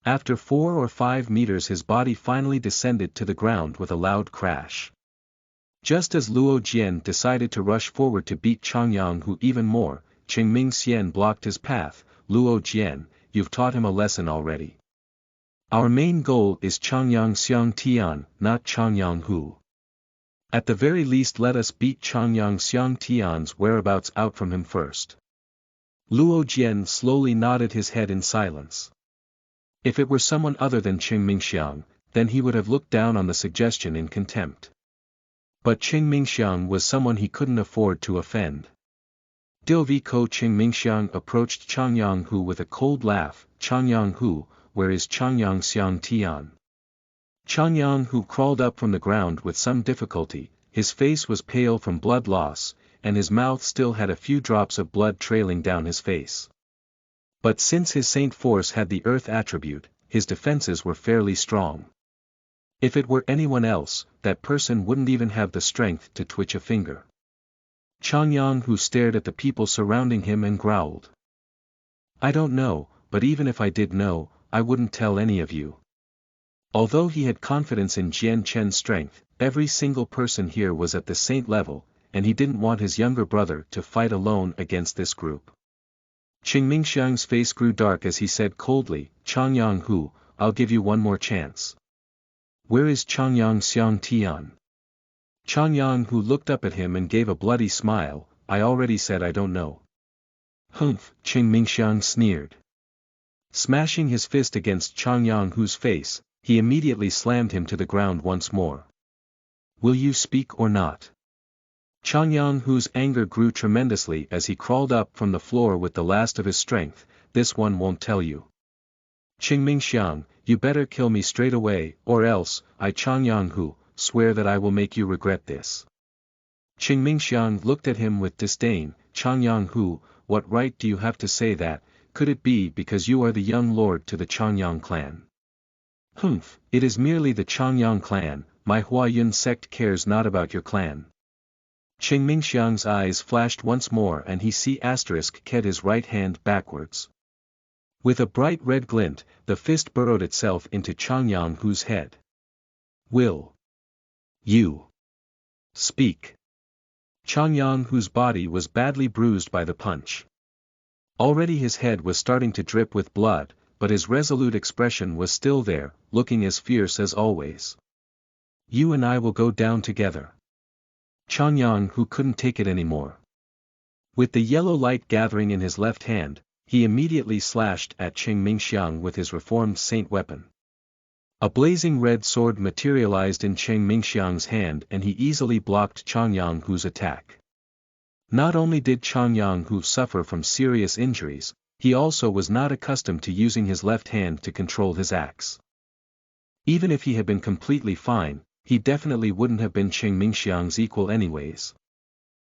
S1: After 4 or 5 meters his body finally descended to the ground with a loud crash. Just as Luo Jian decided to rush forward to beat Changyang Hu even more, Qingming Xian blocked his path. Luo Jian, you've taught him a lesson already. Our main goal is Changyang Xiang Tian, not Changyang Hu. At the very least let us beat Changyang Xiang Tian's whereabouts out from him first. Luo Jian slowly nodded his head in silence. If it were someone other than Qingming Xiang, then he would have looked down on the suggestion in contempt. But Qingming Xiang was someone he couldn't afford to offend. Dovi Ko Qingming Xiang approached Changyang Hu with a cold laugh. Changyang Hu, where is Changyang Xiang Tian? Changyang Hu crawled up from the ground with some difficulty, his face was pale from blood loss, and his mouth still had a few drops of blood trailing down his face. But since his saint force had the earth attribute, his defenses were fairly strong. If it were anyone else, that person wouldn't even have the strength to twitch a finger. Changyang Hu stared at the people surrounding him and growled. I don't know, but even if I did know, I wouldn't tell any of you. Although he had confidence in Jian Chen's strength, every single person here was at the saint level, and he didn't want his younger brother to fight alone against this group. Qingming Xiang's face grew dark as he said coldly, Changyang Hu, I'll give you one more chance. Where is Changyang Xiang Tian? Changyang Hu looked up at him and gave a bloody smile. I already said I don't know. Humph, Qingming Xiang sneered. Smashing his fist against Changyang Hu's face, he immediately slammed him to the ground once more. Will you speak or not? Changyang Hu's anger grew tremendously as he crawled up from the floor with the last of his strength. This one won't tell you. Qingming Xiang, you better kill me straight away, or else, I Changyang Hu, swear that I will make you regret this. Qingming Xiang looked at him with disdain. Changyang Hu, what right do you have to say that? Could it be because you are the young lord to the Changyang clan? Humph, it is merely the Changyang clan, my Huayun sect cares not about your clan. Qingming Xiang's eyes flashed once more and he kept his right hand backwards. With a bright red glint, the fist burrowed itself into Changyang Hu's head. Will you speak? Changyang Hu's body was badly bruised by the punch. Already his head was starting to drip with blood, but his resolute expression was still there, looking as fierce as always. You and I will go down together. Changyang Hu couldn't take it anymore. With the yellow light gathering in his left hand, he immediately slashed at Qingming Xiang with his reformed saint weapon. A blazing red sword materialized in Qingming Xiang's hand and he easily blocked Changyang Hu's attack. Not only did Changyang Hu suffer from serious injuries, he also was not accustomed to using his left hand to control his axe. Even if he had been completely fine, he definitely wouldn't have been Qingming Xiang's equal anyways.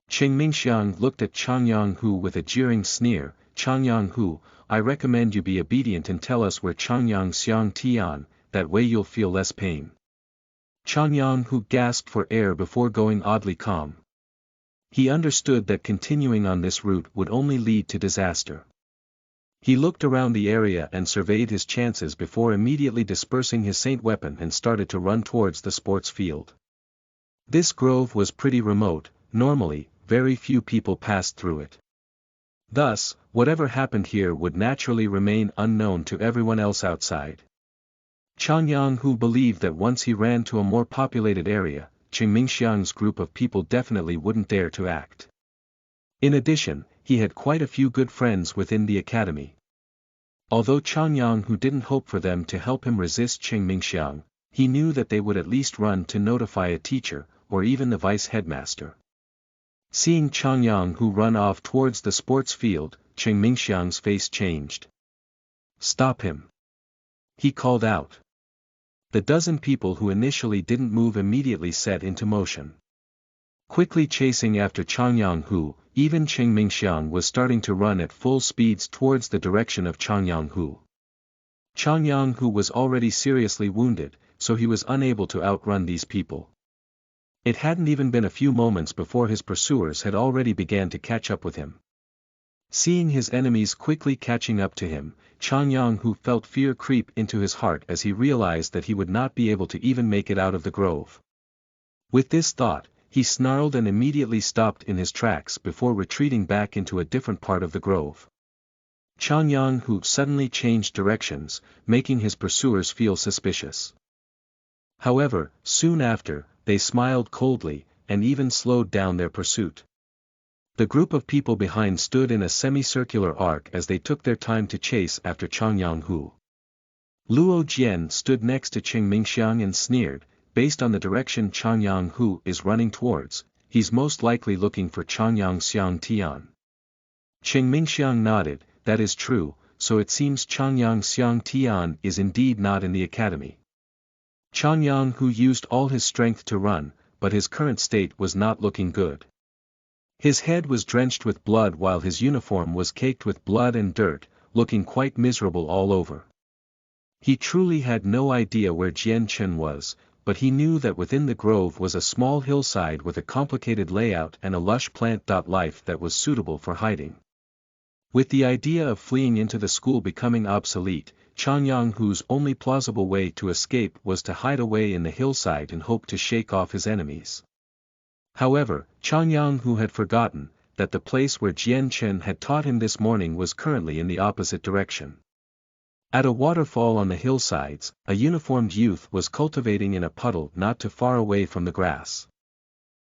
S1: Qingming Xiang looked at Changyang Hu with a jeering sneer. Changyang Hu, I recommend you be obedient and tell us where Changyang Xiang Tian, that way you'll feel less pain. Changyang Hu gasped for air before going oddly calm. He understood that continuing on this route would only lead to disaster. He looked around the area and surveyed his chances before immediately dispersing his saint weapon and started to run towards the sports field. This grove was pretty remote, normally, very few people passed through it. Thus, whatever happened here would naturally remain unknown to everyone else outside. Changyang Hu believed that once he ran to a more populated area, Qingming Xiang's group of people definitely wouldn't dare to act. In addition, he had quite a few good friends within the academy. Although Changyang Hu didn't hope for them to help him resist Qingming Xiang, he knew that they would at least run to notify a teacher, or even the vice headmaster. Seeing Changyang Hu run off towards the sports field, Qingming Xiang's face changed. Stop him! He called out. The dozen people who initially didn't move immediately set into motion. Quickly chasing after Changyang Hu, even Qingming Xiang was starting to run at full speeds towards the direction of Changyang Hu. Changyang Hu was already seriously wounded, so he was unable to outrun these people. It hadn't even been a few moments before his pursuers had already began to catch up with him. Seeing his enemies quickly catching up to him, Chang Hu felt fear creep into his heart as he realized that he would not be able to even make it out of the grove. With this thought, he snarled and immediately stopped in his tracks before retreating back into a different part of the grove. Chang Hu suddenly changed directions, making his pursuers feel suspicious. However, soon after, they smiled coldly, and even slowed down their pursuit. The group of people behind stood in a semicircular arc as they took their time to chase after Chang Hu. Luo Jian stood next to Qing Mingxiang and sneered, based on the direction Chang Hu is running towards, he's most likely looking for Chang Xiang Tian. Qing Mingxiang nodded, that is true, so it seems Chang Xiang Tian is indeed not in the academy. Chang Hu used all his strength to run, but his current state was not looking good. His head was drenched with blood while his uniform was caked with blood and dirt, looking quite miserable all over. He truly had no idea where Jian Chen was, but he knew that within the grove was a small hillside with a complicated layout and a lush plant life that was suitable for hiding. With the idea of fleeing into the school becoming obsolete, Chang Hu's only plausible way to escape was to hide away in the hillside and hope to shake off his enemies. However, Chang Hu had forgotten that the place where Jian Chen had taught him this morning was currently in the opposite direction. At a waterfall on the hillsides, a uniformed youth was cultivating in a puddle not too far away from the grass.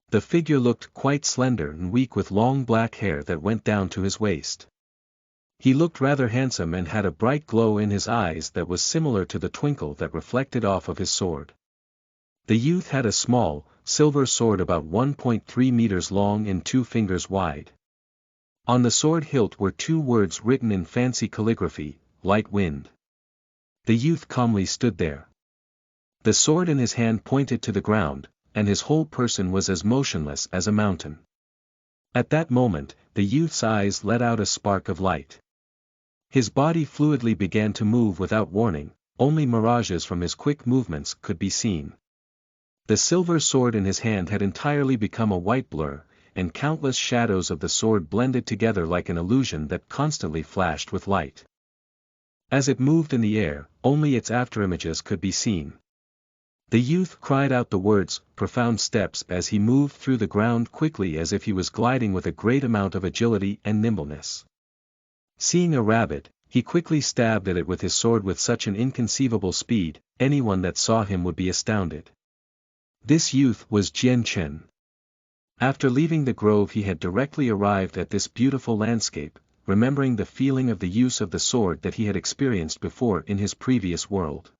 S1: The figure looked quite slender and weak with long black hair that went down to his waist. He looked rather handsome and had a bright glow in his eyes that was similar to the twinkle that reflected off of his sword. The youth had a small, silver sword about 1.3 meters long and 2 fingers wide. On the sword hilt were 2 words written in fancy calligraphy, light wind. The youth calmly stood there. The sword in his hand pointed to the ground, and his whole person was as motionless as a mountain. At that moment, the youth's eyes let out a spark of light. His body fluidly began to move without warning, only mirages from his quick movements could be seen. The silver sword in his hand had entirely become a white blur, and countless shadows of the sword blended together like an illusion that constantly flashed with light. As it moved in the air, only its afterimages could be seen. The youth cried out the words, profound steps as he moved through the ground quickly as if he was gliding with a great amount of agility and nimbleness. Seeing a rabbit, he quickly stabbed at it with his sword with such an inconceivable speed, anyone that saw him would be astounded. This youth was Jian Chen. After leaving the grove he had directly arrived at this beautiful landscape, remembering the feeling of the use of the sword that he had experienced before in his previous world.